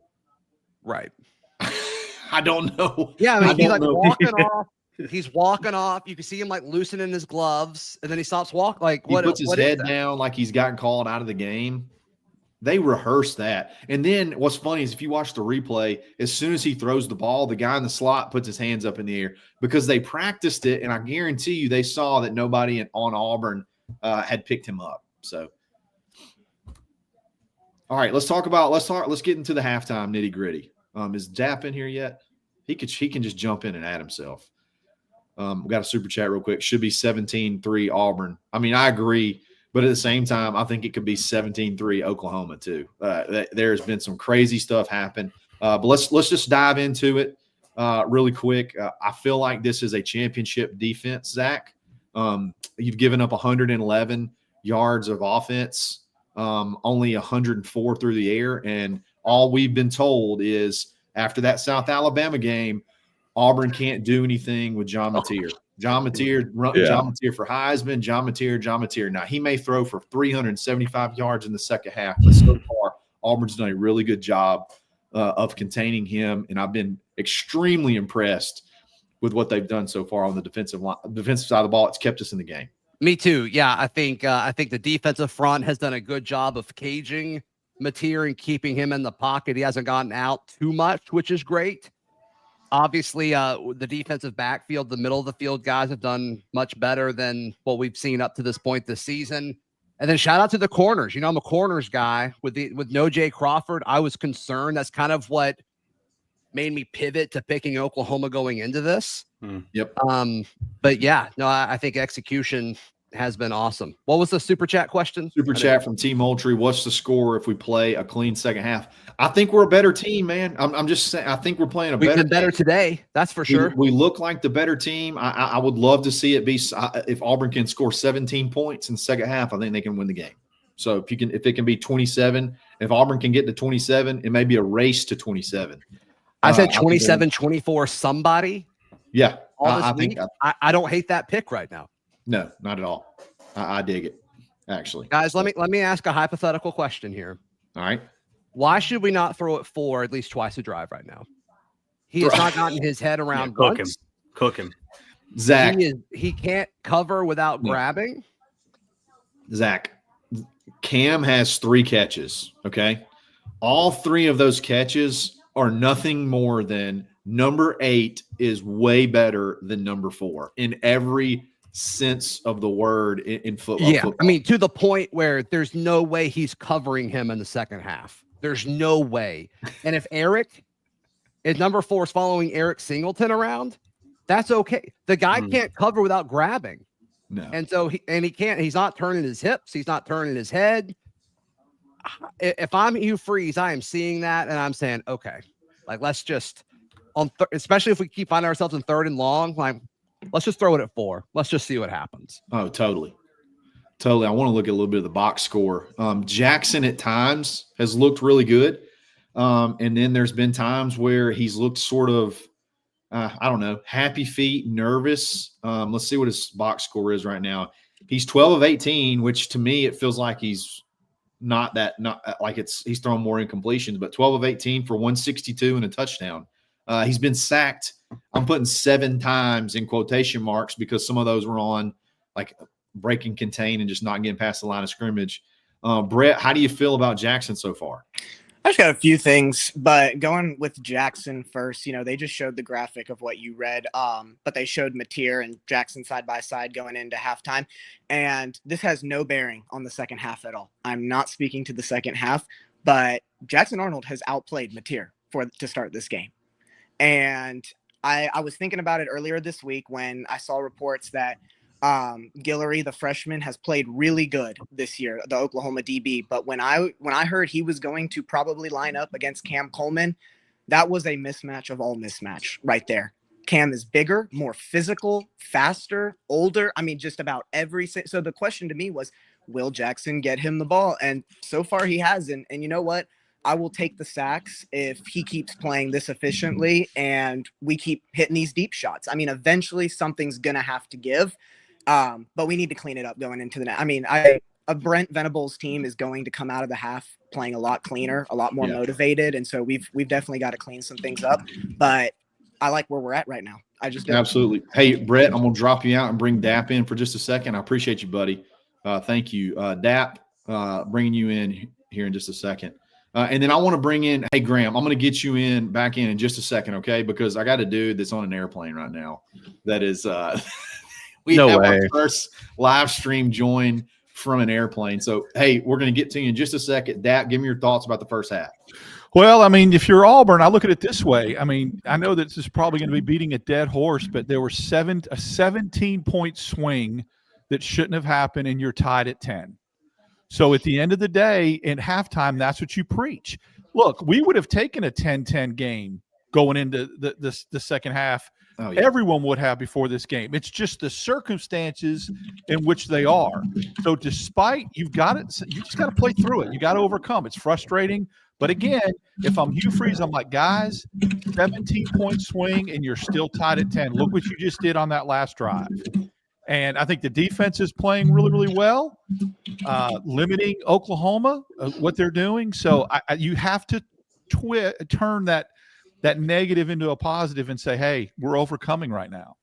Right. I don't know. Yeah, I mean, he's like walking off. He's walking off. You can see him like loosening his gloves, and then he stops walking. Like he puts his head down like he's gotten called out of the game. They rehearse that. And then what's funny is if you watch the replay, as soon as he throws the ball, the guy in the slot puts his hands up in the air because they practiced it, and I guarantee you they saw that nobody on Auburn had picked him up. So, all right, let's get into the halftime nitty gritty. Is Jap in here yet? He can just jump in and add himself. We got a super chat real quick. Should be 17-3 Auburn. I mean, I agree, but at the same time, I think it could be 17-3 Oklahoma too. There's been some crazy stuff happen. But let's just dive into it really quick. I feel like this is a championship defense, Zach. You've given up 111 yards of offense, only 104 through the air, and all we've been told is after that South Alabama game, Auburn can't do anything with John Mateer. John Mateer for Heisman, John Mateer. Now, he may throw for 375 yards in the second half, but so far, Auburn's done a really good job of containing him, and I've been extremely impressed with what they've done so far on the defensive side of the ball. It's kept us in the game. Me too. Yeah, I think the defensive front has done a good job of caging Mateer and keeping him in the pocket. He hasn't gotten out too much, which is great. Obviously, the defensive backfield, the middle of the field guys have done much better than what we've seen up to this point this season. And then shout out to the corners. You know, I'm a corners guy with no Jay Crawford. I was concerned. That's kind of what made me pivot to picking Oklahoma going into this. Yep. But yeah, no, I think execution has been awesome. What was the super chat question? Super chat from T Moultrie. What's the score if we play a clean second half? I think we're a better team, man. I'm just saying. I think we're playing We've been better today. That's for sure. We look like the better team. I would love to see it be if Auburn can score 17 points in the second half. I think they can win the game. So if it can be 27, if Auburn can get to 27, it may be a race to 27. I said 27-24. Somebody. Yeah, I think I don't hate that pick right now. No, not at all. I dig it, actually. Guys, let me ask a hypothetical question here. All right. Why should we not throw it 4 at least twice a drive right now? He has not gotten his head around once. Cook him. Zach. He can't cover without grabbing. Zach, Cam has 3 catches, okay? All 3 of those catches are nothing more than number 8 is way better than number 4 in every sense of the word in football. Yeah, I mean, to the point where there's no way he's covering him in the second half. There's no way. And if number 4 is following Eric Singleton around, that's okay. The guy can't cover without grabbing. No. And so he's not turning his hips. He's not turning his head. If I'm Hugh Freeze, I am seeing that and I'm saying, okay, like let's just especially if we keep finding ourselves in 3rd and long, like let's just throw it at 4. Let's just see what happens. Oh, totally. I want to look at a little bit of the box score. Jackson at times has looked really good. And then there's been times where he's looked sort of, I don't know, happy feet, nervous. Let's see what his box score is right now. He's 12 of 18, which to me, it feels like he's he's throwing more incompletions, but 12 of 18 for 162 and a touchdown. He's been sacked. I'm putting 7 times in quotation marks because some of those were on like break and contain and just not getting past the line of scrimmage. Brett, how do you feel about Jackson so far? I just got a few things, but going with Jackson first, they just showed the graphic of what you read, but they showed Mateer and Jackson side by side going into halftime, and this has no bearing on the second half at all. I'm not speaking to the second half, but Jackson Arnold has outplayed Mateer to start this game, and I was thinking about it earlier this week when I saw reports that Guillory, the freshman, has played really good this year, the Oklahoma DB. But when I heard he was going to probably line up against Cam Coleman, that was a mismatch of all mismatch right there. Cam is bigger, more physical, faster, older. I mean, just about every. So the question to me was, will Jackson get him the ball? And so far he hasn't. And you know what? I will take the sacks if he keeps playing this efficiently and we keep hitting these deep shots. I mean, eventually something's going to have to give. But we need to clean it up going into the net. I mean, a Brent Venables team is going to come out of the half playing a lot cleaner, a lot more motivated. And so we've definitely got to clean some things up, but I like where we're at right now. I just do. Absolutely. Hey, Brett, I'm going to drop you out and bring Dap in for just a second. I appreciate you, buddy. Thank you. Dap, bringing you in here in just a second. And then I want to bring in, hey, Graham, I'm going to get you back in just a second, okay? Because I got a dude that's on an airplane right now that is we have our first live stream join from an airplane. So, hey, we're going to get to you in just a second. Dap, give me your thoughts about the first half. Well, I mean, if you're Auburn, I look at it this way. I mean, I know that this is probably going to be beating a dead horse, but there were a 17-point swing that shouldn't have happened, and you're tied at 10. So at the end of the day, in halftime, that's what you preach. Look, we would have taken a 10-10 game going into the second half. Oh, yeah. Everyone would have before this game. It's just the circumstances in which they are. So despite you just got to play through it. You got to overcome. It's frustrating. But again, if I'm Hugh Freeze, I'm like, guys, 17-point swing and you're still tied at 10. Look what you just did on that last drive. And I think the defense is playing really, really well, limiting Oklahoma, what they're doing. So you have to turn that negative into a positive and say, hey, we're overcoming right now.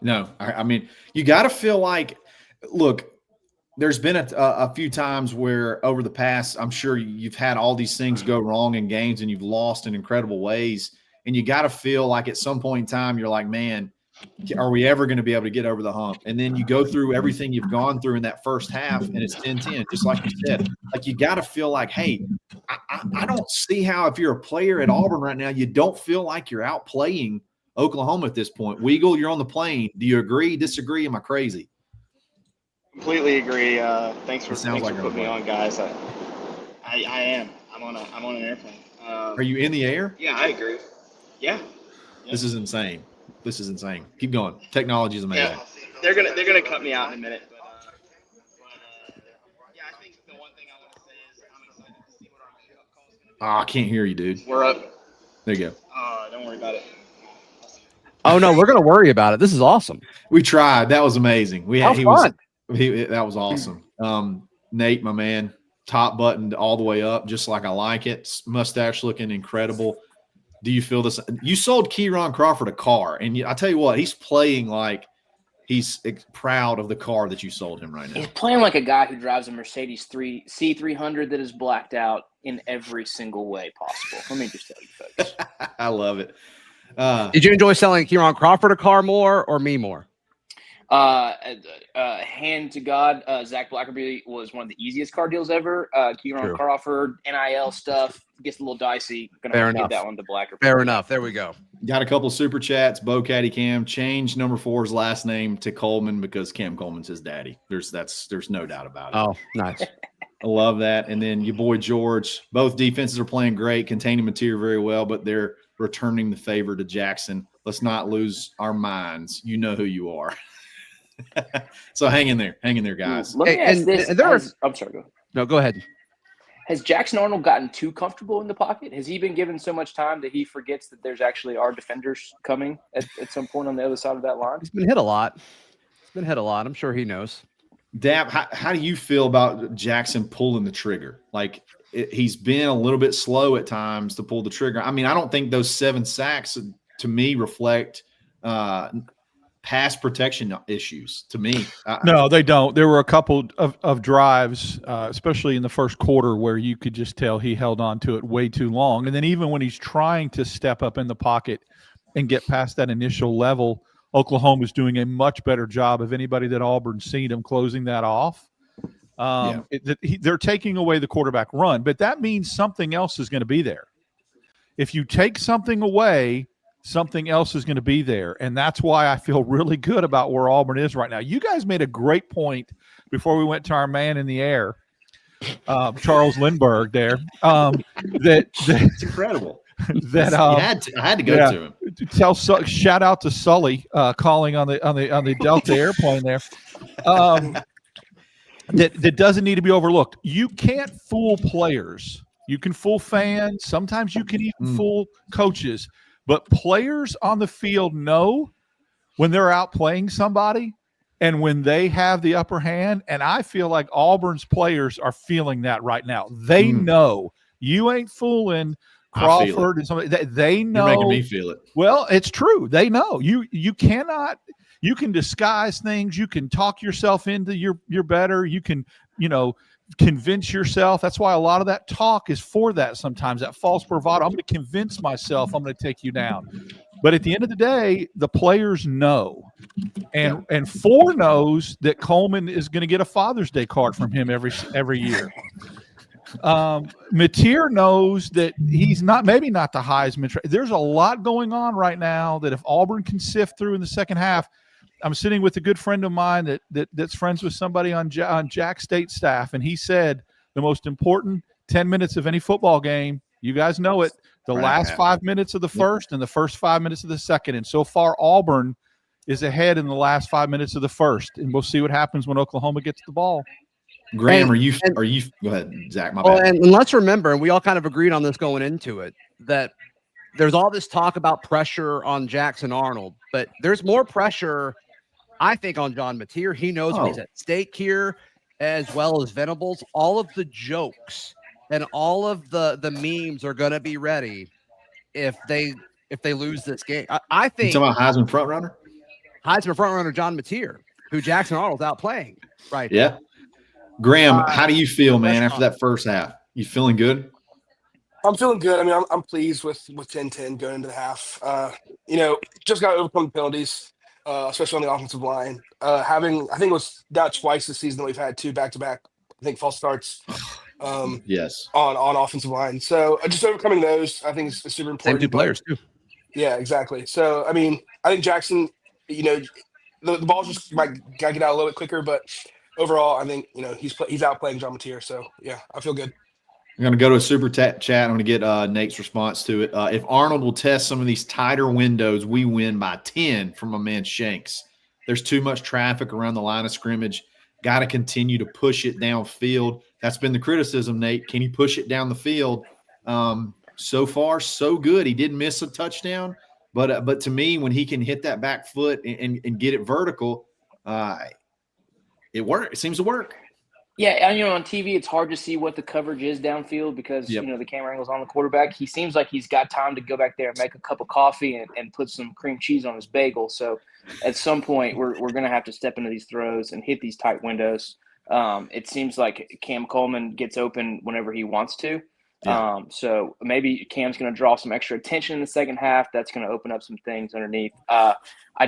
No, I mean, you got to feel like, look, there's been a few times where over the past, I'm sure you've had all these things go wrong in games and you've lost in incredible ways. And you got to feel like at some point in time, you're like, man, are we ever going to be able to get over the hump? And then you go through everything you've gone through in that first half and it's 10-10, just like you said. Like you got to feel like, hey, I don't see how if you're a player at Auburn right now, you don't feel like you're outplaying Oklahoma at this point. Weagle, you're on the plane. Do you agree, disagree? Am I crazy? Completely agree. Thanks for putting me on, guys. I am. I'm on an airplane. Are you in the air? Yeah, I agree. Yeah. This is insane. This is insane. Keep going. Technology is amazing. Yeah, they're gonna cut me out in a minute. But yeah, I think the one thing I want to say is I'm excited to see what our kickoff call is going to be. I can't hear you, dude. We're up. There you go. Don't worry about it. Oh no, we're gonna worry about it. This is awesome. We tried. That was amazing. Fun. That was awesome. Nate, my man, top buttoned all the way up, just like I like it. Mustache looking incredible. Do you feel this? You sold Kieron Crawford a car, and I tell you what, he's playing like he's proud of the car that you sold him right now. He's playing like a guy who drives a Mercedes C300 that is blacked out in every single way possible. Let me just tell you, folks. I love it. Did you enjoy selling Kieron Crawford a car more or me more? Hand to God, Zach Blackerby was one of the easiest car deals ever. Kieron Crawford, NIL stuff gets a little dicey. Gonna give that one to Blackerby. Fair enough. There we go. Got a couple super chats. Bo Caddy Cam changed number 4's last name to Coleman because Cam Coleman's his daddy. There's no doubt about it. Oh, nice. I love that. And then your boy George. Both defenses are playing great, containing material very well, but they're returning the favor to Jackson. Let's not lose our minds. You know who you are. So hang in there, guys. Let me ask this. I'm sorry, go ahead. No, go ahead. Has Jackson Arnold gotten too comfortable in the pocket? Has he been given so much time that he forgets that there's actually our defenders coming at some point on the other side of that line? He's been hit a lot. I'm sure he knows. Dap, how do you feel about Jackson pulling the trigger? Like he's been a little bit slow at times to pull the trigger. I mean, I don't think those 7 sacks to me reflect pass protection issues to me. No, they don't. There were a couple of drives, especially in the first quarter, where you could just tell he held on to it way too long. And then even when he's trying to step up in the pocket and get past that initial level, Oklahoma's doing a much better job of anybody that Auburn's seen him closing that off. They're taking away the quarterback run, but that means something else is going to be there. If you take something away, something else is going to be there. And that's why I feel really good about where Auburn is right now. You guys made a great point before we went to our man in the air, Charles Lindbergh there. It's incredible. I had to go to him. Shout out to Sully calling on the Delta airplane there. That doesn't need to be overlooked. You can't fool players. You can fool fans. Sometimes you can even fool coaches. But players on the field know when they're out playing somebody and when they have the upper hand. And I feel like Auburn's players are feeling that right now. They know you ain't fooling Crawford and somebody. They know. You're making me feel it. Well, it's true. They know. You cannot. You can disguise things. You can talk yourself into you're better. You can, convince yourself. That's why a lot of that talk is for that sometimes, that false bravado. I'm going to convince myself I'm going to take you down. But at the end of the day, the players know. And Four knows that Coleman is going to get a Father's Day card from him every year. Mateer knows that he's maybe not the Heisman. There's a lot going on right now that if Auburn can sift through in the second half. I'm sitting with a good friend of mine that's friends with somebody on Jack State staff, and he said the most important 10 minutes of any football game, you guys know it, the last 5 minutes of the first and the first 5 minutes of the second. And so far, Auburn is ahead in the last 5 minutes of the first, and we'll see what happens when Oklahoma gets the ball. Graham, are you go ahead, Zach, my bad. And let's remember, and we all kind of agreed on this going into it, that there's all this talk about pressure on Jackson Arnold, but there's more pressure, I think, on John Mateer. He knows what's at stake here, as well as Venables. All of the jokes and all of the memes are going to be ready if they lose this game. I think. You talking about Heisman frontrunner? Heisman frontrunner John Mateer, who Jackson Arnold's out playing. Right. Yeah. Graham, how do you feel, man, after that first half? You feeling good? I'm feeling good. I mean, I'm pleased with 10-10 going into the half. Just got to overcome the penalties. Especially on the offensive line. I think it was down twice this season that we've had 2 back-to-back, I think, false starts yes, on offensive line. So just overcoming those, I think, is super important. Same 2 players, too. Yeah, exactly. So, I mean, I think Jackson, the ball just might got to get out a little bit quicker, but overall, I think, he's outplaying John Mateer. So, yeah, I feel good. I'm going to go to a super chat. I'm going to get Nate's response to it. If Arnold will test some of these tighter windows, we win by 10 from my man Shanks. There's too much traffic around the line of scrimmage. Got to continue to push it downfield. That's been the criticism, Nate. Can he push it down the field? So far, so good. He didn't miss a touchdown, but to me, when he can hit that back foot and get it vertical, it works. It seems to work. Yeah, and on TV, it's hard to see what the coverage is downfield because the camera angle's on the quarterback. He seems like he's got time to go back there and make a cup of coffee and put some cream cheese on his bagel. So at some point, we're going to have to step into these throws and hit these tight windows. It seems like Cam Coleman gets open whenever he wants to. Yeah. So maybe Cam's going to draw some extra attention in the second half. That's going to open up some things underneath. I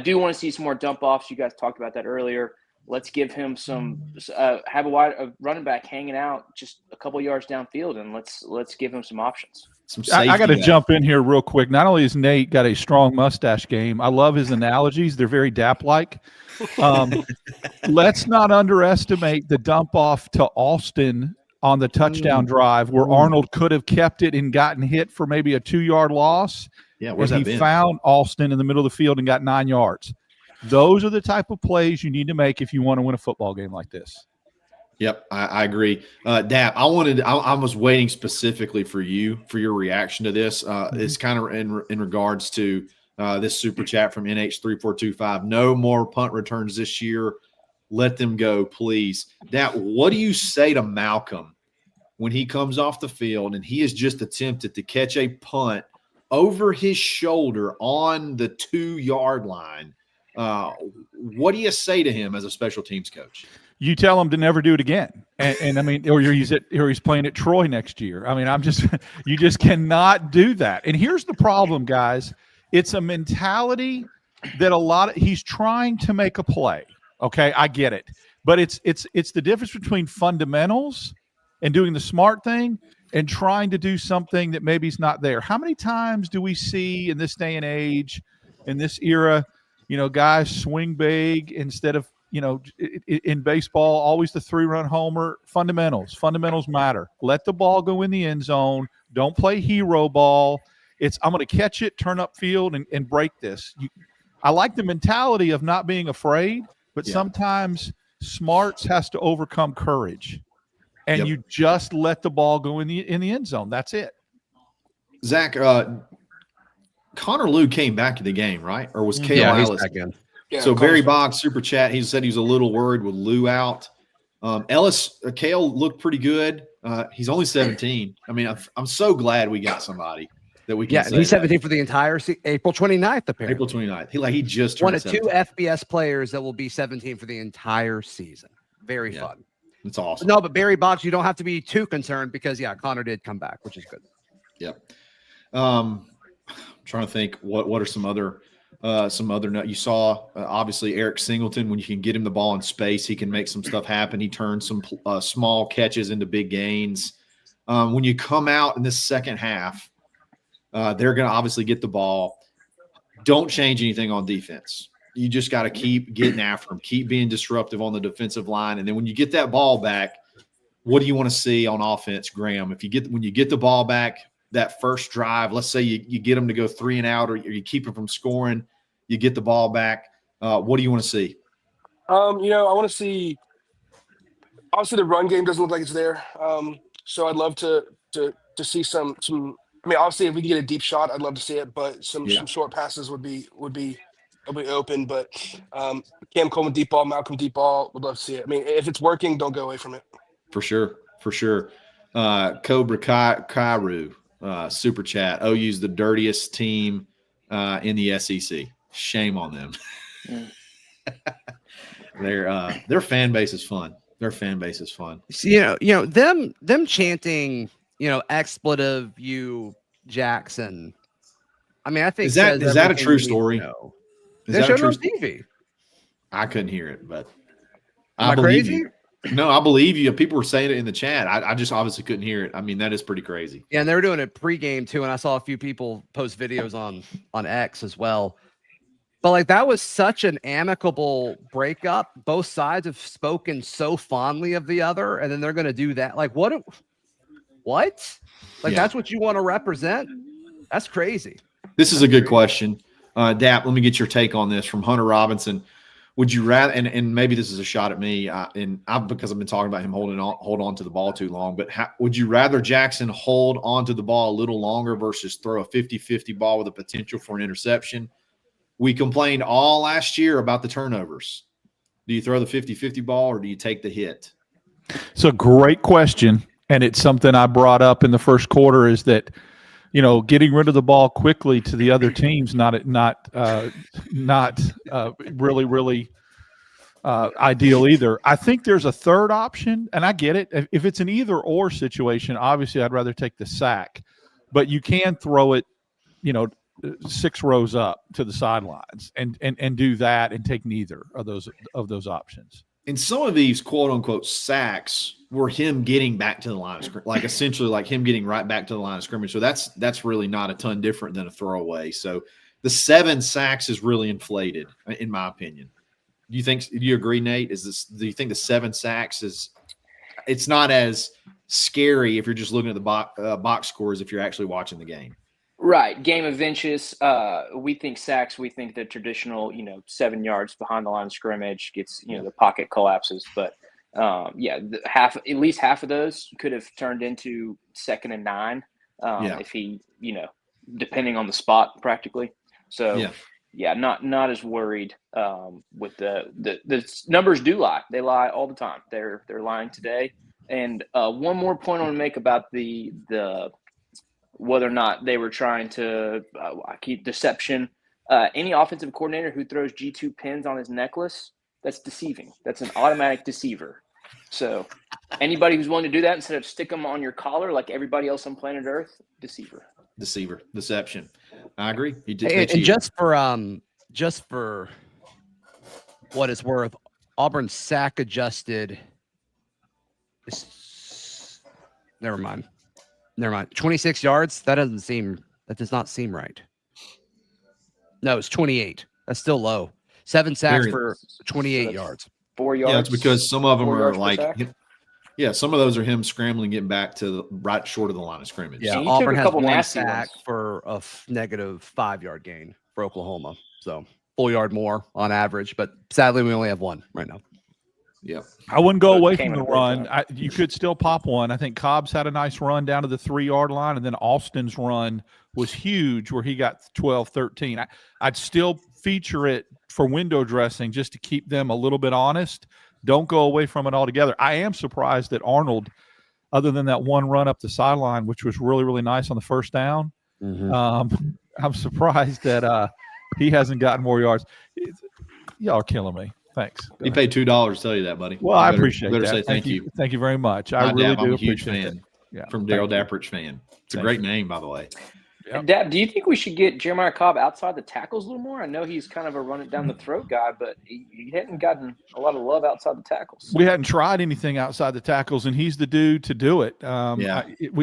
do want to see some more dump offs. You guys talked about that earlier. Let's give him some have a running back hanging out just a couple yards downfield, and let's give him some options. I got to jump in here real quick. Not only has Nate got a strong mustache game, I love his analogies. They're very Dap-like. Let's not underestimate the dump off to Austin on the touchdown drive where Arnold could have kept it and gotten hit for maybe a 2-yard loss. Yeah, where's that been? He found Austin in the middle of the field and got 9 yards. Those are the type of plays you need to make if you want to win a football game like this. Yep, I agree. Dap, I was waiting specifically for your reaction to this. It's kind of in regards to this super chat from NH3425. No more punt returns this year. Let them go, please. Dap, what do you say to Malcolm when he comes off the field and he has just attempted to catch a punt over his shoulder on the 2-yard line? What do you say to him as a special teams coach? You tell him to never do it again. And I mean, or he's playing at Troy next year. I mean, you just cannot do that. And here's the problem, guys. It's a mentality that he's trying to make a play. Okay, I get it. But it's the difference between fundamentals and doing the smart thing and trying to do something that maybe is not there. How many times do we see in this day and age, in this era, guys swing big instead of, in baseball, always the 3-run homer? Fundamentals matter. Let the ball go in the end zone. Don't play hero ball. I'm going to catch it, turn up field, and break this. I like the mentality of not being afraid, but sometimes smarts has to overcome courage. And you just let the ball go in the end zone. That's it. Zach, Connor Liu came back to the game, right? Or was Kale Ellis? So Barry Boggs, super chat, he said he was a little worried with Liu out. Kale looked pretty good. He's only 17. I mean, I'm so glad we got somebody that we can say he's 17 for the entire April 29th, apparently. April 29th. He just turned one of 17. two FBS players that will be 17 for the entire season. Very fun. It's awesome. No, but Barry Boggs, you don't have to be too concerned because Connor did come back, which is good. Yep. I'm trying to think what are some other you saw obviously Eric Singleton. When you can get him the ball in space, he can make some stuff happen. He turns some small catches into big gains. When you come out in this second half, they're going to obviously get the ball. Don't change anything on defense. You just got to keep getting after them, keep being disruptive on the defensive line. And then when you get that ball back, what do you want to see on offense, Graham? When you get the ball back, that first drive, let's say you get them to go 3 and out, or you keep them from scoring, you get the ball back. What do you want to see? I want to see. Obviously, the run game doesn't look like it's there. So I'd love to see some. I mean, obviously, if we can get a deep shot, I'd love to see it. But some short passes would be open. But Cam Coleman deep ball, Malcolm deep ball, would love to see it. I mean, if it's working, don't go away from it. For sure. Cobra Kairu, super chat. OU's the dirtiest team in the SEC. Shame on them. Their fan base is fun. Them chanting, expletive you Jackson. I mean, I think is that a true story? They showed it on TV. I couldn't hear it, but I believe you. No, I believe you. People were saying it in the chat. I just obviously couldn't hear it. I mean, that is pretty crazy. Yeah, and they were doing it pregame too, and I saw a few people post videos on X as well. But that was such an amicable breakup. Both sides have spoken so fondly of the other, and then they're going to do that. What? That's what you want to represent? That's crazy. This is a good question. Dap, let me get your take on this from Hunter Robinson. Would you rather, and maybe this is a shot at me, because I've been talking about him hold on to the ball too long, but would you rather Jackson hold on to the ball a little longer versus throw a 50-50 ball with a potential for an interception? We complained all last year about the turnovers. Do you throw the 50-50 ball or do you take the hit? It's a great question, and it's something I brought up in the first quarter, is that getting rid of the ball quickly to the other team's not really ideal either. I think there's a third option, and I get it. If it's an either or situation, obviously I'd rather take the sack, but you can throw it, 6 rows up to the sidelines and do that and take neither of those options. And some of these quote unquote sacks were him getting back to the line of scrimmage, essentially him getting right back to the line of scrimmage. So that's really not a ton different than a throwaway. So the 7 sacks is really inflated, in my opinion. Do you agree, Nate? Do you think the 7 sacks it's not as scary if you're just looking at the box scores if you're actually watching the game? Right. Game of inches. We think sacks. We think the traditional, 7 yards behind the line of scrimmage gets, the pocket collapses. But at least half of those could have turned into 2nd and 9 if he, depending on the spot practically. So not as worried with the numbers do lie. They lie all the time. They're lying today. And one more point I want to make about the whether or not they were trying to keep deception. any offensive coordinator who throws G2 pins on his necklace, that's deceiving. That's an automatic deceiver. So anybody who's willing to do that instead of stick them on your collar like everybody else on planet Earth, deceiver. Deception. I agree. And just for what it's worth, Auburn sack adjusted. Never mind. 26 yards. That does not seem right. No, it's 28. That's still low. 7 sacks for 28 yards. 4 yards. Yeah, it's because some of them are like, yeah, some of those are him scrambling, getting back to right short of the line of scrimmage. Yeah, Auburn has 1 sack for a negative 5 yard gain for Oklahoma. So full yard more on average, but sadly we only have 1 right now. Yeah, I wouldn't go away from the run. You could still pop one. I think Cobb's had a nice run down to the 3 yard line, and then Austin's run was huge where he got 12, 13. I'd still feature it for window dressing just to keep them a little bit honest. Don't go away from it altogether. I am surprised that Arnold, other than that one run up the sideline, which was really, really nice on the first down, I'm surprised that he hasn't gotten more yards. Y'all are killing me. Thanks. He paid $2 to tell you that, buddy. Well, I appreciate that. Say thank you. Thank you very much. I really do. I'm a huge appreciate fan. it. Yeah, from Daryl Dapprich fan. It's a great name, by the way. Yep. Dap, do you think we should get Jeremiah Cobb outside the tackles a little more? I know he's kind of a run it down the throat guy, but he hadn't gotten a lot of love outside the tackles. We hadn't tried anything outside the tackles, and he's the dude to do it.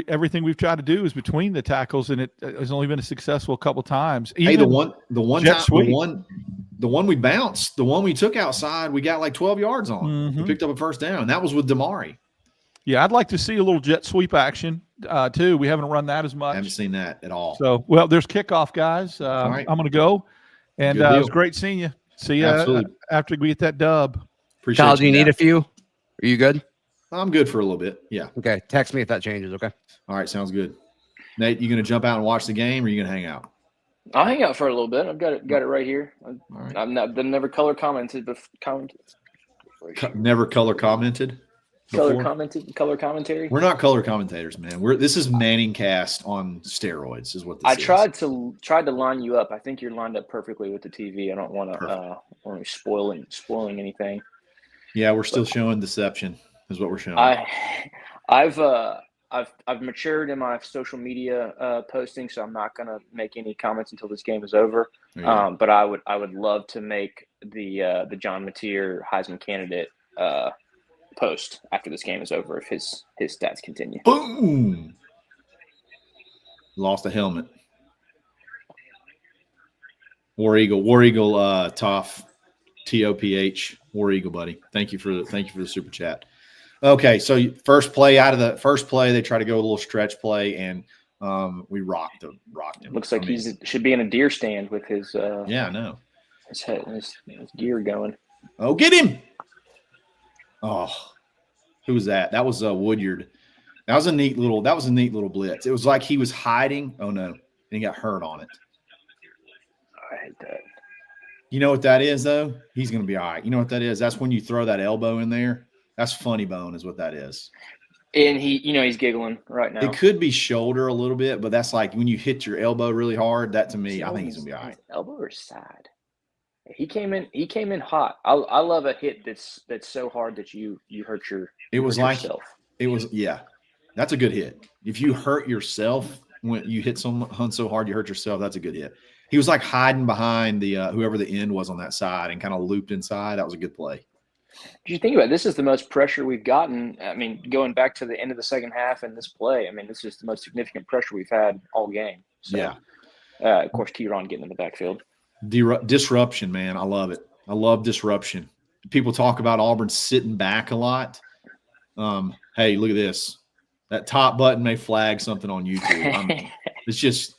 Everything we've tried to do is between the tackles, and it has only been a successful couple times. Even the one we bounced, the one we took outside, we got like 12 yards on. We picked up a first down. That was with Damari. Yeah, I'd like to see a little jet sweep action too. We haven't run that as much. I haven't seen that at all. So, well, there's kickoff, guys. Right. I'm going to go, and it was great seeing you. See you after we get that dub. Appreciate Kyle, do you need a few? Are you good? I'm good for a little bit. Yeah. Okay. Text me if that changes. Okay. All right. Sounds good. Nate, you going to jump out and watch the game, or are you going to hang out? I'll hang out for a little bit. I've got it right here. Right. I've never color commented, but never color commented. Color commentary. We're not color commentators, man. This is BARNCAST on steroids, is what this is. I tried to line you up. I think you're lined up perfectly with the TV. I don't want to spoiling anything. Yeah, we're still showing deception, is what we're showing. I've matured in my social media posting, so I'm not going to make any comments until this game is over. But I would love to make the John Mateer Heisman candidate post after this game is over if his stats continue. Boom! Lost a helmet. War Eagle, Toph, TOPH, War Eagle, buddy. Thank you for the super chat. Okay, so first play, they try to go a little stretch play, and we rocked him. Looks like he should be in a deer stand with his I know. His gear going. Oh, get him! Oh, who was that? That was Woodyard. That was a neat little blitz. It was like he was hiding. Oh no, and he got hurt on it. I hate that. You know what that is, though? He's going to be all right. You know what that is? That's when you throw that elbow in there. That's funny bone is what that is. And he's giggling right now. It could be shoulder a little bit, but that's like when you hit your elbow really hard. That to me, I think he's going to be all right. Elbow or side? He came in hot. I love a hit that's so hard that you hurt your. It was like yourself. It was that's a good hit. If you hurt yourself when you hit someone so hard you hurt yourself, that's a good hit. He was like hiding behind the whoever the end was on that side and kind of looped inside. That was a good play. Did you think about it? This is the most pressure we've gotten. I mean, going back to the end of the second half and this play, I mean, this is the most significant pressure we've had all game. So, of course, Kieran getting in the backfield. Disruption, man. I love it. I love disruption. People talk about Auburn sitting back a lot. Hey, look at this. That top button may flag something on YouTube. It's just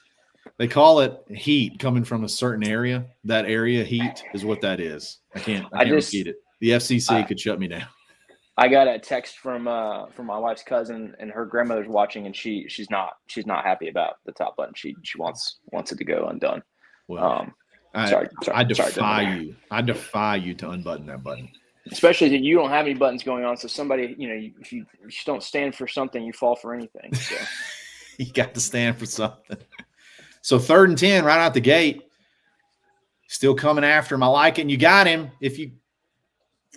they call it heat coming from a certain area. That area heat is what that is. I can't repeat it. The FCC could shut me down. I got a text from my wife's cousin, and her grandmother's watching, and she's not happy about the top button. She wants it to go undone. Well, I defy you to unbutton that button. Especially that you don't have any buttons going on. So somebody, if you don't stand for something, you fall for anything. So. You got to stand for something. So 3rd and 10 right out the gate. Still coming after him. I like it. And you got him.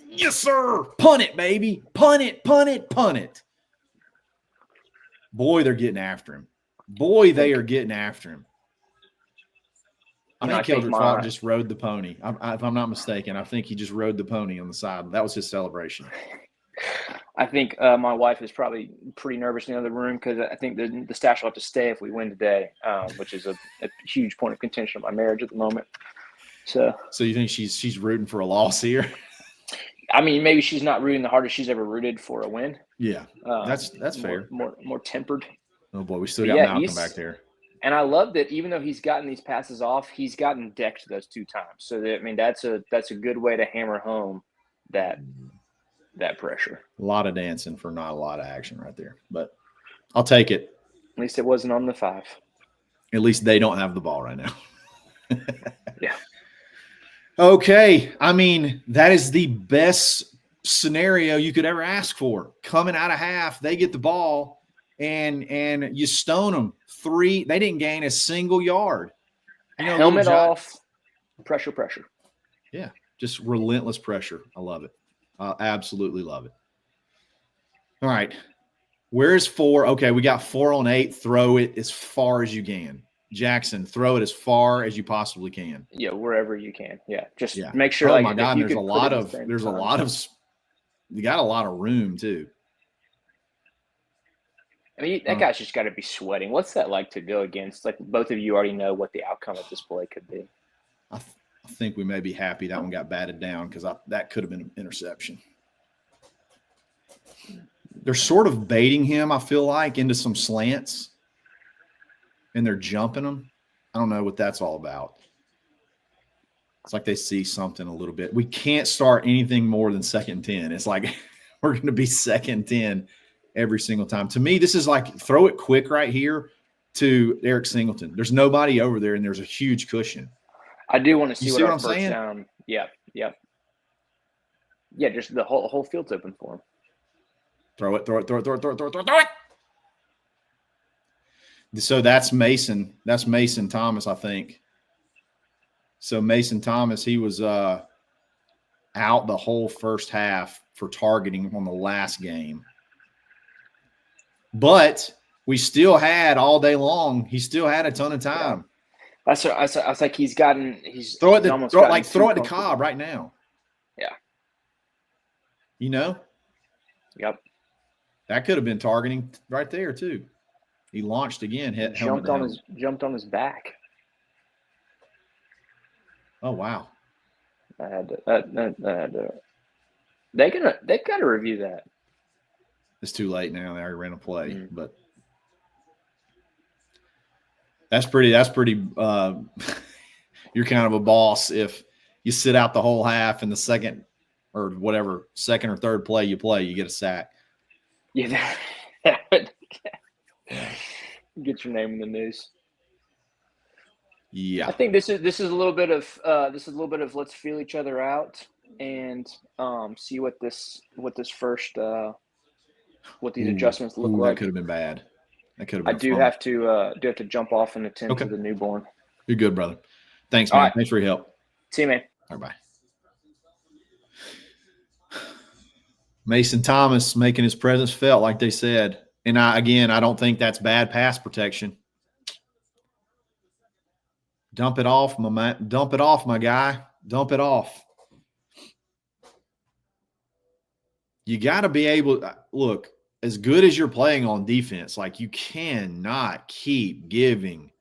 Yes, sir. Punt it, baby. Punt it, punt it, punt it. Boy, they're getting after him. Boy, they are getting after him. I think Keldrick Faulk just rode the pony. If I'm not mistaken, I think he just rode the pony on the side. That was his celebration. I think my wife is probably pretty nervous in the other room because I think the stash will have to stay if we win today, which is a huge point of contention of my marriage at the moment. So you think she's rooting for a loss here? I mean, maybe she's not rooting the hardest she's ever rooted for a win. Yeah, that's fair. More tempered. Oh boy, we still got Malcolm back there. And I love that even though he's gotten these passes off, he's gotten decked those 2 times. So that's a good way to hammer home that pressure. A lot of dancing for not a lot of action right there, but I'll take it. At least it wasn't on the 5. At least they don't have the ball right now. Yeah. Okay. I mean, that is the best scenario you could ever ask for. Coming out of half, they get the ball and you stone them. 3. They didn't gain a single yard. Helmet off, pressure. Yeah, just relentless pressure. I love it. I absolutely love it. All right. Where's 4? Okay, we got 4 on 8. Throw it as far as you can. Jackson, throw it as far as you possibly can. Yeah, wherever you can. Yeah, just make sure. Oh my God, you got a lot of room too. I mean, that guy's just got to be sweating. What's that like to go against? Like both of you already know what the outcome of this play could be. I think we may be happy that one got batted down because that could have been an interception. They're sort of baiting him, I feel like, into some slants. And they're jumping them. I don't know what that's all about. It's like they see something a little bit. We can't start anything more than 2nd and 10. It's like we're going to be 2nd and 10 every single time. To me, this is like throw it quick right here to Eric Singleton. There's nobody over there, and there's a huge cushion. I do want to see what our I'm first saying? down. Yeah. Just the whole field's open for him. Throw it. So that's Mason. That's Mason Thomas, I think. So Mason Thomas, he was out the whole first half for targeting on the last game. But we still had all day long. He still had a ton of time. I was like, throw it to Cobb right now. Yeah. Yep. That could have been targeting right there too. He launched again. Jumped on his back. Oh wow! I had to. They gotta review that. It's too late now. They already ran a play, but that's pretty. You're kind of a boss if you sit out the whole half and the second or third play you play, you get a sack. Yeah, that would get your name in the news. Yeah, I think this is a little bit of let's feel each other out and see what these adjustments look like. That could have been bad. That could have been. I do have to jump off and attend to the newborn. You're good, brother. Thanks, man. Thanks for your help. See you, man. All right, bye. Mason Thomas making his presence felt, like they said. And I don't think that's bad pass protection. Dump it off, my guy. Dump it off. You got to be able to look, as good as you're playing on defense, like you cannot keep giving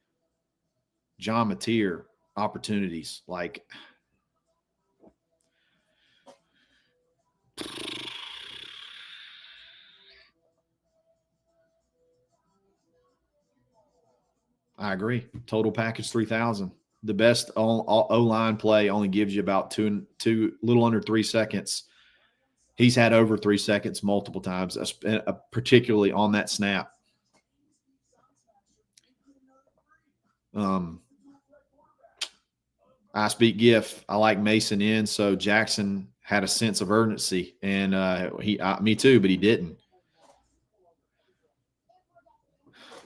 John Mateer opportunities. Like, I agree. Total package 3,000. The best O-line play only gives you about two, little under 3 seconds. He's had over 3 seconds multiple times, particularly on that snap. I speak GIF. I like Mason in, so Jackson had a sense of urgency, and me too, but he didn't.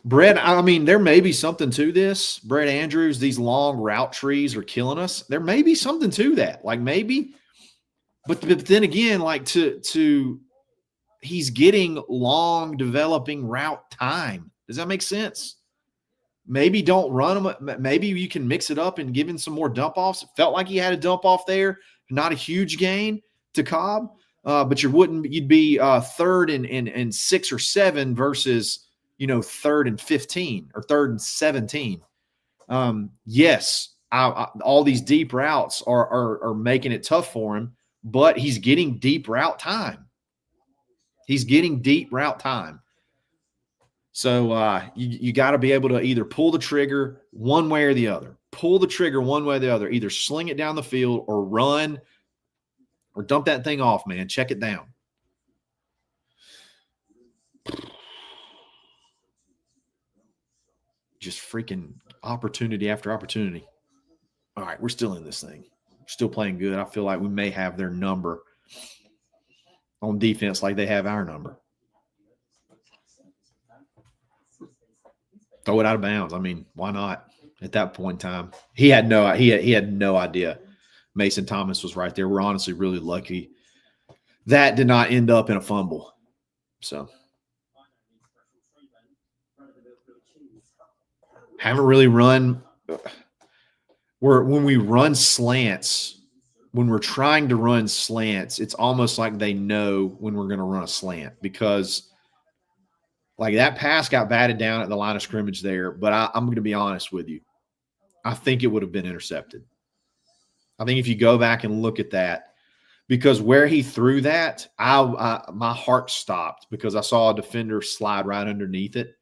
Brett, I mean, there may be something to this. Brett Andrews, these long route trees are killing us. There may be something to that. Like maybe, but then again, like he's getting long developing route time. Does that make sense? Maybe don't run them. Maybe you can mix it up and give him some more dump offs. It felt like he had a dump off there. Not a huge gain to Cobb, but you'd be third and 6 or 7 versus, third and 15 or third and 17. Yes, all these deep routes are making it tough for him, but he's getting deep route time. So you got to be able to either pull the trigger one way or the other. Either sling it down the field or run or dump that thing off, man. Check it down. Just freaking opportunity after opportunity. All right, we're still in this thing. We're still playing good. I feel like we may have their number on defense like they have our number. Throw it out of bounds. I mean, why not? At that point in time, he had no idea Mason Thomas was right there. We're honestly really lucky that did not end up in a fumble. So haven't really run. When we run slants, when we're trying to run slants, it's almost like they know when we're going to run a slant because like that pass got batted down at the line of scrimmage there, but I'm going to be honest with you. I think it would have been intercepted. I think if you go back and look at that, because where he threw that, my heart stopped because I saw a defender slide right underneath it.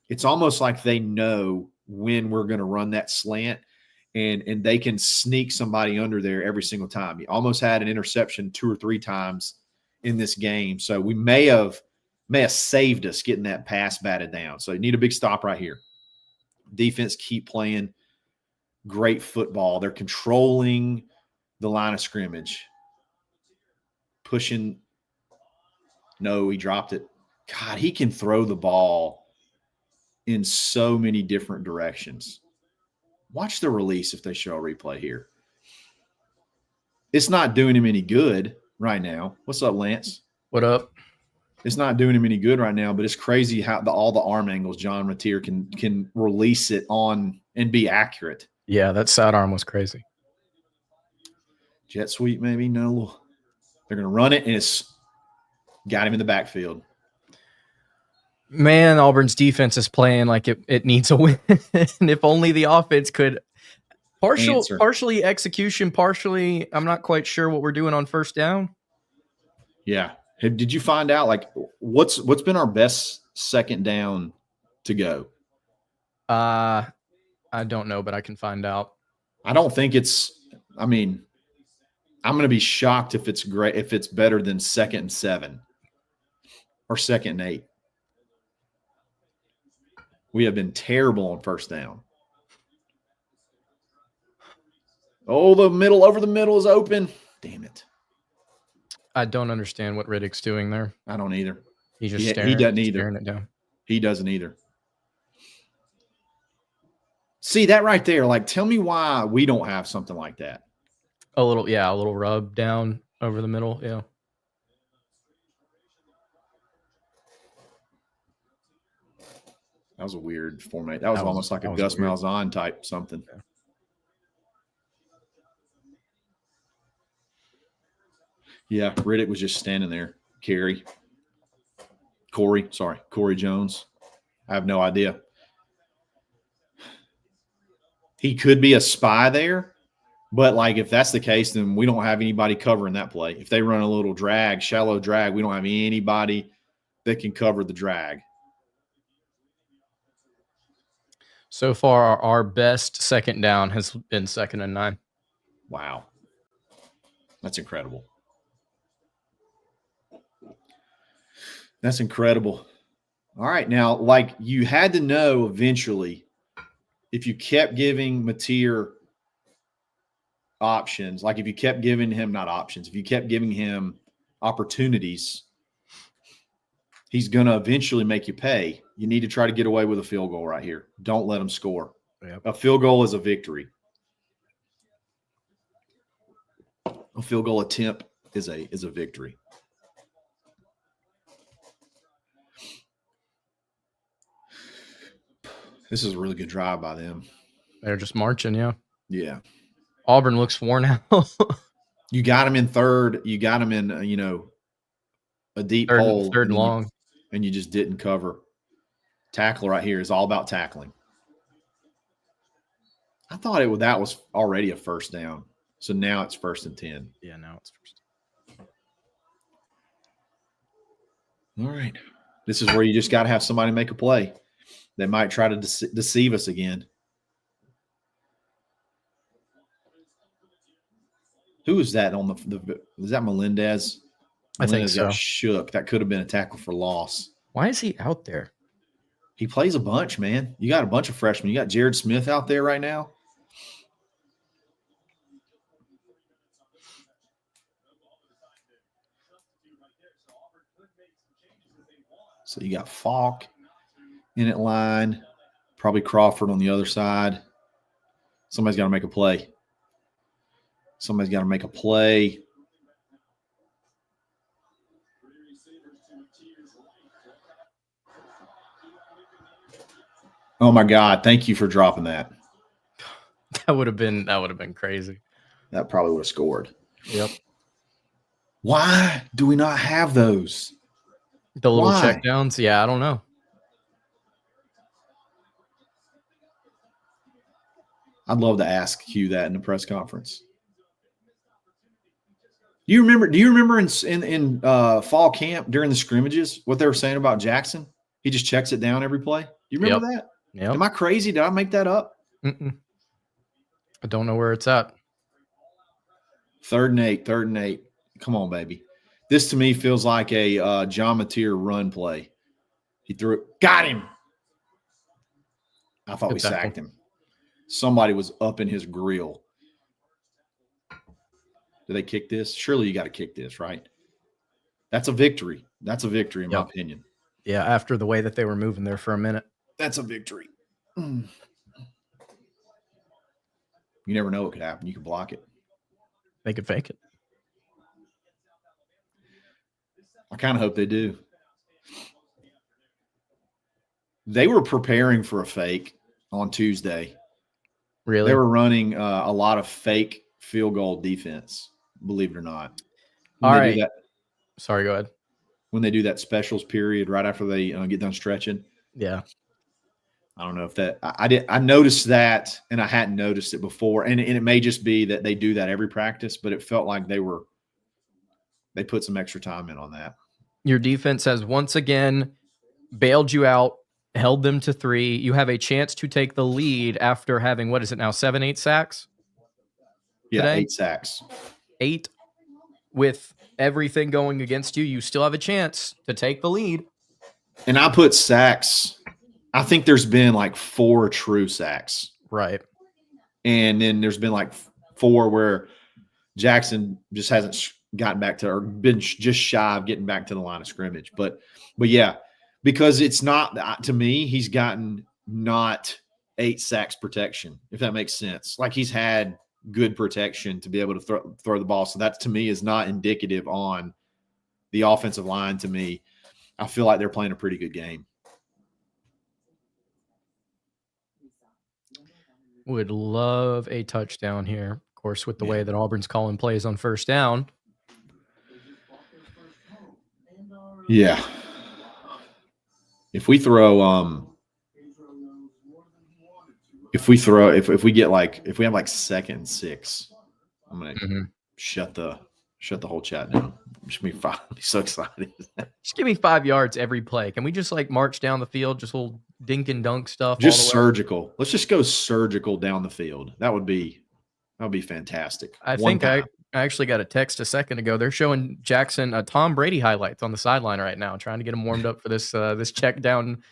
It's almost like they know when we're going to run that slant, and they can sneak somebody under there every single time. He almost had an interception 2 or 3 times in this game, so we may have saved us getting that pass batted down. So you need a big stop right here. Defense keep playing great football. They're controlling the line of scrimmage. Pushing. No, he dropped it. God, he can throw the ball in so many different directions. Watch the release if they show a replay here. It's not doing him any good right now. What's up, Lance? What up? It's not doing him any good right now, but it's crazy how all the arm angles John Mateer can release it on and be accurate. Yeah, that sidearm was crazy. Jet sweep, maybe? No. They're going to run it, and it's got him in the backfield. Man, Auburn's defense is playing like it needs a win. If only the offense could partially execution, partially I'm not quite sure what we're doing on first down. Yeah. Did you find out like what's been our best second down to go? I don't know, but I can find out. I don't think I'm going to be shocked if it's great, if it's better than 2nd and 7 or 2nd and 8. We have been terrible on first down. Oh, over the middle is open. Damn it. I don't understand what Riddick's doing there. I don't either. He's just he doesn't either. staring it down. He doesn't either. See that right there? Like, tell me why we don't have something like that. A little rub down over the middle. Yeah. That was a weird format. That was almost like a Gus Malzahn type something. Yeah, Riddick was just standing there. Corey Jones. I have no idea. He could be a spy there, but like if that's the case, then we don't have anybody covering that play. If they run a little shallow drag, we don't have anybody that can cover the drag. So far, our best second down has been 2nd and 9. Wow. That's incredible. That's incredible. All right. Now, like you had to know eventually if you kept giving Mateer options, like if you kept giving him not options, if you kept giving him opportunities, he's going to eventually make you pay. You need to try to get away with a field goal right here. Don't let them score. Yep. A field goal is a victory. A field goal attempt is a victory. This is a really good drive by them. They're just marching, yeah. Yeah. Auburn looks worn out. You got them in third. You got them in, a deep hole. Third and long. And you just didn't cover. Tackle right here is all about tackling. I thought that was already a first down. So now it's 1st and 10. Yeah, now it's first. All right. This is where you just got to have somebody make a play. They might try to deceive us again. Who is that on the is that Melendez? I think so. Got shook. That could have been a tackle for loss. Why is he out there? He plays a bunch, man. You got a bunch of freshmen. You got Jared Smith out there right now. So you got Falk in at line, probably Crawford on the other side. Somebody's got to make a play. Somebody's got to make a play. Oh my God! Thank you for dropping that. That would have been crazy. That probably would have scored. Yep. Why do we not have those? The little check downs? Yeah, I don't know. I'd love to ask Hugh that in the press conference. Do you remember in fall camp during the scrimmages what they were saying about Jackson? He just checks it down every play. Do you remember that? Yeah. Am I crazy? Did I make that up? Mm-mm. I don't know where it's at. 3rd and 8. Come on, baby. This to me feels like a John Mateer run play. He threw it. Got him. I thought we sacked him. Somebody was up in his grill. Do they kick this? Surely you got to kick this, right? That's a victory. That's a victory in my opinion. Yeah, after the way that they were moving there for a minute. That's a victory. You never know what could happen. You could block it. They could fake it. I kind of hope they do. They were preparing for a fake on Tuesday. Really? They were running a lot of fake field goal defense, believe it or not. All right. Sorry, go ahead. When they do that specials period right after they get done stretching. Yeah. I don't know if that I noticed that, and I hadn't noticed it before. And it may just be that they do that every practice, but it felt like they put some extra time in on that. Your defense has once again bailed you out, held them to 3. You have a chance to take the lead after having, what is it now, 7, 8 sacks? Yeah, today? 8 sacks. 8 with everything going against you. You still have a chance to take the lead. And I put sacks. I think there's been like 4 true sacks. Right. And then there's been like 4 where Jackson just hasn't gotten back to, or been just shy of getting back to the line of scrimmage. But yeah, because it's not, to me, he's gotten not 8 sacks protection, if that makes sense. Like he's had good protection to be able to throw the ball. So that to me is not indicative on the offensive line. To me, I feel like they're playing a pretty good game. Would love a touchdown here. Of course, with the way that Auburn's calling plays on first down. Yeah. If we throw, if we have like 2nd and 6, I'm going to shut the whole chat down. Just be so excited. Just give me 5 yards every play. Can we just like march down the field, just little dink and dunk stuff? Just surgical. Let's just go surgical down the field. That would be fantastic. I think I actually got a text a second ago. They're showing Jackson Tom Brady highlights on the sideline right now, trying to get him warmed up for this this check down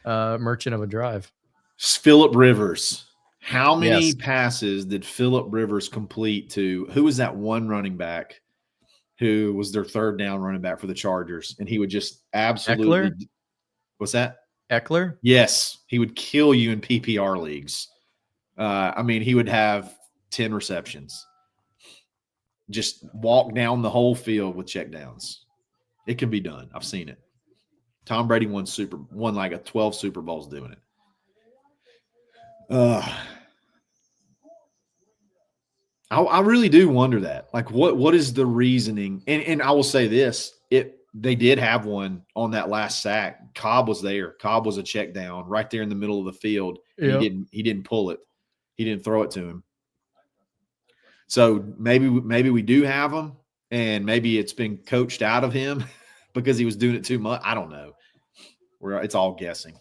merchant of a drive. Phillip Rivers. How many passes did Phillip Rivers complete to, who was that one running back who was their 3rd down running back for the Chargers? And he would just absolutely. Eckler? What's that? Eckler? Yes, he would kill you in PPR leagues. I mean, he would have 10 receptions. Just walk down the whole field with checkdowns. It can be done. I've seen it. Tom Brady won like a 12 Super Bowls doing it. I really do wonder that. Like, what is the reasoning? And I will say this: they did have one on that last sack. Cobb was there. Cobb was a check down right there in the middle of the field. Yep. He didn't pull it. He didn't throw it to him. So maybe we do have him, and maybe it's been coached out of him because he was doing it too much. I don't know. It's all guessing.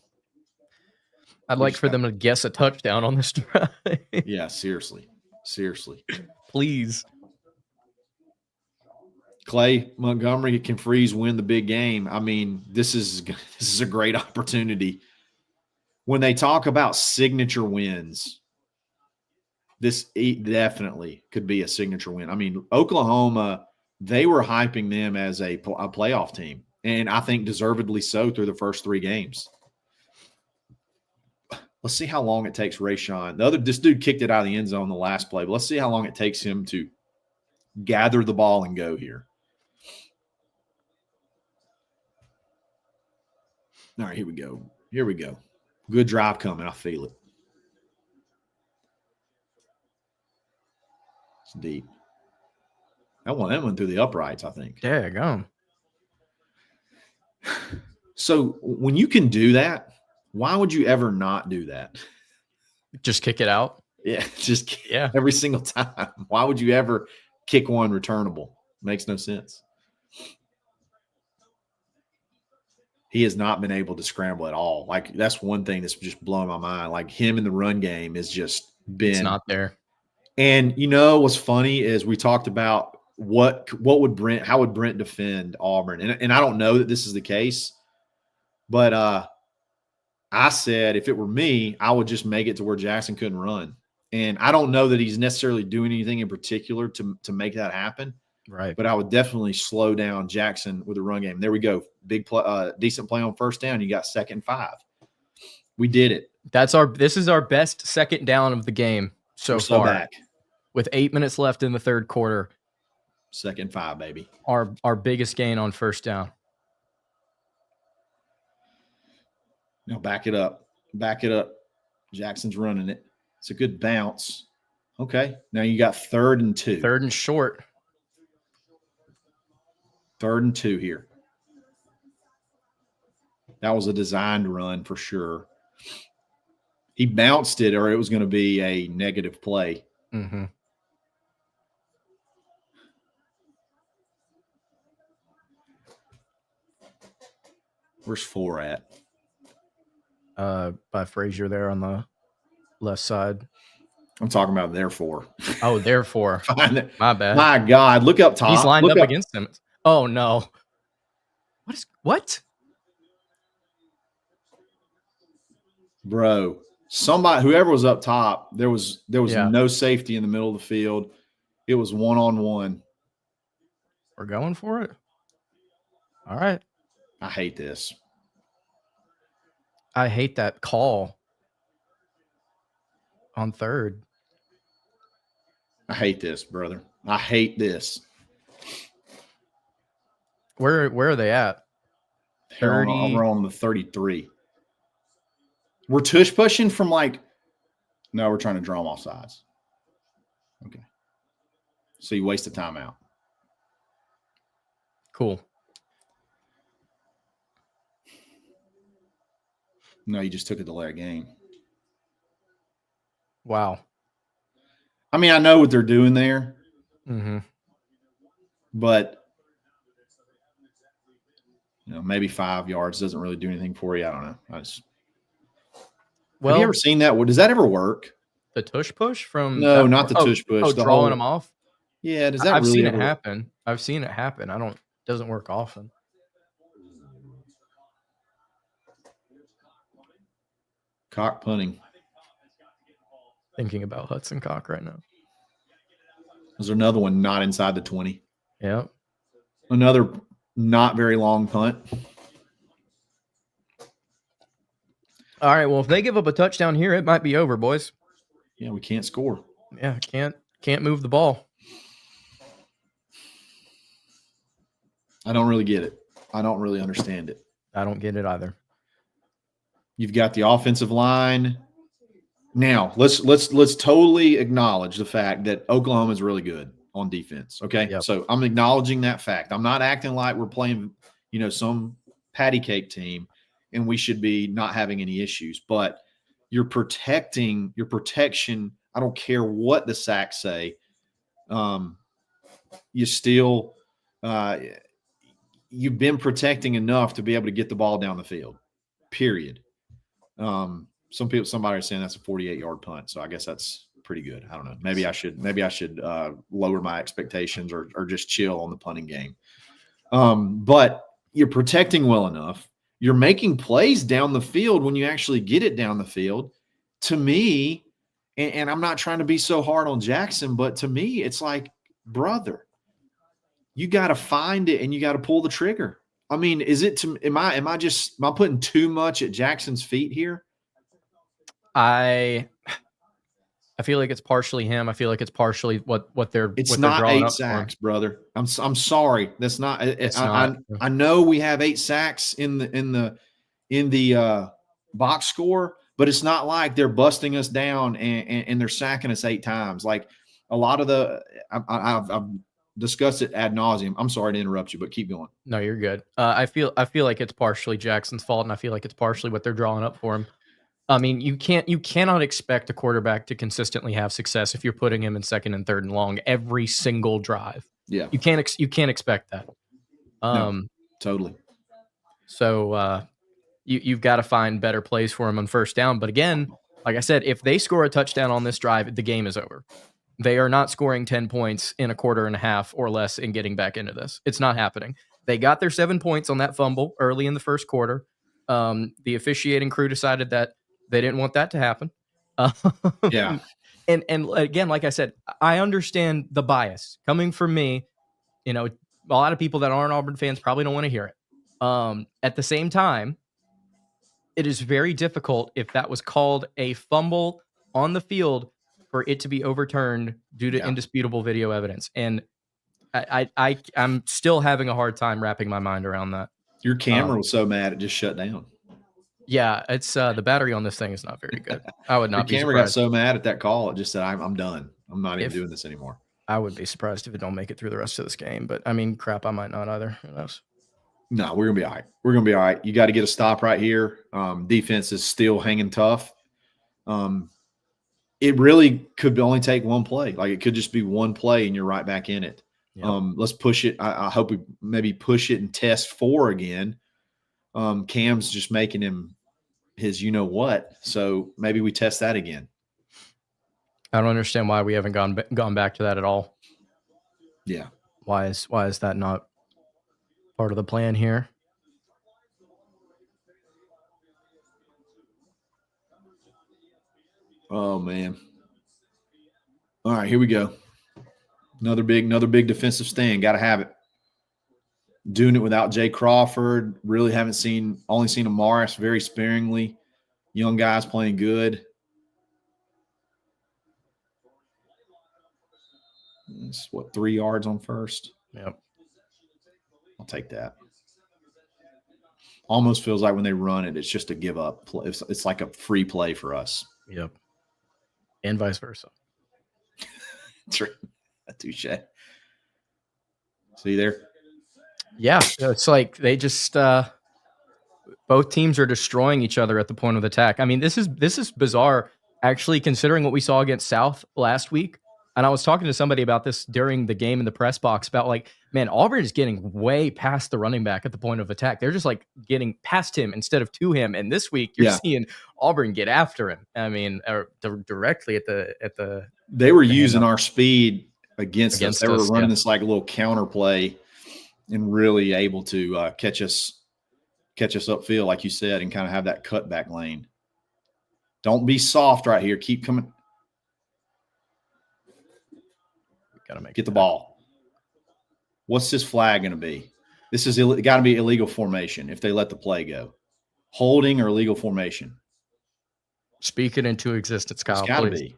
I'd like for them to guess a touchdown on this drive. Yeah, seriously. Please. Clay Montgomery can freeze win the big game. I mean, this is a great opportunity. When they talk about signature wins, this definitely could be a signature win. I mean, Oklahoma, they were hyping them as a playoff team, and I think deservedly so through the first 3 games. Let's see how long it takes Rayshon. This dude kicked it out of the end zone the last play, but let's see how long it takes him to gather the ball and go here. All right, here we go. Good drive coming. I feel it. It's deep. That went through the uprights, I think. Yeah, go. So when you can do that, why would you ever not do that? Just kick it out? Yeah, every single time. Why would you ever kick one returnable? Makes no sense. He has not been able to scramble at all. Like, that's one thing that's just blowing my mind. Like, him in the run game has just been – it's not there. And you know what's funny is we talked about how would Brent defend Auburn? And I don't know that this is the case, but I said if it were me, I would just make it to where Jackson couldn't run. And I don't know that he's necessarily doing anything in particular to make that happen. Right. But I would definitely slow down Jackson with the run game. There we go. Big play, decent play on first down. You got 2nd and 5. We did it. This is our best second down of the game so far. Back. With 8 minutes left in the third quarter. 2nd and 5, baby. Our biggest gain on first down. Now back it up. Jackson's running it. It's a good bounce. Okay. Now you got 3rd and 2. 3rd and short. 3rd and 2 here. That was a designed run for sure. He bounced it, or it was going to be a negative play. Mm-hmm. Where's 4 at? By Frazier there on the left side. I'm talking about therefore. Oh, therefore. My bad. My God, look up top. He's lined up against him. Oh no. What? Bro, whoever was up top, there was no safety in the middle of the field. It was 1-on-1. We're going for it. All right. I hate this. I hate that call on 3rd. I hate this, brother. I hate this. Where are they at? 30. We're on the 33. We're tush pushing from no, we're trying to draw them off sides. Okay. So you waste a timeout. Cool. No, you just took a delay of game. Wow. I mean, I know what they're doing there. Mm-hmm. But maybe 5 yards doesn't really do anything for you. I don't know. Have you ever seen that? Does that ever work? The tush push from no, not the tush push. Oh, drawing them off. Yeah, does that? I've really seen ever... it happen. I've seen it happen. It doesn't work often. Cock punting. Thinking about Hudson Cock right now. There's another one not inside the 20. Yeah. Another not very long punt. All right. Well, if they give up a touchdown here, it might be over, boys. Yeah, we can't score. Yeah, can't move the ball. I don't really get it. I don't really understand it. I don't get it either. You've got the offensive line. Now, let's totally acknowledge the fact that Oklahoma is really good on defense. Okay. Yep. So I'm acknowledging that fact. I'm not acting like we're playing, some patty cake team and we should be not having any issues. But your protection, I don't care what the sacks say. You still you've been protecting enough to be able to get the ball down the field. Period. Somebody are saying that's a 48-yard punt, so I guess that's pretty good. I don't know. Maybe I should lower my expectations or just chill on the punting game. But you're protecting well enough. You're making plays down the field when you actually get it down the field. To me, and I'm not trying to be so hard on Jackson, but to me, it's like, brother, you got to find it and you got to pull the trigger. I mean, am I putting too much at Jackson's feet here? I feel like it's partially him. I feel like it's partially what they're. It's what not they're 8 sacks, brother. I'm sorry. That's not. I know we have 8 sacks in the box score, but it's not like they're busting us down and they're sacking us 8 times. Like a lot of I've discussed it ad nauseum. I'm sorry to interrupt you, but keep going. No, you're good. I feel like it's partially Jackson's fault, and I feel like it's partially what they're drawing up for him. I mean, you cannot expect a quarterback to consistently have success if you're putting him in 2nd and 3rd and long every single drive. Yeah, you can't expect that. No, totally. So you've got to find better plays for him on 1st down. But again, like I said, if they score a touchdown on this drive, the game is over. They are not scoring 10 points in a quarter and a half or less and getting back into this. It's not happening. They got their 7 points on that fumble early in the 1st quarter. The officiating crew decided that they didn't want that to happen. Yeah. And again, like I said, I understand the bias coming from me. A lot of people that aren't Auburn fans probably don't want to hear it. At the same time, it is very difficult if that was called a fumble on the field for it to be overturned due to indisputable video evidence. And I'm still having a hard time wrapping my mind around that. Your camera was so mad it just shut down. Yeah, it's the battery on this thing is not very good. I would not be surprised. The camera got so mad at that call, it just said, I'm done. I'm not even doing this anymore. I would be surprised if it don't make it through the rest of this game. But, I mean, crap, I might not either. Who knows? No, we're going to be all right. We're going to be all right. You got to get a stop right here. Defense is still hanging tough. It really could only take one play. Like, it could just be one play and you're right back in it. Yep. Let's push it. I hope we maybe push it and test 4 again. Cam's just making him his you-know-what, so maybe we test that again. I don't understand why we haven't gone back to that at all. Yeah. Why is that not part of the plan here? Oh, man. All right, here we go. Another big defensive stand. Got to have it. Doing it without Jay Crawford. Really only seen Amaris very sparingly. Young guys playing good. It's 3 yards on first? Yep. I'll take that. Almost feels like when they run it, it's just a give up. It's like a free play for us. Yep. And vice versa. Touche. See there? Yeah, it's like they just both teams are destroying each other at the point of attack. I mean, this is bizarre, actually, considering what we saw against South last week. And I was talking to somebody about this during the game in the press box about, like, man, Auburn is getting way past the running back at the point of attack. They're just like getting past him instead of to him. And this week you're seeing Auburn get after him. I mean, directly at the. They were using our speed against us. They were running this like a little counter play and really able to catch us upfield, like you said, and kind of have that cutback lane. Don't be soft right here. Keep coming. Get the ball. What's this flag going to be? This is got to be illegal formation if they let the play go. Holding or illegal formation. Speak it into existence, Kyle. It's got to be.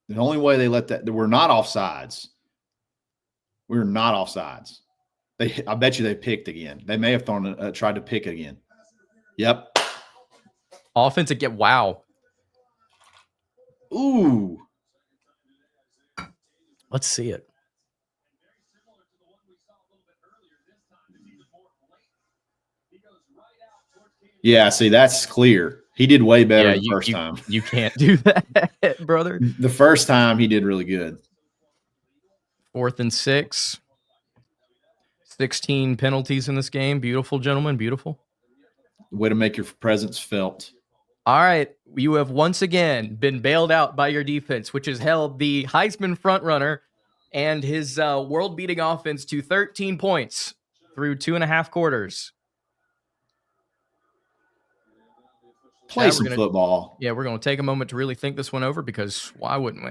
The only way they let that, we're not offsides. We're not offsides. I bet you they picked again. They may have tried to pick again. Yep. Offensive get wow. Ooh. Let's see it. Yeah, see, that's clear. He did way better the first time. You can't do that, brother. The first time he did really good. 4th and 6. 16 penalties in this game. Beautiful, gentlemen. Beautiful. Way to make your presence felt. All right. You have once again been bailed out by your defense, which has held the Heisman frontrunner and his world-beating offense to 13 points through 2.5 quarters. Play some football. Yeah, we're going to take a moment to really think this one over because why wouldn't we?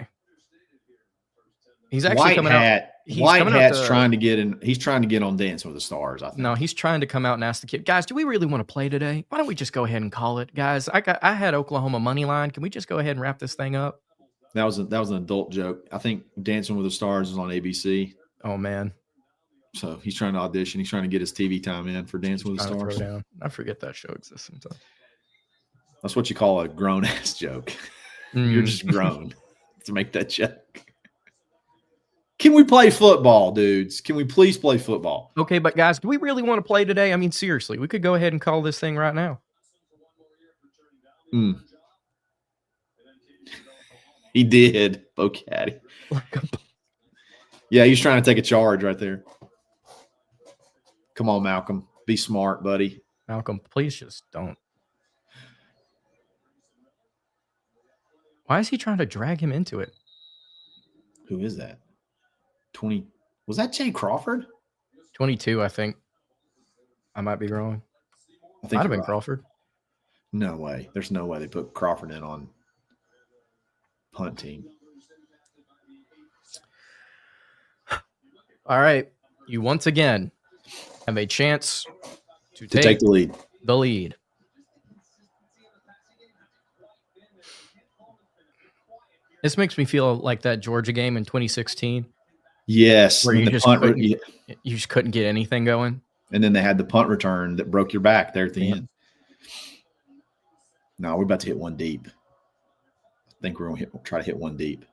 He's actually coming out. White Hat's trying to get in. He's trying to get on Dancing with the Stars, I think. No, he's trying to come out and ask the kid, guys, do we really want to play today? Why don't we just go ahead and call it? Guys, I had Oklahoma money line. Can we just go ahead and wrap this thing up? That was an adult joke. I think Dancing with the Stars is on ABC. Oh, man. So he's trying to audition. He's trying to get his TV time in for Dancing with the Stars. I forget that show exists sometimes. That's what you call a grown-ass joke. You're just grown to make that joke. Can we play football, dudes? Can we please play football? Okay, but guys, do we really want to play today? I mean, seriously, we could go ahead and call this thing right now. He did, Bo Caddy. Yeah, he's trying to take a charge right there. Come on, Malcolm. Be smart, buddy. Malcolm, please just don't. Why is he trying to drag him into it? Who is that? 20. Was that Jay Crawford? 22, I think. I might be wrong. I think might have been Crawford. No way. There's no way they put Crawford in on punt team. All right. You once again have a chance to take the lead. The lead. This makes me feel like that Georgia game in 2016. Yes. Where you just couldn't get anything going. And then they had the punt return that broke your back there at the end. No, we're about to hit one deep. I think we're going to try to hit one deep.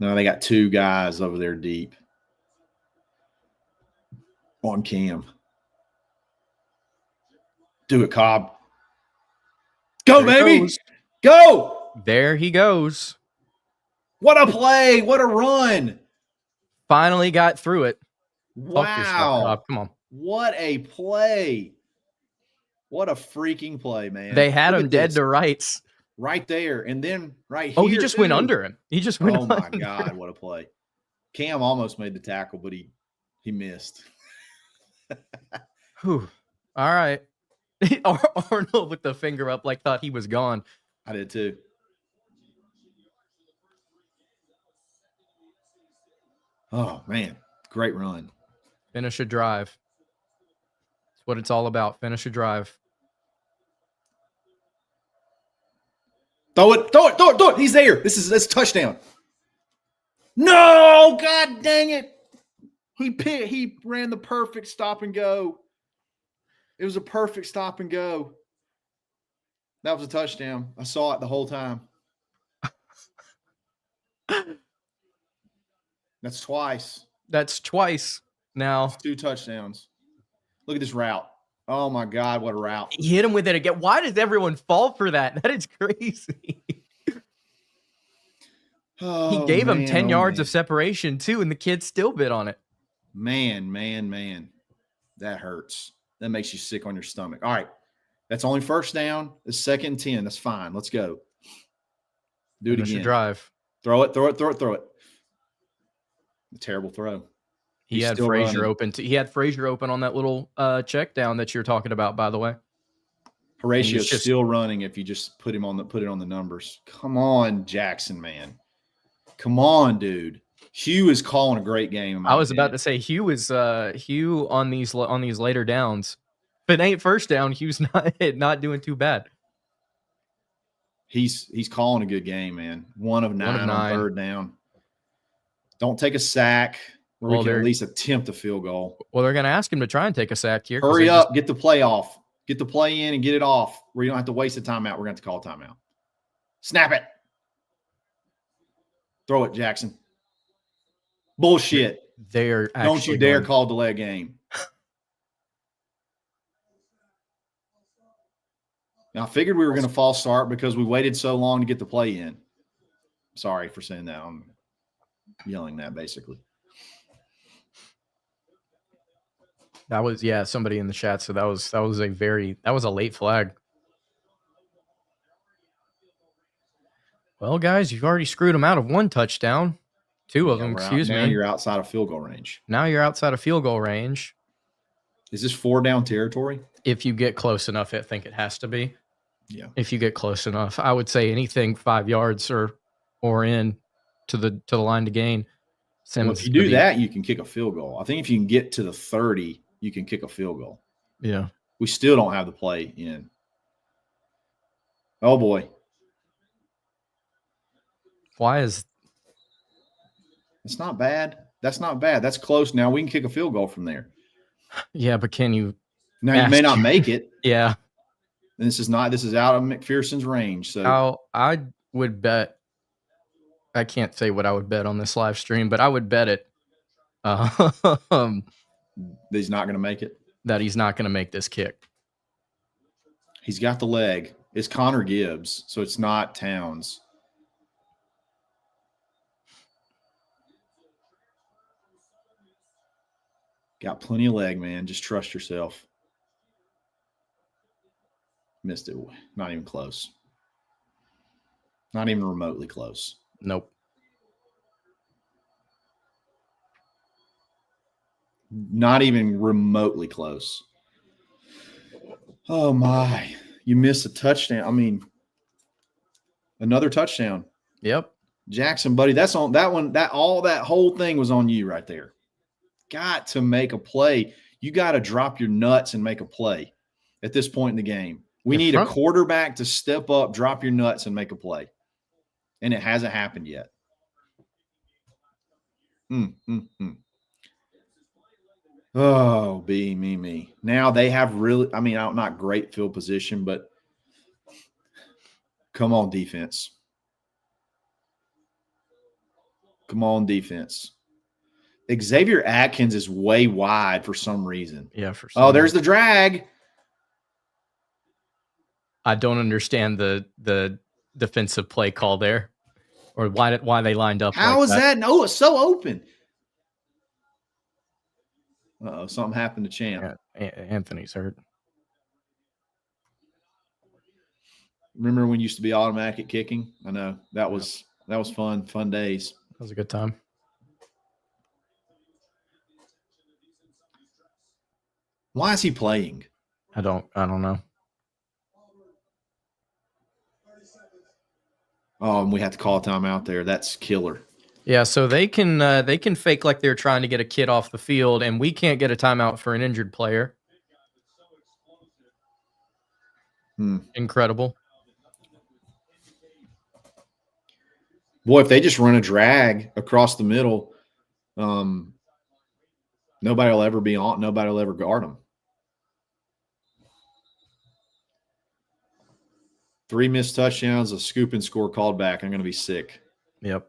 No, they got 2 guys over there deep. On Cam. Do it, Cobb. Go, baby. Go. There he goes. What a play. What a run. Finally got through it. Wow. Come on. What a play. What a freaking play, man. They had him dead to rights. Right there. And then right here. Oh, he just went under him. He just went under. Oh, my God. What a play. Cam almost made the tackle, but he missed. Whew. All right. Arnold with the finger up like thought he was gone. I did too. Oh, man. Great run. Finish a drive. That's what it's all about. Finish a drive. Throw it. He's there. This is touchdown. No, God dang it. He ran the perfect stop and go. It was a perfect stop and go. That was a touchdown. I saw it the whole time. That's twice. Now. That's 2 touchdowns. Look at this route. Oh, my God, what a route. He hit him with it again. Why does everyone fall for that? That is crazy. He gave him 10 yards of separation, too, and the kid still bit on it. Man. That hurts. That makes you sick on your stomach. All right. That's only first down. It's 2nd and 10. That's fine. Let's go. Do it again. Drive. Throw it. A terrible throw. He had Frazier open. He had Frazier open on that little check down that you're talking about, by the way. Horatio's still running if you just put it on the numbers. Come on, Jackson, man. Come on, dude. Hugh is calling a great game. I was about to say Hugh on these later downs. If it ain't first down, Hugh's not doing too bad. He's calling a good game, man. 1 of 9 on third down. Don't take a sack where we can at least attempt a field goal. Well, they're going to ask him to try and take a sack here. Hurry up, get the play off. Get the play in and get it off where you don't have to waste a timeout. We're going to have to call a timeout. Snap it. Throw it, Jackson. Bullshit. Don't you dare call delay a game. Now, I figured we were going to false start because we waited so long to get the play in. Sorry for saying that. I'm yelling that basically. That was somebody in the chat. So that was a late flag. Well, guys, you've already screwed them out of 1 touchdown. 2 of them, excuse me. Now you're outside of field goal range. Is this 4 down territory? If you get close enough, I think it has to be. Yeah. If you get close enough, I would say anything 5 yards or in to the line to gain. Well, if you do that, you can kick a field goal. I think if you can get to the 30, you can kick a field goal. Yeah. We still don't have the play in. Oh boy. It's not bad. That's not bad. That's close. Now we can kick a field goal from there. Yeah, but can you? Now you may not make it. Yeah. And this is out of McPherson's range. So I would bet. I can't say what I would bet on this live stream, but I would bet it. He's not going to make it. That he's not going to make this kick. He's got the leg. It's Connor Gibbs, so it's not Towns. Got plenty of leg, man. Just trust yourself. Missed it. Not even close. Not even remotely close. Nope. Not even remotely close. Oh, my. You missed a touchdown. I mean, another touchdown. Yep. Jackson, buddy, that's on that one. That whole thing was on you right there. Got to make a play. You got to drop your nuts and make a play at this point in the game. We need a quarterback to step up, drop your nuts, and make a play. And it hasn't happened yet. Oh, me. Now they have really, not great field position, but come on, defense. Come on, defense. Xavier Atkins is way wide for some reason. Yeah, there's the drag. I don't understand the defensive play call there, or why they lined up. How is that? No, it's so open. Something happened to Champ. Yeah, Anthony's hurt. Remember when you used to be automatic at kicking? I know that was fun days. That was a good time. Why is he playing? I don't know. Oh, and we have to call a timeout there. That's killer. Yeah, so they can fake like they're trying to get a kid off the field, and we can't get a timeout for an injured player. Incredible. Boy, if they just run a drag across the middle, nobody will ever be on. Nobody will ever guard them. 3 missed touchdowns, a scoop and score called back. I'm going to be sick. Yep.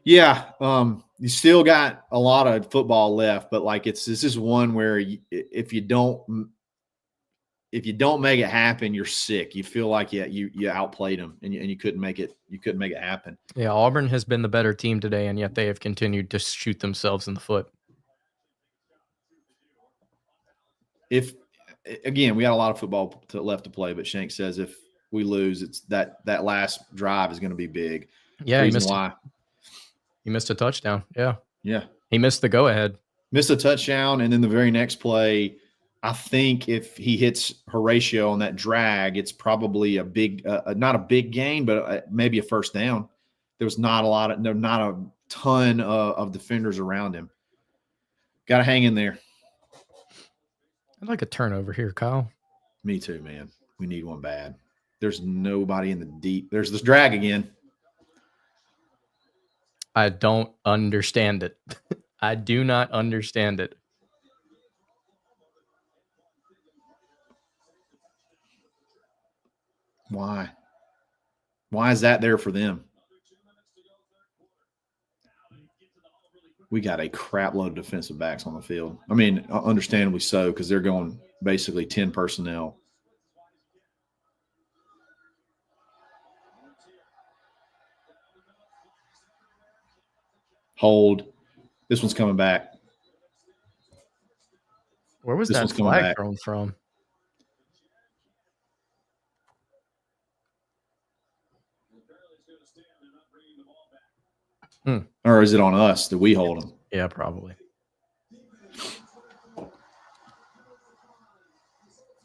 Yeah, you still got a lot of football left, but this is one where if you don't make it happen, you're sick. You feel like you outplayed them and you couldn't make it. You couldn't make it happen. Yeah, Auburn has been the better team today, and yet they have continued to shoot themselves in the foot. Again, we got a lot of football left to play, but Shank says if we lose, it's that last drive is going to be big. Yeah, he missed a touchdown. Yeah. He missed the go-ahead. Missed a touchdown, and then the very next play, I think if he hits Horatio on that drag, it's probably a big, not a big gain, but maybe a first down. There's not a ton of defenders around him. Got to hang in there. I'd like a turnover here, Kyle. Me too, man. We need one bad. There's nobody in the deep. There's this drag again. I don't understand it. I do not understand it. Why? Why is that there for them? We got a crap load of defensive backs on the field. I mean, understandably so, because they're going basically 10 personnel. Hold. This one's coming back. Where was that flag thrown from? Or is it on us that we hold them? Yeah, probably.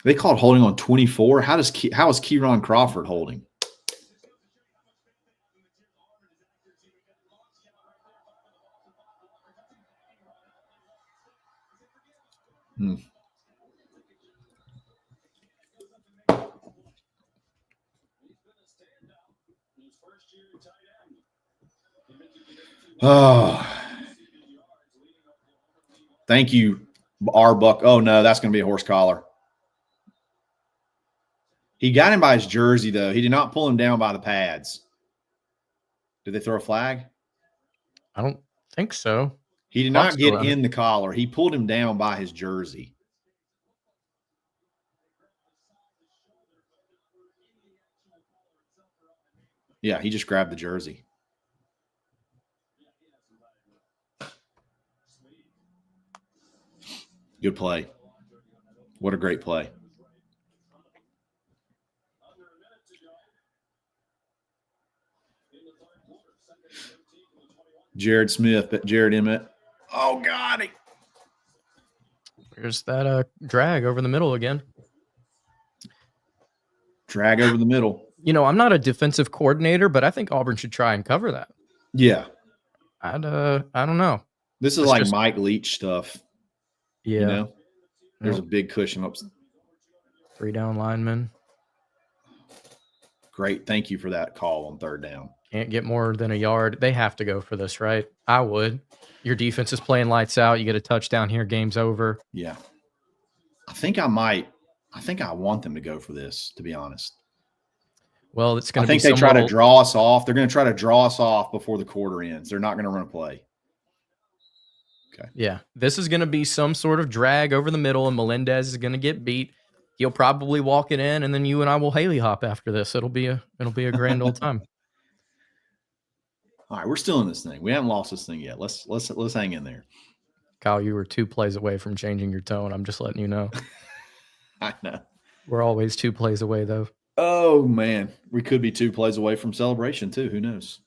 They called holding on 24. How is Kieron Crawford holding? Oh, thank you, Arbuck. Oh no, that's going to be a horse collar. He got him by his jersey, though. He did not pull him down by the pads. Did they throw a flag? I don't think so. He did not get in the collar. He pulled him down by his jersey. Yeah, he just grabbed the jersey. Good play. What a great play. Jared Smith, Jared Emmett. Oh, God. There's that drag over the middle again. Drag over the middle. You know, I'm not a defensive coordinator, but I think Auburn should try and cover that. Yeah. I don't know. This is like Mike Leach stuff. Yeah. You know? There's a big cushion up. 3 down linemen. Great. Thank you for that call on 3rd down. Can't get more than a yard. They have to go for this, right? I would. Your defense is playing lights out. You get a touchdown here, game's over. Yeah. I think I want them to go for this, to be honest. Well, it's going to be. I think they try to draw us off. They're going to try to draw us off before the quarter ends. They're not going to run a play. Okay. Yeah. This is going to be some sort of drag over the middle, and Melendez is going to get beat. He'll probably walk it in, and then you and I will Haley hop after this. It'll be a grand old time. All right, we're still in this thing. We haven't lost this thing yet. Let's hang in there. Kyle, you were 2 plays away from changing your tone. I'm just letting you know. I know. We're always 2 plays away, though. Oh, man. We could be 2 plays away from celebration, too. Who knows?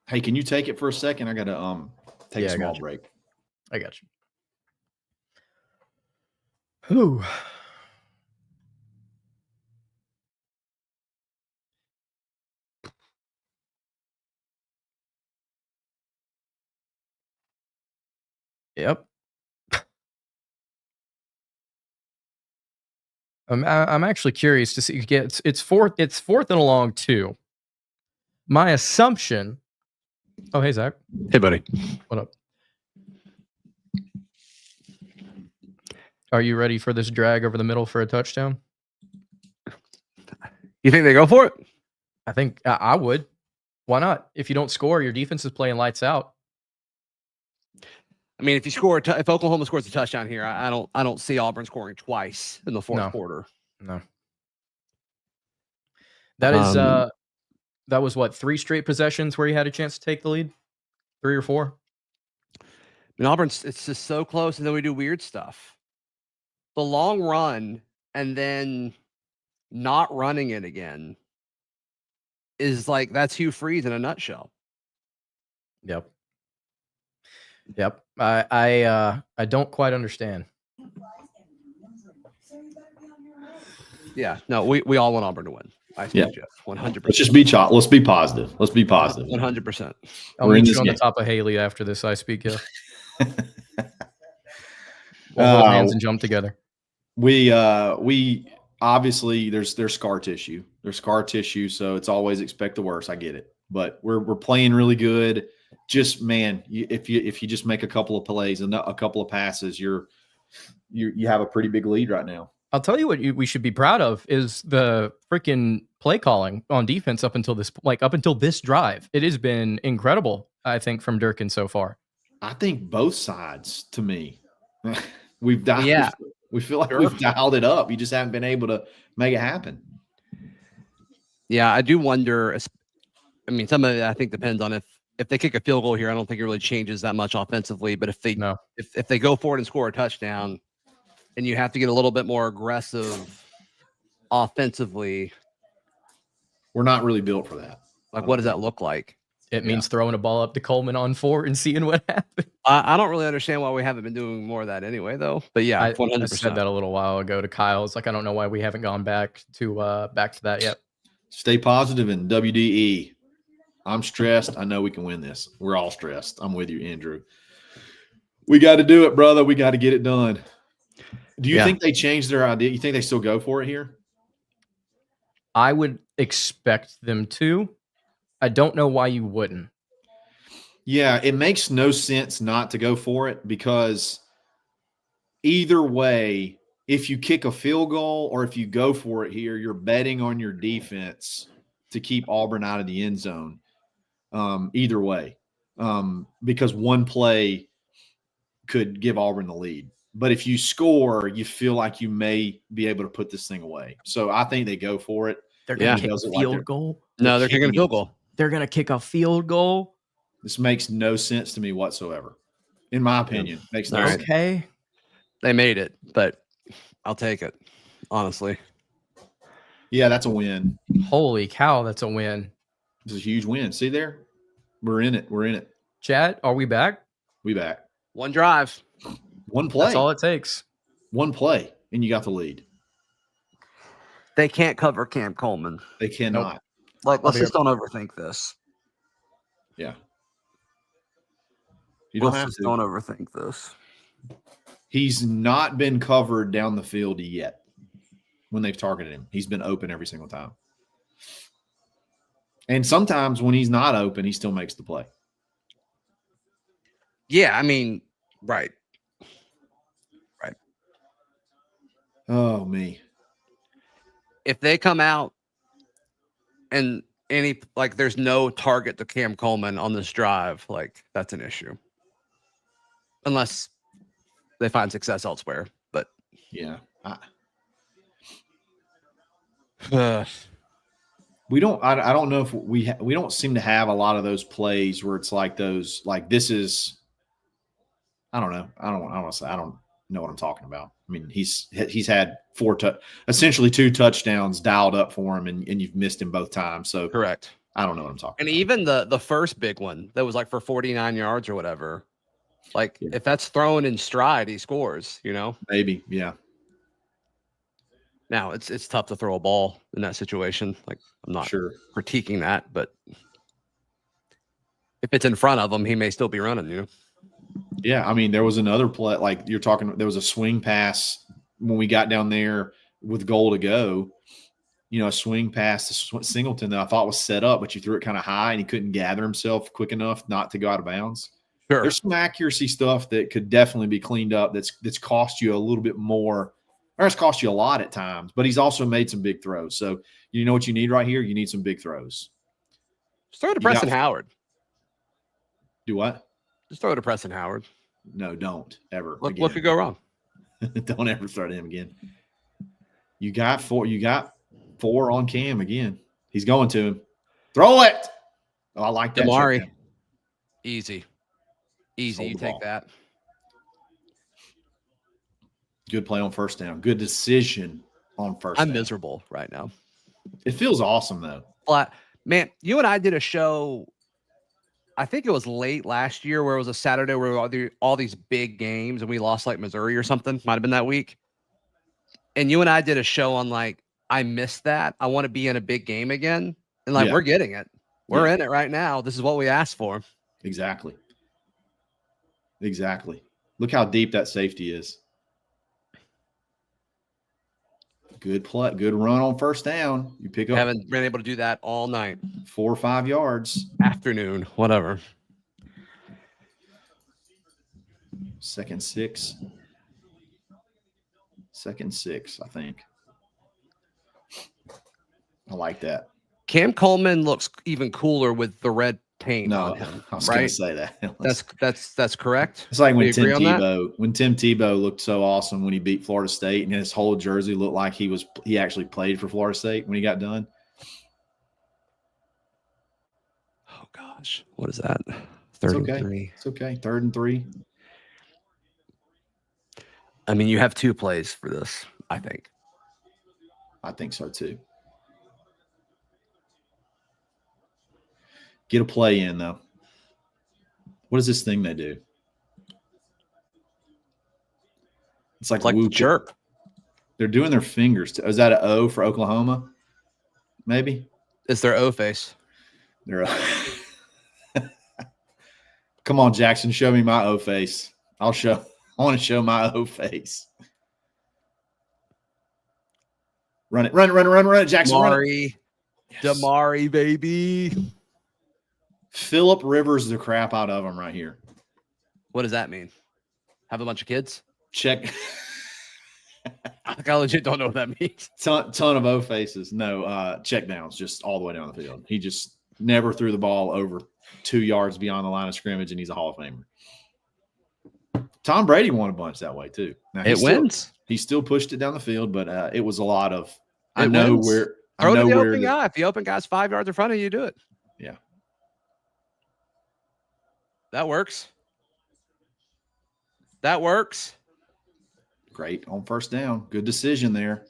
Hey, can you take it for a second? I got to take a small break. I got you. Whew. Yep. I'm actually curious to see. It's fourth and a long 2. My assumption. Oh, hey Zach. Hey, buddy. What up? Are you ready for this drag over the middle for a touchdown? You think they go for it? I think I would. Why not? If you don't score, your defense is playing lights out. I mean, if Oklahoma scores a touchdown here, I don't see Auburn scoring twice in the fourth quarter. No. That is that was what, 3 straight possessions where you had a chance to take the lead? 3 or 4? I mean, Auburn's, it's just so close, and then we do weird stuff. The long run and then not running it again is like, that's Hugh Freeze in a nutshell. Yep. I don't quite understand. Yeah, no, we all want Auburn to win. I see, Jeff, 100%. Let's just be let's be positive. Let's be positive. 100%. I'll meet you on the top of Haley after this. I speak. Yeah. We'll hold hands and jump together. I obviously there's scar tissue. There's scar tissue, so it's always expect the worst. I get it, but we're playing really good. Just man, if you just make a couple of plays and a couple of passes, you have a pretty big lead right now. I'll tell you what we should be proud of is the freaking play calling on defense up until this drive. It has been incredible, I think, from Durkin so far. I think both sides, to me, we feel like we've dialed it up. You just haven't been able to make it happen. Yeah, I do wonder. I mean, some of it I think depends on if they kick a field goal here. I don't think it really changes that much offensively. But if they go forward and score a touchdown, and you have to get a little bit more aggressive offensively, we're not really built for that. Like, what does that look like? It means throwing a ball up to Coleman on 4 and seeing what happens. I don't really understand why we haven't been doing more of that anyway, though. But yeah, 100%. I said that a little while ago to Kyle. It's like, I don't know why we haven't gone back to that yet. Stay positive in WDE. I'm stressed. I know we can win this. We're all stressed. I'm with you, Andrew. We got to do it, brother. We got to get it done. Do you think they changed their idea? You think they still go for it here? I would expect them to. I don't know why you wouldn't. Yeah, it makes no sense not to go for it because either way, if you kick a field goal or if you go for it here, you're betting on your defense to keep Auburn out of the end zone. Either way, because one play could give Auburn the lead. But if you score, you feel like you may be able to put this thing away. So I think they go for it. They're going to kick a field goal? No, they're kicking a field goal. They're going to kick a field goal? This makes no sense to me whatsoever. In my opinion, makes no sense. Okay. They made it, but I'll take it, honestly. Yeah, that's a win. Holy cow, that's a win. It's a huge win. See there? We're in it. We're in it. Chad, are we back? We back. One drive. One play. That's all it takes. One play, and you got the lead. They can't cover Cam Coleman. They cannot. Nope. Let's just don't overthink this. Yeah. You don't have to. Don't overthink this. He's not been covered down the field yet when they've targeted him. He's been open every single time. And sometimes when he's not open, he still makes the play. Yeah, I mean, right. Oh, me. If they come out and there's no target to Cam Coleman on this drive, that's an issue. Unless they find success elsewhere. But yeah. We don't. I don't know if we don't seem to have a lot of those plays where it's like those. Like this is. I don't know. I don't know what I'm talking about. I mean, he's had essentially 2 touchdowns dialed up for him, and you've missed him both times. So correct. I don't know what I'm talking. And about. Even the first big one that was for 49 yards or whatever. If that's thrown in stride, he scores. Maybe, yeah. Now it's tough to throw a ball in that situation. I'm not critiquing that, but if it's in front of him, he may still be running. Yeah, I mean, there was another play you're talking. There was a swing pass when we got down there with goal to go. A swing pass to Singleton that I thought was set up, but you threw it kind of high and he couldn't gather himself quick enough not to go out of bounds. Sure. There's some accuracy stuff that could definitely be cleaned up. That's cost you a little bit more. Or it's cost you a lot at times, but he's also made some big throws. So you know what you need right here? You need some big throws. Just throw it to Preston Howard. Do what? Just throw it to Preston Howard. No, don't ever. What could go wrong? Don't ever throw to him again. You got 4 on Cam again. He's going to him. Throw it. Oh, I like that. Damari. Easy. You take ball. that. Good play on first down. Good decision on first down. I'm miserable right now. It feels awesome, though. Man, you and I did a show, I think it was late last year, where it was a Saturday where all these big games and we lost Missouri or something. Might have been that week. And you and I did a show on I missed that. I want to be in a big game again. And we're getting it. We're in it right now. This is what we asked for. Exactly. Look how deep that safety is. Good play, good run on first down. You pick up. Haven't been able to do that all night. 4 or 5 yards. Afternoon, whatever. 2nd 6. 2nd 6, I think. I like that. Cam Coleman looks even cooler with the red paint on him. I was going to say that. That's correct. It's like when Tim Tebow looked so awesome when he beat Florida State, and his whole jersey looked like he actually played for Florida State when he got done. Oh gosh, what is that? 3rd and 3. It's okay. 3rd and 3. I mean, you have 2 plays for this, I think. I think so too. Get a play in, though. What is this thing they do? It's like the jerk. They're doing their fingers. Is that an O for Oklahoma? Maybe? It's their O face. They're Come on, Jackson. Show me my O face. I want to show my O face. Run it, Jackson. Damari. Yes. Damari, baby. Phillip Rivers the crap out of him right here. What does that mean? Have a bunch of kids? Check. I legit don't know what that means. Ton of O faces. No, check downs just all the way down the field. He just never threw the ball over 2 yards beyond the line of scrimmage, and he's a Hall of Famer. Tom Brady won a bunch that way too. Now, he still pushed it down the field, but it was a lot of Throw to the open guy. If the open guy's 5 yards in front of you, do it. Yeah. That works. That works. Great on first down. Good decision there.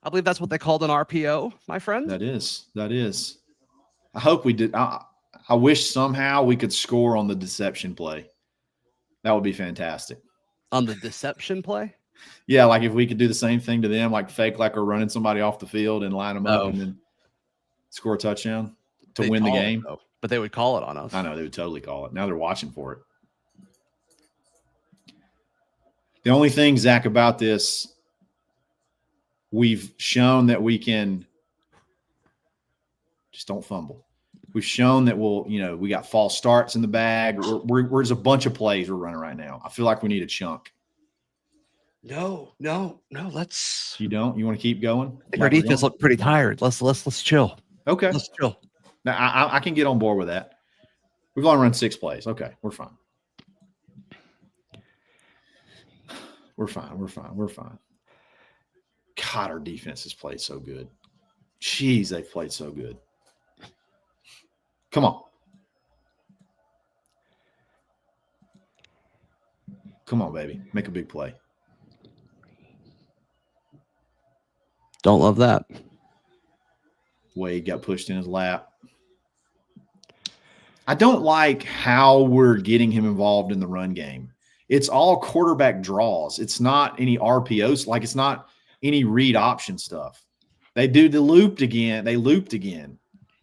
I believe that's what they called an RPO, my friend. That is. I hope we did. I wish somehow we could score on the deception play. That would be fantastic. On the deception play? Yeah, like if we could do the same thing to them, like fake like we're running somebody off the field and line them up and then score a touchdown to win the game. But they would call it on us. I know. They would totally call it. Now they're watching for it. The only thing, Zach, about this, we've shown that we can just don't fumble. We've shown that we got false starts in the bag. There's a bunch of plays we're running right now. I feel like we need a chunk. No. Let's. You don't? You want to keep going? Our defense look pretty tired. Let's chill. Okay. Let's chill. Now I can get on board with that. We've only run 6 plays. Okay, we're fine. We're fine. God, our defense has played so good. Jeez, they've played so good. Come on. Come on, baby. Make a big play. Don't love that. Wade got pushed in his lap. I don't like how we're getting him involved in the run game. It's all quarterback draws. It's not any RPOs. Like it's not any read option stuff. They do the looped again. They looped again.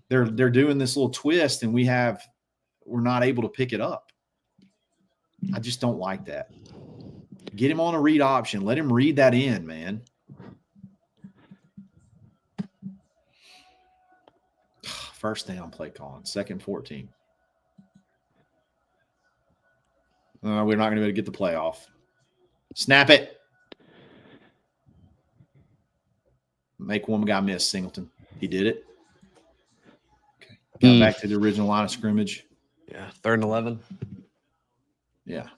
They're doing this little twist, and we're not able to pick it up. I just don't like that. Get him on a read option. Let him read that in, man. First down play calling. 2nd 14. We're not going to be able to get the play off. Snap it. Make one guy miss, Singleton. He did it. Okay. Got back to the original line of scrimmage. Yeah, 3rd and 11. Yeah.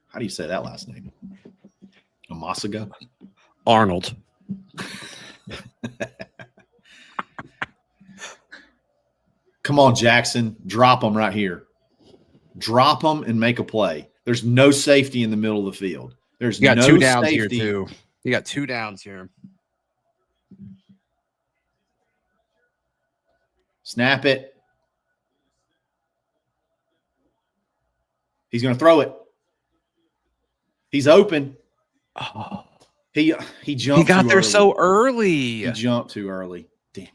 How do you say that last name? Amasaga? Arnold. Come on, Jackson. Drop them right here. Drop them and make a play. There's no safety in the middle of the field. You got no 2 downs safety. here, too. You got 2 downs here. Snap it. He's going to throw it. He's open. Oh. He jumped. He got too there early. so early. He jumped too early. Damn it.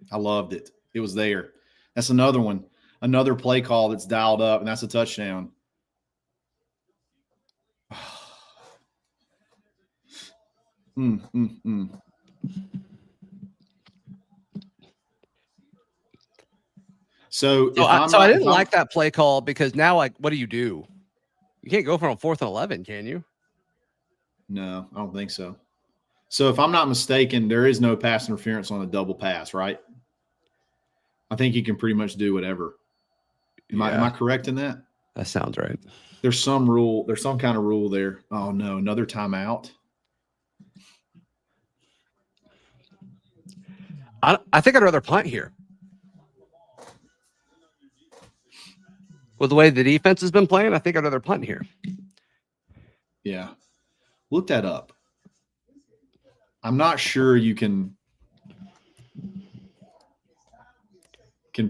I loved it. It was there. That's another one. another play call that's dialed up, and that's a touchdown. So I didn't like that play call because now, like, what do? You can't go from a 4th and 11, can you? No, I don't think so. So if I'm not mistaken, there is no pass interference on a double pass, right? I think you can pretty much do whatever. Am I correct in that? That sounds right. There's some rule. There's some kind of rule there. Oh, no, another timeout. I think I'd rather punt here. With the way the defense has been playing, I think I'd rather punt here. Yeah. Look that up. I'm not sure you can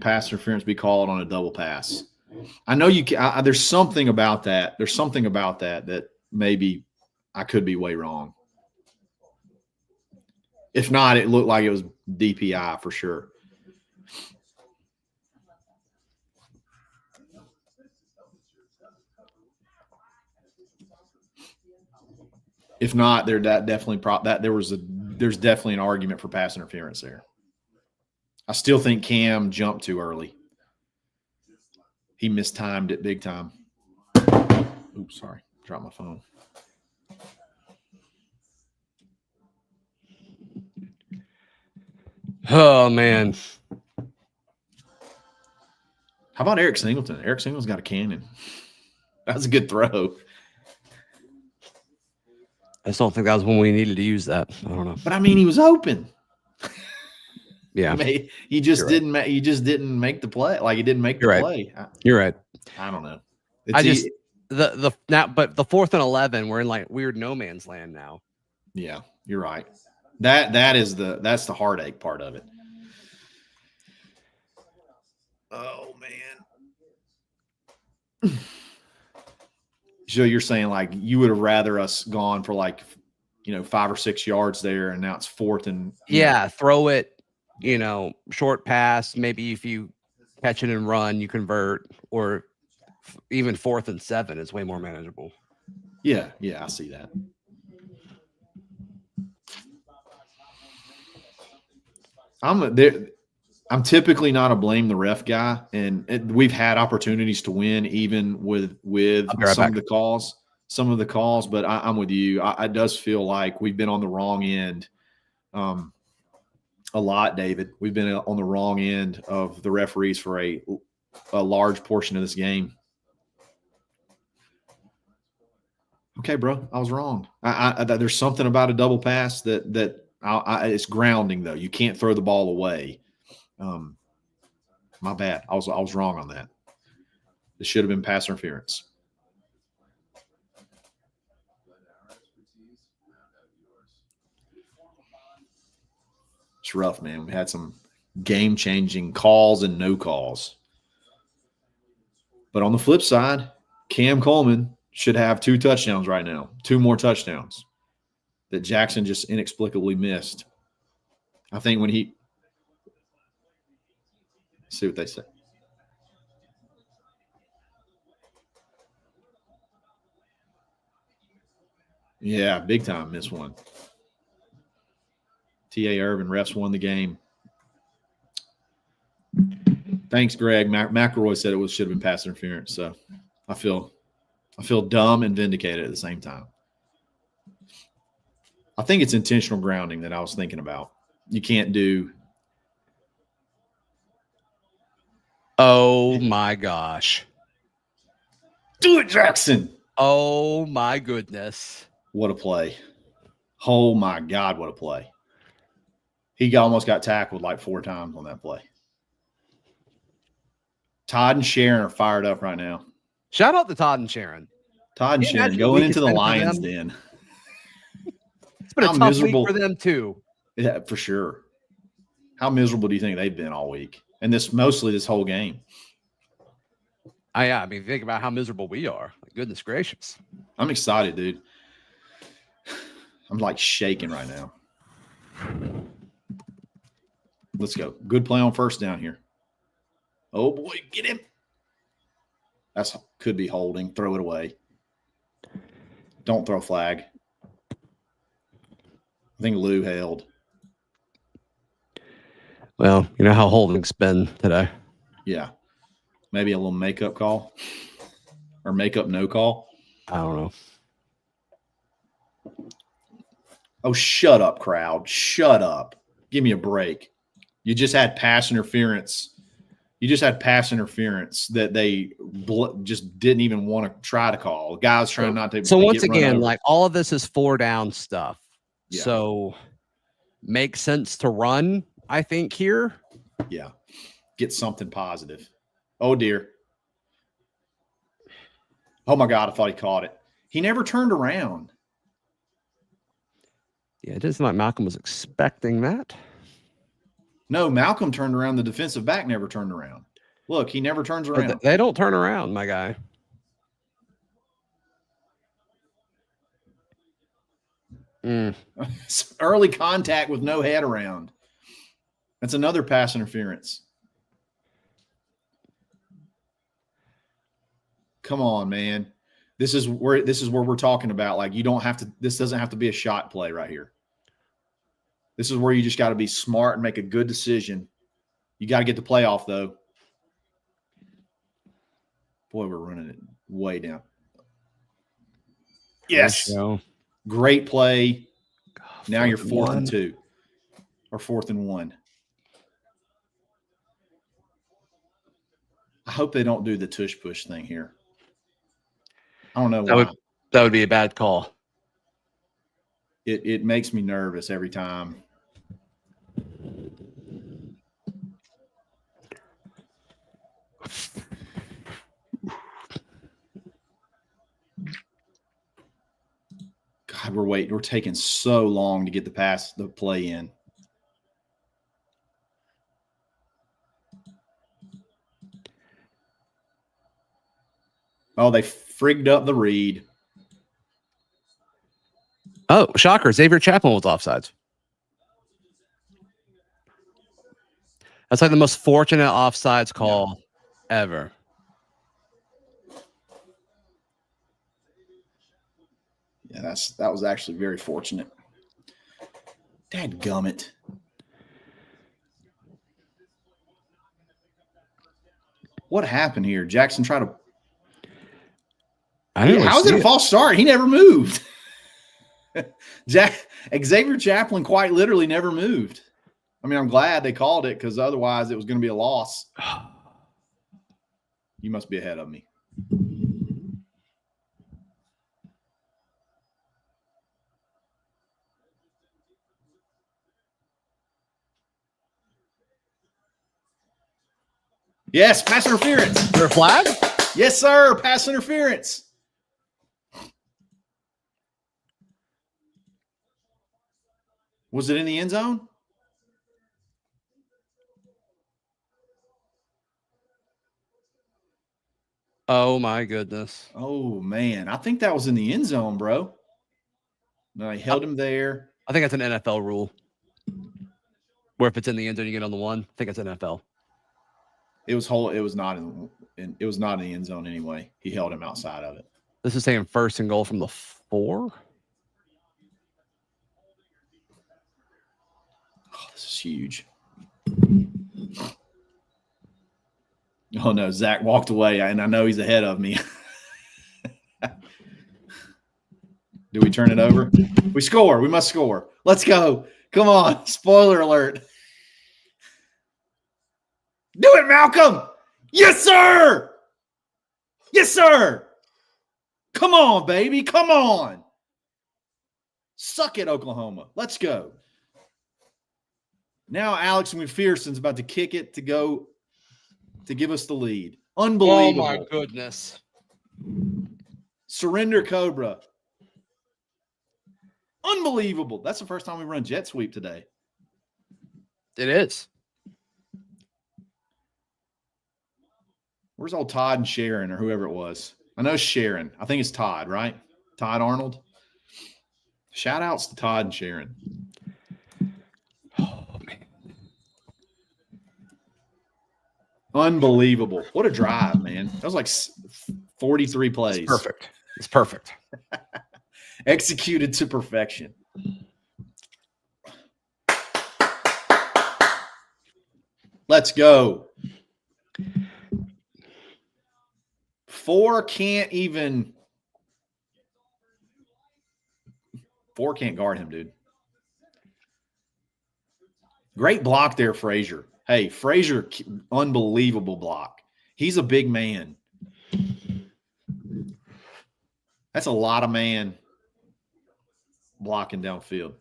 pass interference be called on a double pass. I know you can. There's something about that. There's something about that maybe I could be way wrong. If not, it looked like it was DPI for sure. If not, there's definitely an argument for pass interference there. I still think Cam jumped too early. He mistimed it big time. Oops, sorry. Dropped my phone. Oh, man. How about Eric Singleton? Eric Singleton's got a cannon. That was a good throw. I just don't think that was when we needed to use that. I don't know. But I mean, he was open. Yeah. He just didn't make the play. Like he didn't make the play. You're right. I don't know. But the 4th and 11, we're in like weird no man's land now. Yeah, you're right. That's the heartache part of it. Oh man. So you're saying like you would have rather us gone for like 5 or 6 yards there, and now it's 4th and throw it, short pass. Maybe if you catch it and run, you convert, or even 4th and 7 is way more manageable. Yeah, I see that. I'm typically not a blame the ref guy, and we've had opportunities to win even with some of the calls. But I'm with you. It does feel like we've been on the wrong end a lot, David. We've been on the wrong end of the referees for a large portion of this game. Okay, bro, I was wrong. There's something about a double pass that it's grounding, though. You can't throw the ball away. My bad. I was wrong on that. It should have been pass interference. It's rough, man. We had some game-changing calls and no calls. But on the flip side, Cam Coleman should have 2 touchdowns right now, 2 more touchdowns that Jackson just inexplicably missed. I think when he – see what they say. Yeah, big time miss one. T.A. Irvin, refs won the game. Thanks, Greg. McElroy said it should have been pass interference. So I feel dumb and vindicated at the same time. I think it's intentional grounding that I was thinking about. You can't do. Oh my gosh. Do it, Jackson. Oh my goodness. What a play. Oh my God, what a play. He almost got tackled like 4 times on that play. Todd and Sharon are fired up right now. Shout out to Todd and Sharon. Todd and Sharon going into the Lions Den. It's been a tough week for them too. Yeah, for sure. How miserable do you think they've been all week? And mostly this whole game. I mean, think about how miserable we are. Like, goodness gracious. I'm excited, dude. I'm like shaking right now. Let's go. Good play on first down here. Oh boy, get him. That's could be holding. Throw it away. Don't throw flag. I think Lou held. Well, you know how holding's been today. Yeah. Maybe a little makeup call or makeup no call. I don't know. Oh, shut up, crowd. Shut up. Give me a break. You just had pass interference. You just had pass interference that they just didn't even want to try to call. Guys trying not to. So once again, like all of this is 4-down stuff. Yeah. So makes sense to run, I think, here. Yeah. Get something positive. Oh, dear. Oh, my God. I thought he caught it. He never turned around. Yeah, it doesn't like Malcolm was expecting that. No, Malcolm turned around. The defensive back never turned around. Look, he never turns around. But they don't turn around, my guy. Early contact with no head around. That's another pass interference. Come on, man. This is where we're talking about. Like, you don't have to. This doesn't have to be a shot play right here. This is where you just got to be smart and make a good decision. You got to get the playoff, though. Boy, we're running it way down. Yes. Great play. Now you're 4th and 2 or 4th and 1. I hope they don't do the tush push thing here. I don't know why. That would be a bad call. It makes me nervous every time. God, we're taking so long to get the play in. Oh, they frigged up the read. Oh, shocker. Xavier Chaplin was offsides. That's like the most fortunate offsides call ever. Yeah, that was actually very fortunate. Dadgummit. What happened here? Jackson tried to. How is it a false start? He never moved. Xavier Chaplin quite literally never moved. I mean, I'm glad they called it because otherwise it was going to be a loss. You must be ahead of me. Yes, pass interference. Is there a flag? Yes, sir. Pass interference. Was it in the end zone? Oh, my goodness. Oh, man. I think that was in the end zone, bro. No, he held him there. I think that's an NFL rule. Where if it's in the end zone, you get on the one. I think it's NFL. It was not in the end zone anyway. He held him outside of it. This is saying 1st and goal from the 4. Oh, this is huge. Oh, no. Zach walked away, and I know he's ahead of me. Do we turn it over? We score. We must score. Let's go. Come on. Spoiler alert. Do it, Malcolm. Yes, sir. Yes, sir. Come on, baby. Come on. Suck it, Oklahoma. Let's go. Now Alex McPherson's about to kick it to go to give us the lead. Unbelievable. Oh, my goodness. Surrender Cobra. Unbelievable. That's the first time we run jet sweep today. It is. Where's old Todd and Sharon or whoever it was? I know Sharon. I think it's Todd, right? Todd Arnold. Shout outs to Todd and Sharon. Oh, man. Unbelievable. What a drive, man. That was like 43 plays. It's perfect. It's perfect. Executed to perfection. Let's go. 4 can't guard him, dude. Great block there, Frazier. Hey, Frazier, unbelievable block. He's a big man. That's a lot of man blocking downfield.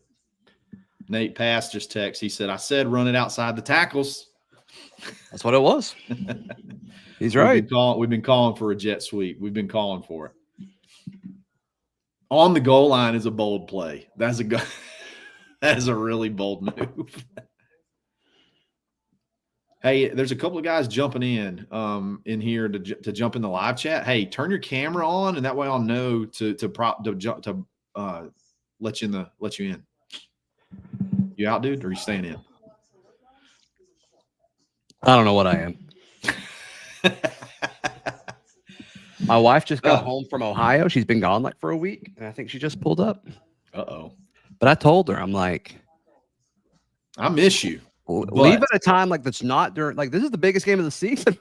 Nate Pass just texted. He said, I said run it outside the tackles. That's what it was. He's right. We've been calling for a jet sweep. We've been calling for it. On the goal line is a bold play. That is a really bold move. Hey, there's a couple of guys jumping in here to jump in the live chat. Hey, turn your camera on, and that way I'll know to let you in. You out, dude, or are you staying in? I don't know what I am. My wife just got home from Ohio. She's been gone like for a week, and I think she just pulled up. Uh-oh. But I told her, I'm like, I miss you. Leave at a time like that's not during, like, this is the biggest game of the season.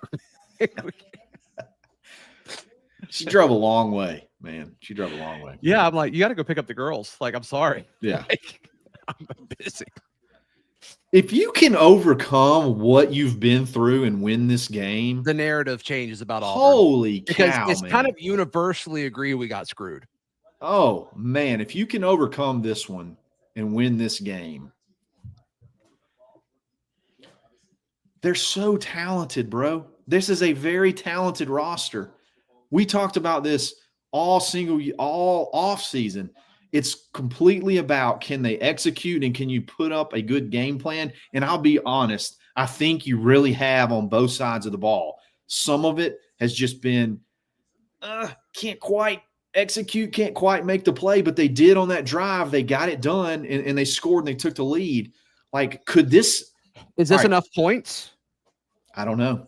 She drove a long way, man. She drove a long way. Yeah, I'm like, you got to go pick up the girls. Like, I'm sorry. Yeah. Like, I'm busy. If you can overcome what you've been through and win this game, the narrative changes about Auburn. Holy cow, because it's man. kind of universally agree we got screwed. Oh, man. If you can overcome this one and win this game, they're so talented, bro. This is a very talented roster. We talked about this all off season. It's completely about, can they execute and can you put up a good game plan? And I'll be honest, I think you really have on both sides of the ball. Some of it has just been, can't quite execute, can't quite make the play, but they did on that drive. They got it done and they scored and they took the lead. Like, could this – Is this enough points? I don't know.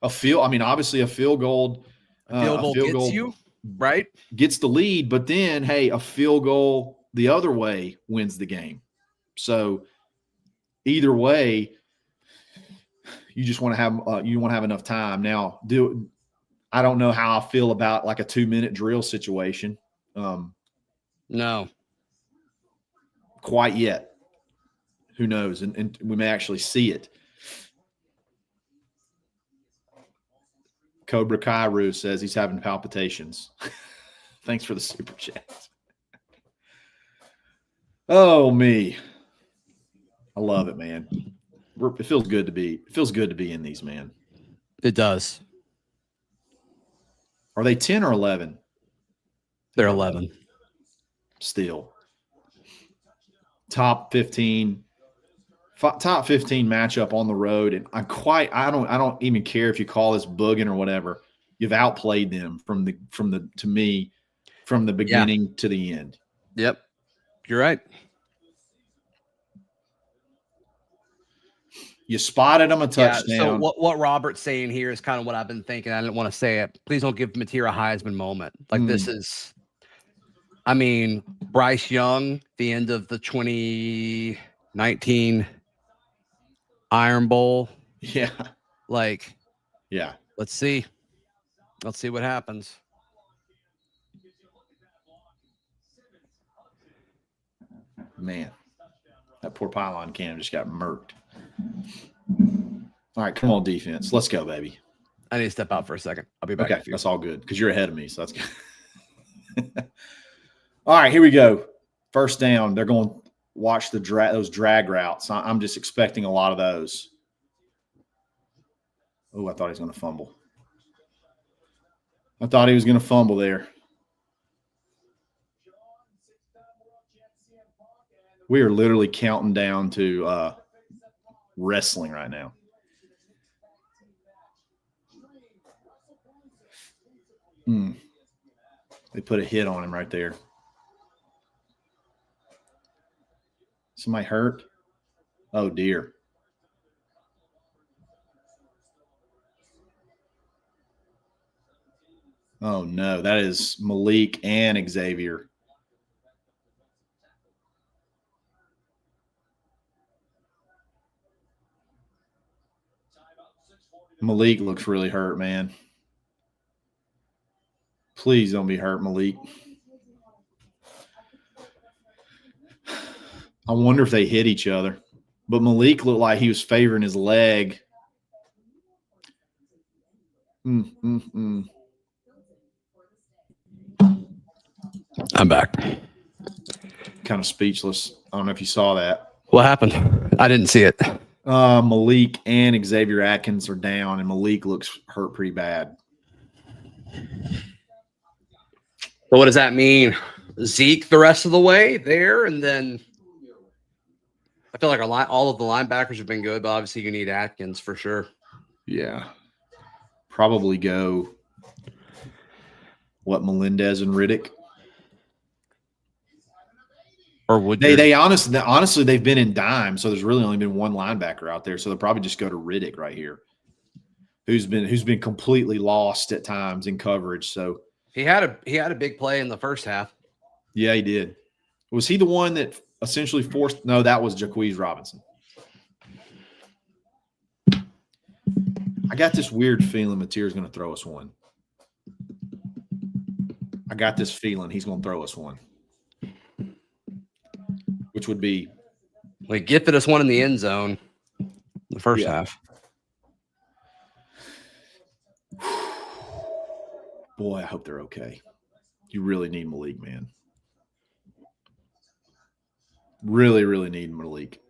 Obviously a field goal. A field goal gets you, right? Gets the lead, but then, hey, a field goal the other way wins the game. So either way, you just want to have enough time. Now, I don't know how I feel about like a 2-minute drill situation. No. Quite yet. Who knows? And we may actually see it. Cobra Kairu says he's having palpitations. Thanks for the super chat. Oh, me. I love it, man. It feels good to be in these, man. It does. Are they 10 or 11? They're 11. Still. Top 15 matchup on the road. And I don't even care if you call this booging or whatever. You've outplayed them from the beginning to the end. Yep. You're right. You spotted them a touchdown. Yeah, so what Robert's saying here is kind of what I've been thinking. I didn't want to say it. Please don't give Matira a Heisman moment. Like this is, Bryce Young, the end of the 2019 Iron Bowl. Yeah. Yeah. Let's see what happens. Man, that poor pylon cam just got murked. All right, come on, defense. Let's go, baby. I need to step out for a second. I'll be back. Okay, that's all good because you're ahead of me, so that's good. All right, here we go. First down. They're going to watch those drag routes. I'm just expecting a lot of those. Oh, I thought he was going to fumble. I thought he was going to fumble there. We are literally counting down to wrestling right now. They put a hit on him right there. Somebody hurt? Oh, dear. Oh, no. That is Malik and Xavier. Malik looks really hurt, man. Please don't be hurt, Malik. I wonder if they hit each other. But Malik looked like he was favoring his leg. I'm back. Kind of speechless. I don't know if you saw that. What happened? I didn't see it. Malik and Xavier Atkins are down, and Malik looks hurt pretty bad. So what does that mean? Zeke the rest of the way there, and then I feel like all of the linebackers have been good, but obviously you need Atkins for sure. Yeah. Probably go, Melendez and Riddick? Or would they honestly they've been in dime, so there's really only been one linebacker out there, so they'll probably just go to Riddick right here, who's been completely lost at times in coverage. So he had a big play in the first half. Yeah, he did. Was he the one that essentially forced? No, that was Jaquez Robinson. I got this weird feeling Mateer's going to throw us one. I got this feeling he's going to throw us one. Which would be, he gifted us one in the end zone the first half. Boy, I hope they're okay. You really need Malik, man. Really, really need Malik.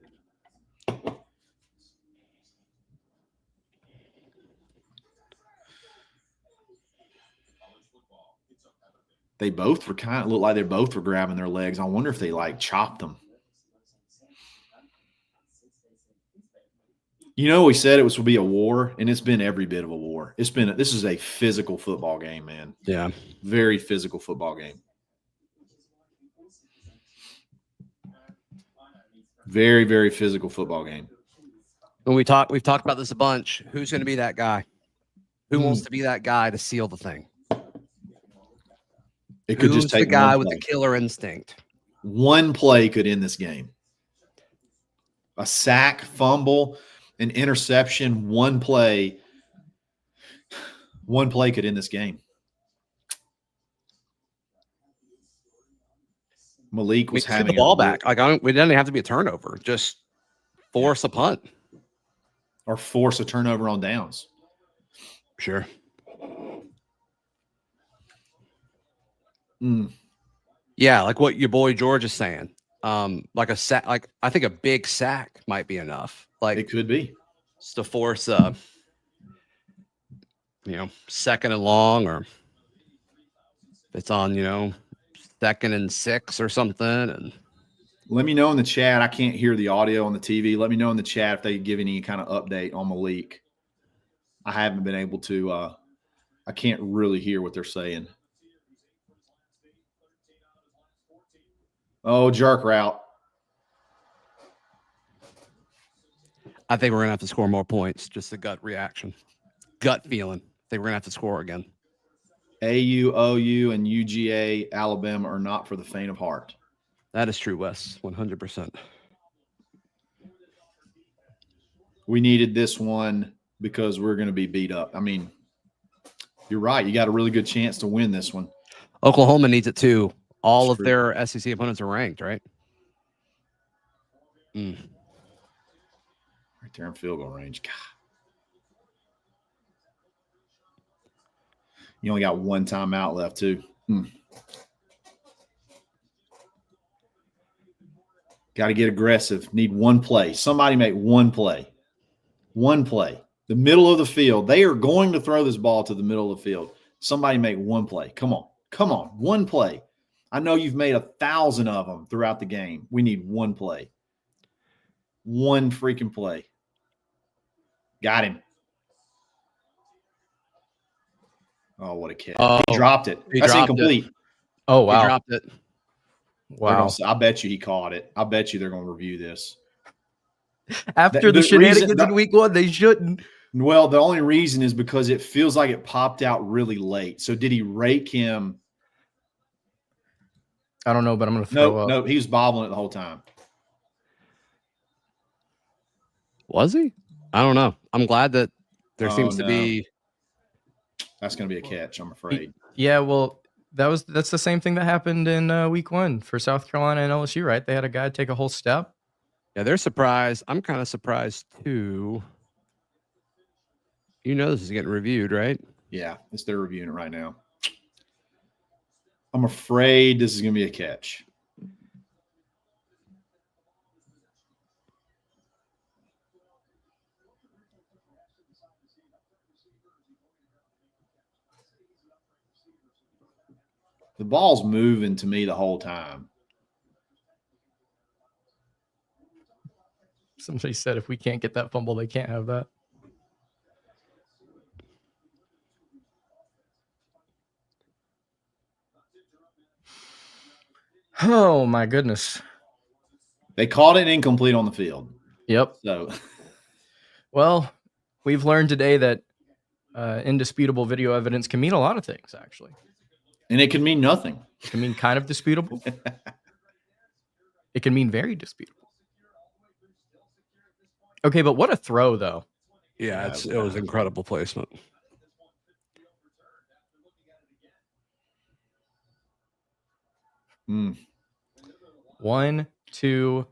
They both were looked like they both were grabbing their legs. I wonder if they chopped them. We said it would be a war, and it's been every bit of a war. This is a physical football game, man. Yeah. Very physical football game. Very, very physical football game. When we've talked about this a bunch. Who's going to be that guy? Who wants to be that guy to seal the thing? It could Who's just take the guy one with the killer instinct. One play could end this game. A sack, fumble, an interception, one play could end this game. Malik was having the ball back. We didn't have to be a turnover. Just force a punt. Or force a turnover on downs. Sure. Yeah, like what your boy George is saying. Like a sack, I think a big sack might be enough. Like it could be. Just to force second and long, or if it's on, 2nd and 6 or something. And let me know in the chat. I can't hear the audio on the TV. Let me know in the chat if they give any kind of update on Malik. I haven't been able to I can't really hear what they're saying. Oh, jerk route. I think we're going to have to score more points. Just a gut reaction. Gut feeling. I think we're going to have to score again. AU, OU, and UGA, Alabama are not for the faint of heart. That is true, Wes. 100%. We needed this one because we're going to be beat up. I mean, you're right. You got a really good chance to win this one. Oklahoma needs it too. All of their SEC opponents are ranked, right? Right there in field goal range. God. You only got one timeout left, too. Got to get aggressive. Need one play. Somebody make one play. One play. The middle of the field. They are going to throw this ball to the middle of the field. Somebody make one play. Come on. Come on. One play. I know you've made 1,000 of them throughout the game. We need one play. One freaking play. Got him. Oh, what a catch. He dropped it. That's incomplete. Oh, wow. He dropped it. Wow. I bet you he caught it. I bet you they're going to review this. After the shenanigans in week 1, they shouldn't. Well, the only reason is because it feels like it popped out really late. So did he rake him? I don't know, but I'm going to throw up. No, he was bobbling it the whole time. Was he? I don't know. I'm glad that there seems to be. That's going to be a catch, I'm afraid. Yeah, well, that's the same thing that happened in week 1 for South Carolina and LSU, right? They had a guy take a whole step. Yeah, they're surprised. I'm kind of surprised too. You know, this is getting reviewed, right? Yeah, they're reviewing it right now. I'm afraid this is going to be a catch. The ball's moving to me the whole time. Somebody said if we can't get that fumble, they can't have that. Oh, my goodness. They called it incomplete on the field. Yep. So, well, we've learned today that indisputable video evidence can mean a lot of things, actually. And it can mean nothing. It can mean kind of disputable. It can mean very disputable. Okay, but what a throw, though. Yeah, it was incredible placement. Mm. 1, 2,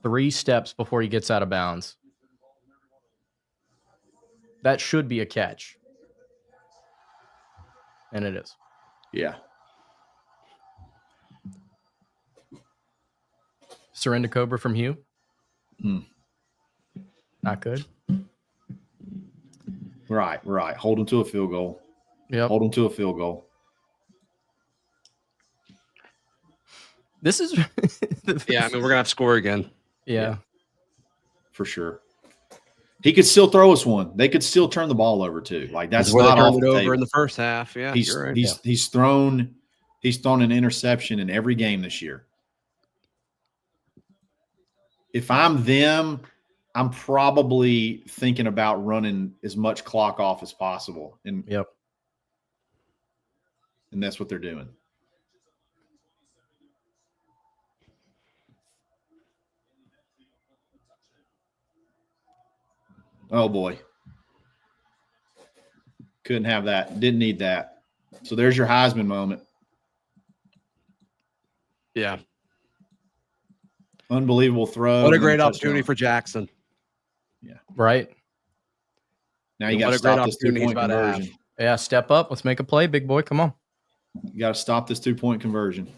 3 steps before he gets out of bounds. That should be a catch. And it is. Yeah. Surrender Cobra from Hugh. Mm. Not good. Right. Hold him to a field goal. Yep. Hold him to a field goal. This is Yeah, I mean, we're gonna have to score again. Yeah. For sure. He could still throw us one. They could still turn the ball over too. Like that's where not they off turned the it over table. in the first half. Yeah, He's thrown an interception in every game this year. If I'm them, I'm probably thinking about running as much clock off as possible. And that's what they're doing. Oh boy. Couldn't have that. Didn't need that. So there's your Heisman moment. Yeah. Unbelievable throw. What a great opportunity for Jackson. Yeah. Right. Now you got to stop this 2-point conversion. Yeah, step up. Let's make a play, big boy. Come on. You got to stop this 2-point conversion.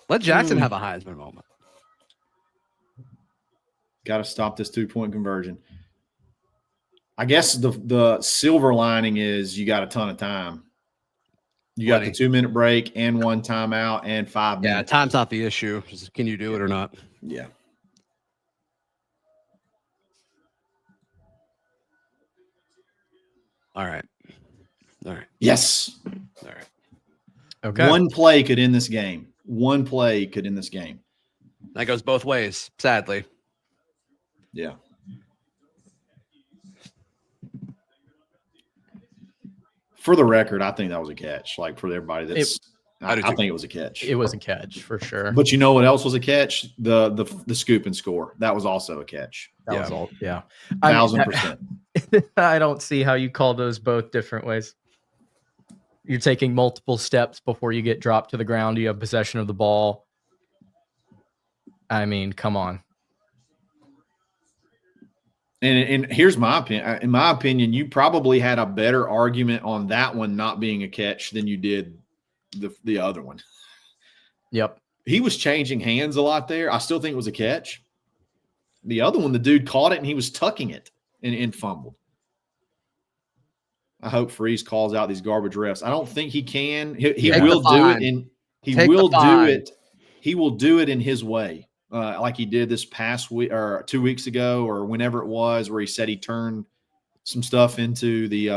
Let Jackson have a Heisman moment. Got to stop this 2-point conversion. I guess the silver lining is you got a ton of time. You got the 2-minute break and 1 timeout and 5 minutes. Yeah, time's not the issue. Just, can you do it or not? Yeah. All right. Yes. All right. Okay. One play could end this game. One play could end this game. That goes both ways, sadly. Yeah. For the record, I think that was a catch. Like for everybody I think it was a catch. It was a catch for sure. But you know what else was a catch? The scoop and score. That was also a catch. That was all. Yeah. 1,000%. I don't see how you call those both different ways. You're taking multiple steps before you get dropped to the ground. You have possession of the ball. I mean, come on. And here's my opinion. In my opinion, you probably had a better argument on that one not being a catch than you did the other one. Yep. He was changing hands a lot there. I still think it was a catch. The other one, the dude caught it and he was tucking it and fumbled. I hope Freeze calls out these garbage refs. I don't think he can. He will do it, and he will do it. He will do it in his way, like he did this past week or 2 weeks ago or whenever it was, where he said he turned some stuff into the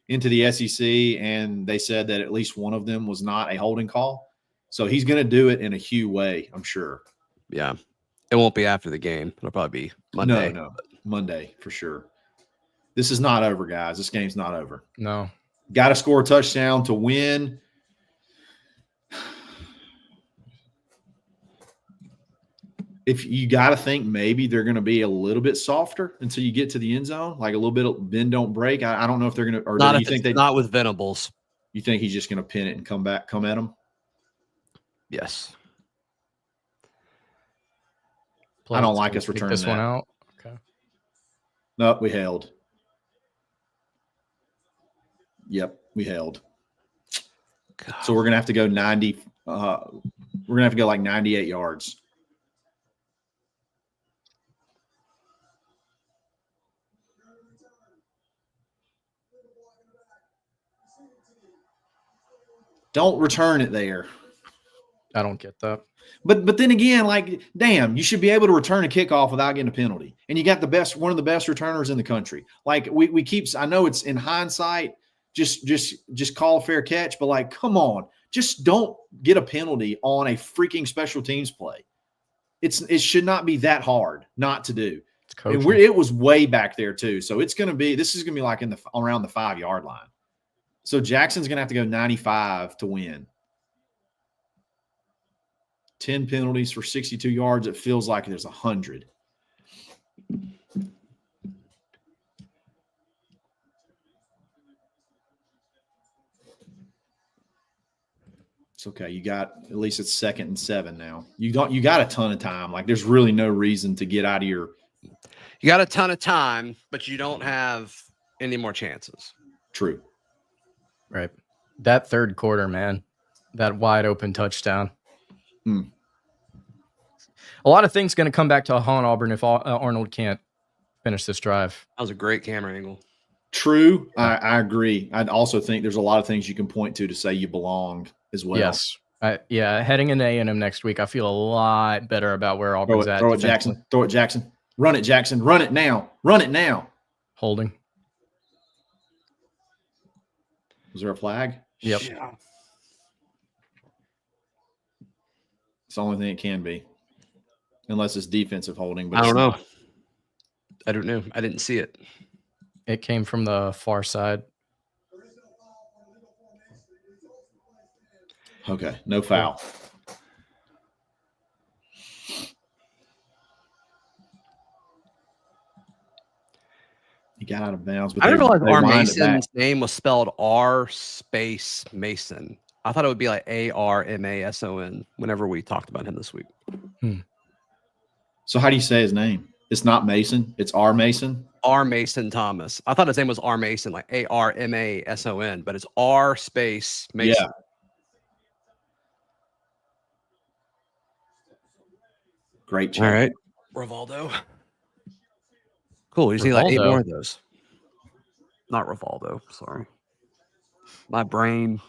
SEC, and they said that at least one of them was not a holding call. So he's going to do it in a Hugh way, I'm sure. Yeah. It won't be after the game. It'll probably be Monday. No, Monday for sure. This is not over, guys. This game's not over. No. Got to score a touchdown to win. If you got to think maybe they're going to be a little bit softer until you get to the end zone, like a little bit of bend don't break. I don't know if they're going to, or Not you think not with Venables. You think he's just going to pin it and come at them? Yes. I don't like us returning this one out. Okay. No, we held. Yep, we held. God. So we're going to have to go 90. We're going to have to go like 98 yards. Don't return it there. I don't get that. But then again, like, damn, you should be able to return a kickoff without getting a penalty. And you got one of the best returners in the country. Like we keep, I know it's in hindsight, just call a fair catch, but like, come on, just don't get a penalty on a freaking special teams play. It should not be that hard not to do. And it was way back there too. So this is going to be like around the 5-yard line. So Jackson's going to have to go 95 to win. 10 penalties for 62 yards. It feels like there's 100. It's okay. You got, at least it's 2nd and 7 now. You got a ton of time. Like there's really no reason to get out of your. You got a ton of time, but you don't have any more chances. True. Right. That third quarter, man, that wide open touchdown. A lot of things going to come back to haunt Auburn if Arnold can't finish this drive. That was a great camera angle. True. I agree. I also think there's a lot of things you can point to say you belong as well. Yes. Heading into A&M next week, I feel a lot better about where Auburn's at. Throw it, Jackson. Throw it, Jackson. Run it, Jackson. Run it now. Run it now. Holding. Was there a flag? Yep. Yeah. It's the only thing it can be. Unless it's defensive holding. But I don't know. I don't know. I didn't see it. It came from the far side. Okay. No foul. He got out of bounds. But I didn't realize R. Mason's name was spelled R space Mason. I thought it would be like ARMASON whenever we talked about him this week. So how do you say his name? It's not Mason. It's R. Mason. R. Mason Thomas. I thought his name was R. Mason, like ARMASON, but it's R space Mason. Yeah. Great check. All right. Rivaldo. Cool. You see like 8 more of those. Not Rivaldo. Sorry. My brain.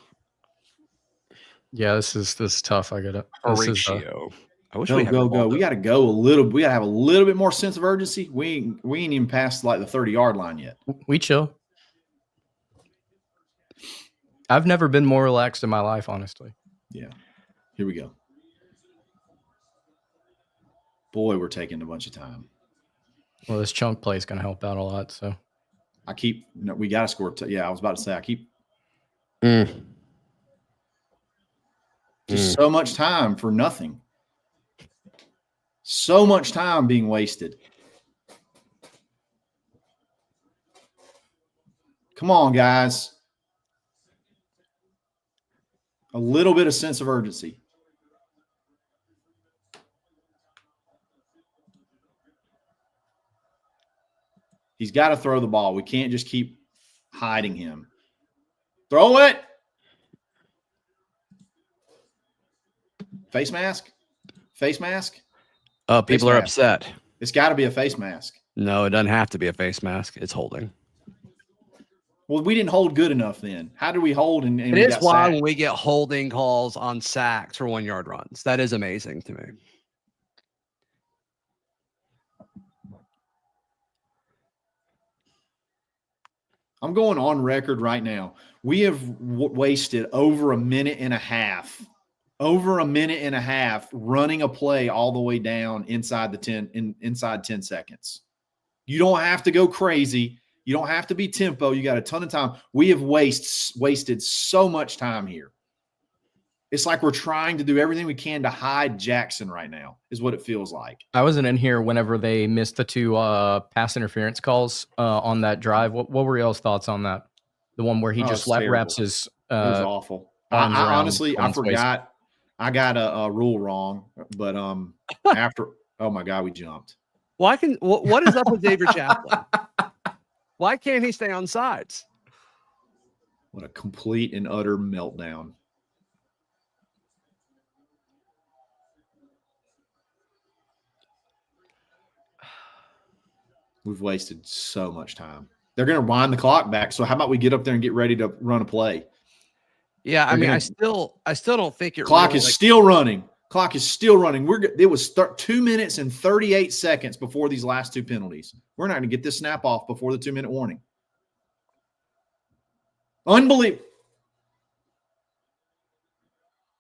Yeah, this is tough. I get it. Horatio. I wish we go. We got to go a little. We got to have a little bit more sense of urgency. We ain't even past like the 30-yard line yet. We chill. I've never been more relaxed in my life, honestly. Yeah. Here we go. Boy, we're taking a bunch of time. Well, this chunk play is going to help out a lot. So we got to score. I was about to say, just so much time for nothing. So much time being wasted. Come on, guys. A little bit of sense of urgency. He's got to throw the ball. We can't just keep hiding him. Throw it. Face mask. Face mask. People are upset. It's got to be a face mask. No, it doesn't have to be a face mask. It's holding. Well, we didn't hold good enough then. How do we hold? And it is why when we get holding calls on sacks for 1-yard runs. That is amazing to me. I'm going on record right now. We have wasted over a minute and a half over a minute and a half running a play all the way down inside 10 seconds. You don't have to go crazy. You don't have to be tempo. You got a ton of time. We have wasted so much time here. It's like we're trying to do everything we can to hide Jackson right now, is what it feels like. I wasn't in here whenever they missed the 2 pass interference calls on that drive. What were y'all's thoughts on that? The one where he just wraps his it was awful. I honestly, I forgot. Waist. I got a rule wrong, but after, oh my God, we jumped. What is up with Xavier Chaplin? Why can't he stay on sides? What a complete and utter meltdown. We've wasted so much time. They're going to wind the clock back. So how about we get up there and get ready to run a play? Yeah, I mean, I still don't think it. Clock is still running. Clock is still running. It was 2 minutes and 38 seconds before these last 2 penalties. We're not going to get this snap off before the 2-minute warning. Unbelievable.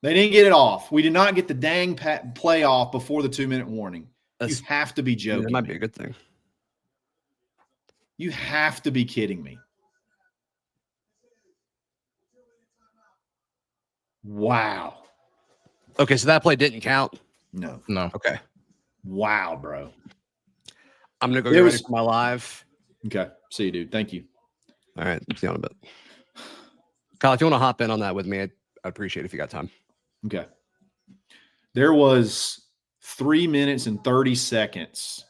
They didn't get it off. We did not get the dang play off before the 2-minute warning. You have to be joking. That might be a good thing. You have to be kidding me. Wow. Okay, so that play didn't count? No. Okay. Wow, bro. I'm going to go get ready for my live. Okay. See you, dude. Thank you. All right. See you in a bit. Kyle, if you want to hop in on that with me, I'd appreciate it if you got time. Okay. There was 3 minutes and 30 seconds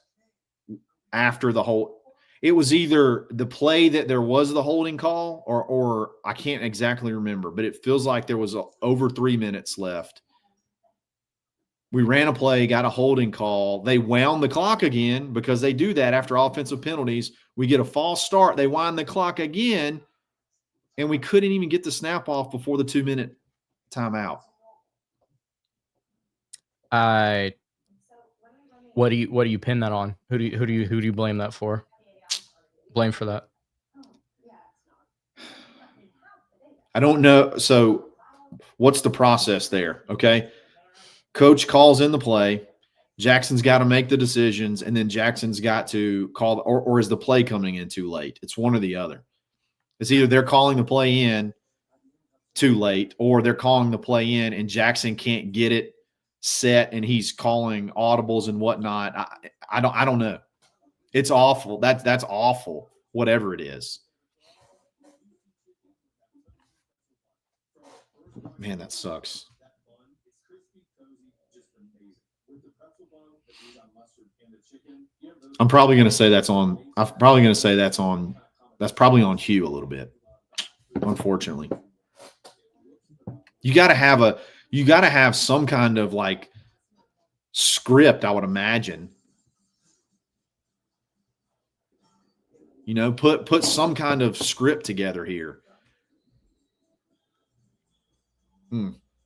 after the whole. It was either the play that there was the holding call or I can't exactly remember, but it feels like there was over 3 minutes left. We ran a play, got a holding call. They wound the clock again because they do that after offensive penalties. We get a false start. They wind the clock again, and we couldn't even get the snap off before the 2-minute timeout. What do you pin that on? Who do you blame that for? Blame for that? I don't know. So what's the process there? Okay. Coach calls in the play. Jackson's got to make the decisions, and then Jackson's got to call, or is the play coming in too late? It's one or the other. It's either they're calling the play in too late, or they're calling the play in and Jackson can't get it set and he's calling audibles and whatnot. I don't know. It's awful. That's awful, whatever it is. Man, that sucks. I'm probably going to say that's on that's probably on Hugh a little bit. Unfortunately. You got to have some kind of like script, I would imagine. You know, put some kind of script together here.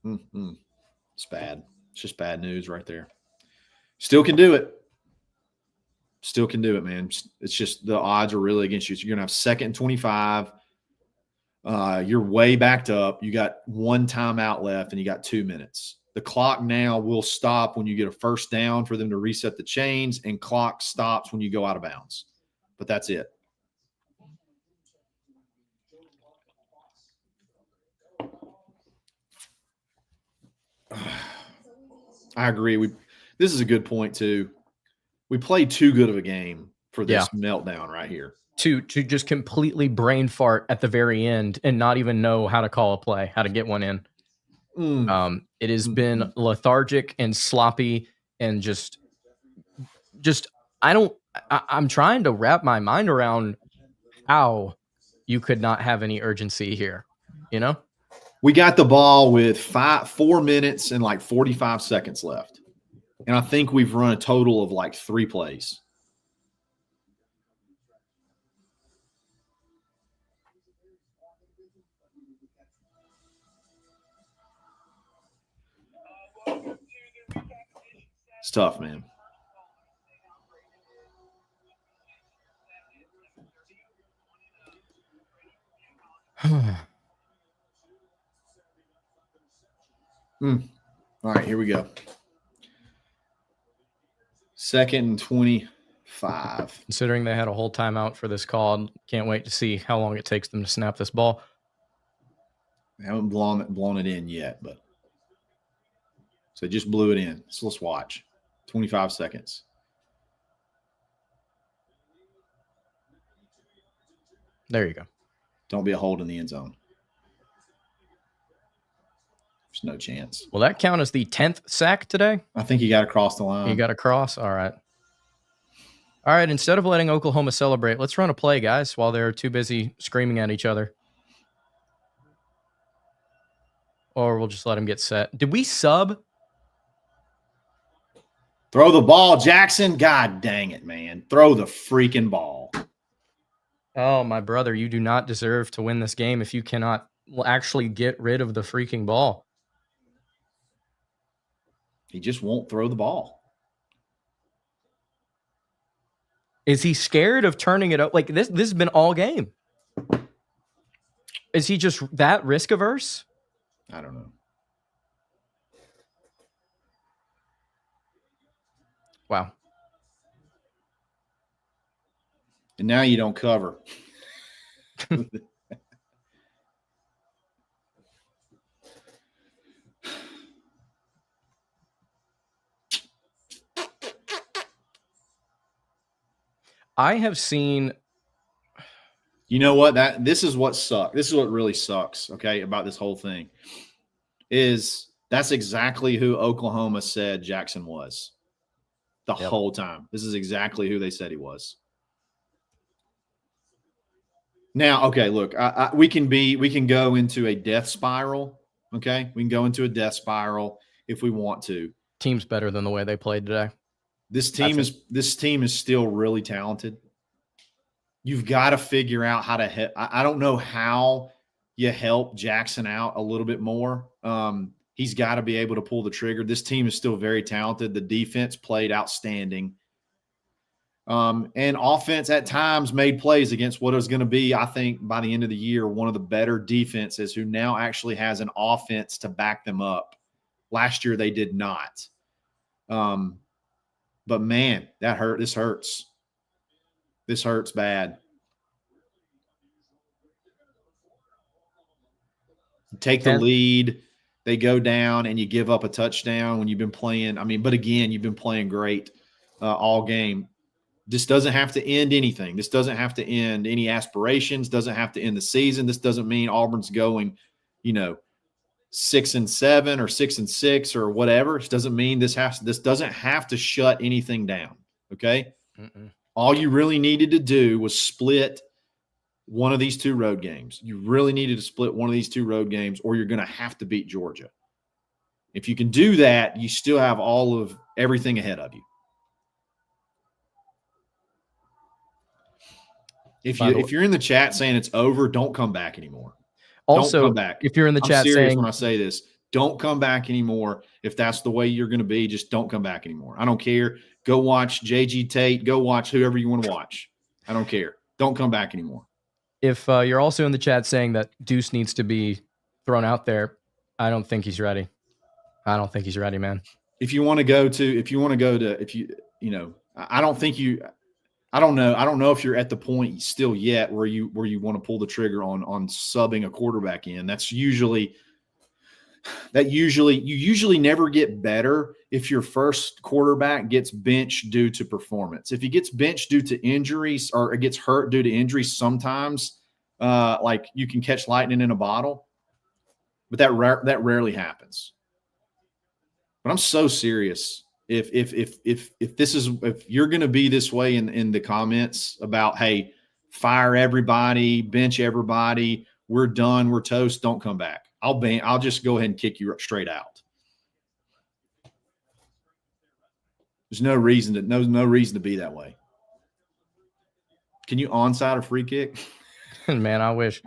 It's bad. It's just bad news right there. Still can do it. Still can do it, man. It's just the odds are really against you. So you're going to have 2nd and 25. You're way backed up. You got 1 timeout left, and you got 2 minutes. The clock now will stop when you get a first down for them to reset the chains, and clock stops when you go out of bounds. But that's it. I agree. This is a good point too. We played too good of a game for this meltdown right here. To just completely brain fart at the very end and not even know how to call a play, how to get one in. It has been lethargic and sloppy and just I'm trying to wrap my mind around how you could not have any urgency here, you know? We got the ball with 4 minutes and like 45 seconds left. And I think we've run a total of like 3 plays. It's tough, man. All right, here we go. 2nd and 25. Considering they had a whole timeout for this call, can't wait to see how long it takes them to snap this ball. They haven't blown it in yet, but so they just blew it in. So let's watch. 25 seconds. There you go. Don't be a hold in the end zone. There's no chance. Will that count as the 10th sack today? I think he got across the line. You got across? All right. All right, instead of letting Oklahoma celebrate, let's run a play, guys, while they're too busy screaming at each other. Or we'll just let them get set. Did we sub? Throw the ball, Jackson. God dang it, man. Throw the freaking ball. Oh, my brother, you do not deserve to win this game if you cannot actually get rid of the freaking ball. He just won't throw the ball. Is he scared of turning it up? Like this has been all game. Is he just that risk averse? I don't know. Wow. And now you don't cover. I have seen. You know what? This is what sucks. This is what really sucks, okay, about this whole thing. That's exactly who Oklahoma said Jackson was the whole time. This is exactly who they said he was. Now, okay, look, we can go into a death spiral, okay? We can go into a death spiral if we want to. Team's better than the way they played today. This team is still really talented. You've got to figure out how to I don't know how you help Jackson out a little bit more. He's got to be able to pull the trigger. This team is still very talented. The defense played outstanding. And offense at times made plays against what is going to be, I think, by the end of the year, one of the better defenses who now actually has an offense to back them up. Last year they did not. But man, that hurt. This hurts. This hurts bad. Take the lead, they go down, and you give up a touchdown when you've been playing. I mean, but again, you've been playing great all game. This doesn't have to end anything. This doesn't have to end any aspirations, doesn't have to end the season. This doesn't mean Auburn's going, 6-7 or 6-6 or whatever. It doesn't mean this doesn't have to shut anything down. Okay. Mm-mm. All you really needed to do was split one of these two road games. You really needed to split one of these two road games, or you're going to have to beat Georgia. If you can do that, you still have all of everything ahead of you. If you're in the chat saying it's over, don't come back anymore. Also, don't come back. If you're in the chat serious saying when I say this, don't come back anymore. If that's the way you're going to be, just don't come back anymore. I don't care. Go watch JG Tate. Go watch whoever you want to watch. I don't care. Don't come back anymore. If you're also in the chat saying that Deuce needs to be thrown out there, I don't think he's ready. I don't think he's ready, man. I don't know if you're at the point still yet where you want to pull the trigger on subbing a quarterback in. You usually never get better if your first quarterback gets benched due to performance. If he gets benched due to injuries or gets hurt due to injuries, sometimes like you can catch lightning in a bottle, but that rarely happens. But I'm so serious. If you're going to be this way in the comments about, hey, fire everybody, bench everybody, we're done, we're toast, don't come back. I'll just go ahead and kick you straight out. There's no reason to be that way. Can you onside a free kick? Man, I wish.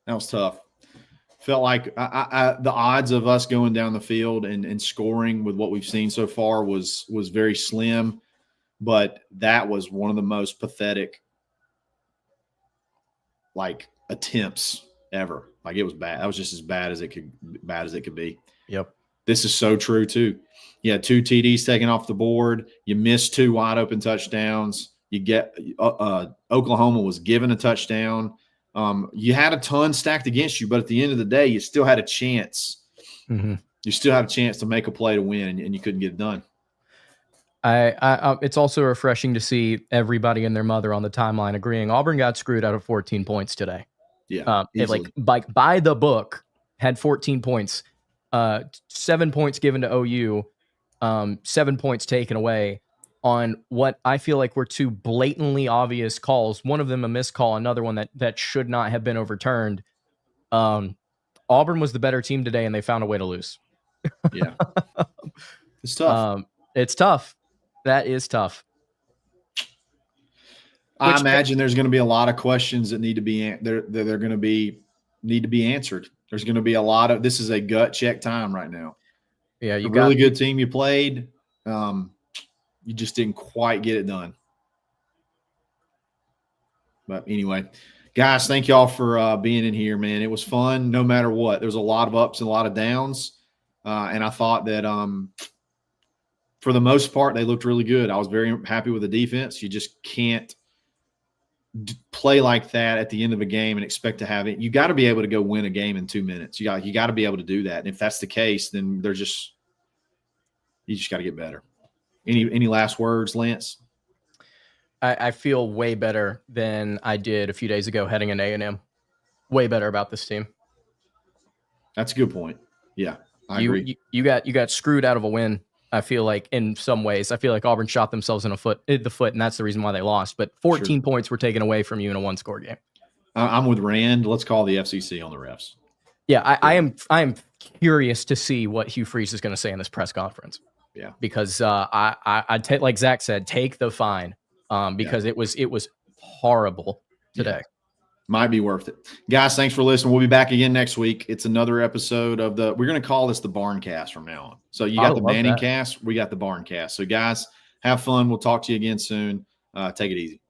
That was tough. Felt like the odds of us going down the field and scoring with what we've seen so far was very slim, but that was one of the most pathetic attempts ever. Like, it was bad. That was just as bad as it could be. Yep. This is so true too. You had 2 TDs taken off the board. You missed 2 wide open touchdowns. You get Oklahoma was given a touchdown. You had a ton stacked against you, but at the end of the day, you still had a chance. Mm-hmm. You still had a chance to make a play to win, and you couldn't get it done. It's also refreshing to see everybody and their mother on the timeline agreeing Auburn got screwed out of 14 points today. Yeah, by the book, had 14 points, 7 points given to OU, 7 points taken away on what I feel like were 2 blatantly obvious calls. One of them a missed call, another one that should not have been overturned. Auburn was the better team today, and they found a way to lose. Yeah, it's tough. It's tough. That is tough. I imagine there's going to be a lot of questions that need to be need to be answered. There's going to be a lot of, this is a gut check time right now. Yeah, you got got a really good team you played. You just didn't quite get it done. But anyway, guys, thank y'all for being in here, man. It was fun no matter what. There was a lot of ups and a lot of downs. And I thought that for the most part, they looked really good. I was very happy with the defense. You just can't play like that at the end of a game and expect to have it. You got to be able to go win a game in 2 minutes. You got to be able to do that. And if that's the case, then you just got to get better. Any last words, Lance? I feel way better than I did a few days ago heading into A&M. Way better about this team. That's a good point. Yeah, I agree. You got screwed out of a win. I feel like in some ways, I feel like Auburn shot themselves in the foot, and that's the reason why they lost. But 14 points were taken away from you in a 1-score game. I'm with Rand. Let's call the FCC on the refs. Yeah, I am curious to see what Hugh Freeze is going to say in this press conference. Yeah, because I like Zach said, take the fine because it was horrible today. Yeah. Might be worth it. Guys, thanks for listening. We'll be back again next week. It's another episode of we're going to call this the BARNCAST from now on. So you got the Manning cast, we got the BARNCAST. So guys, have fun. We'll talk to you again soon. Take it easy.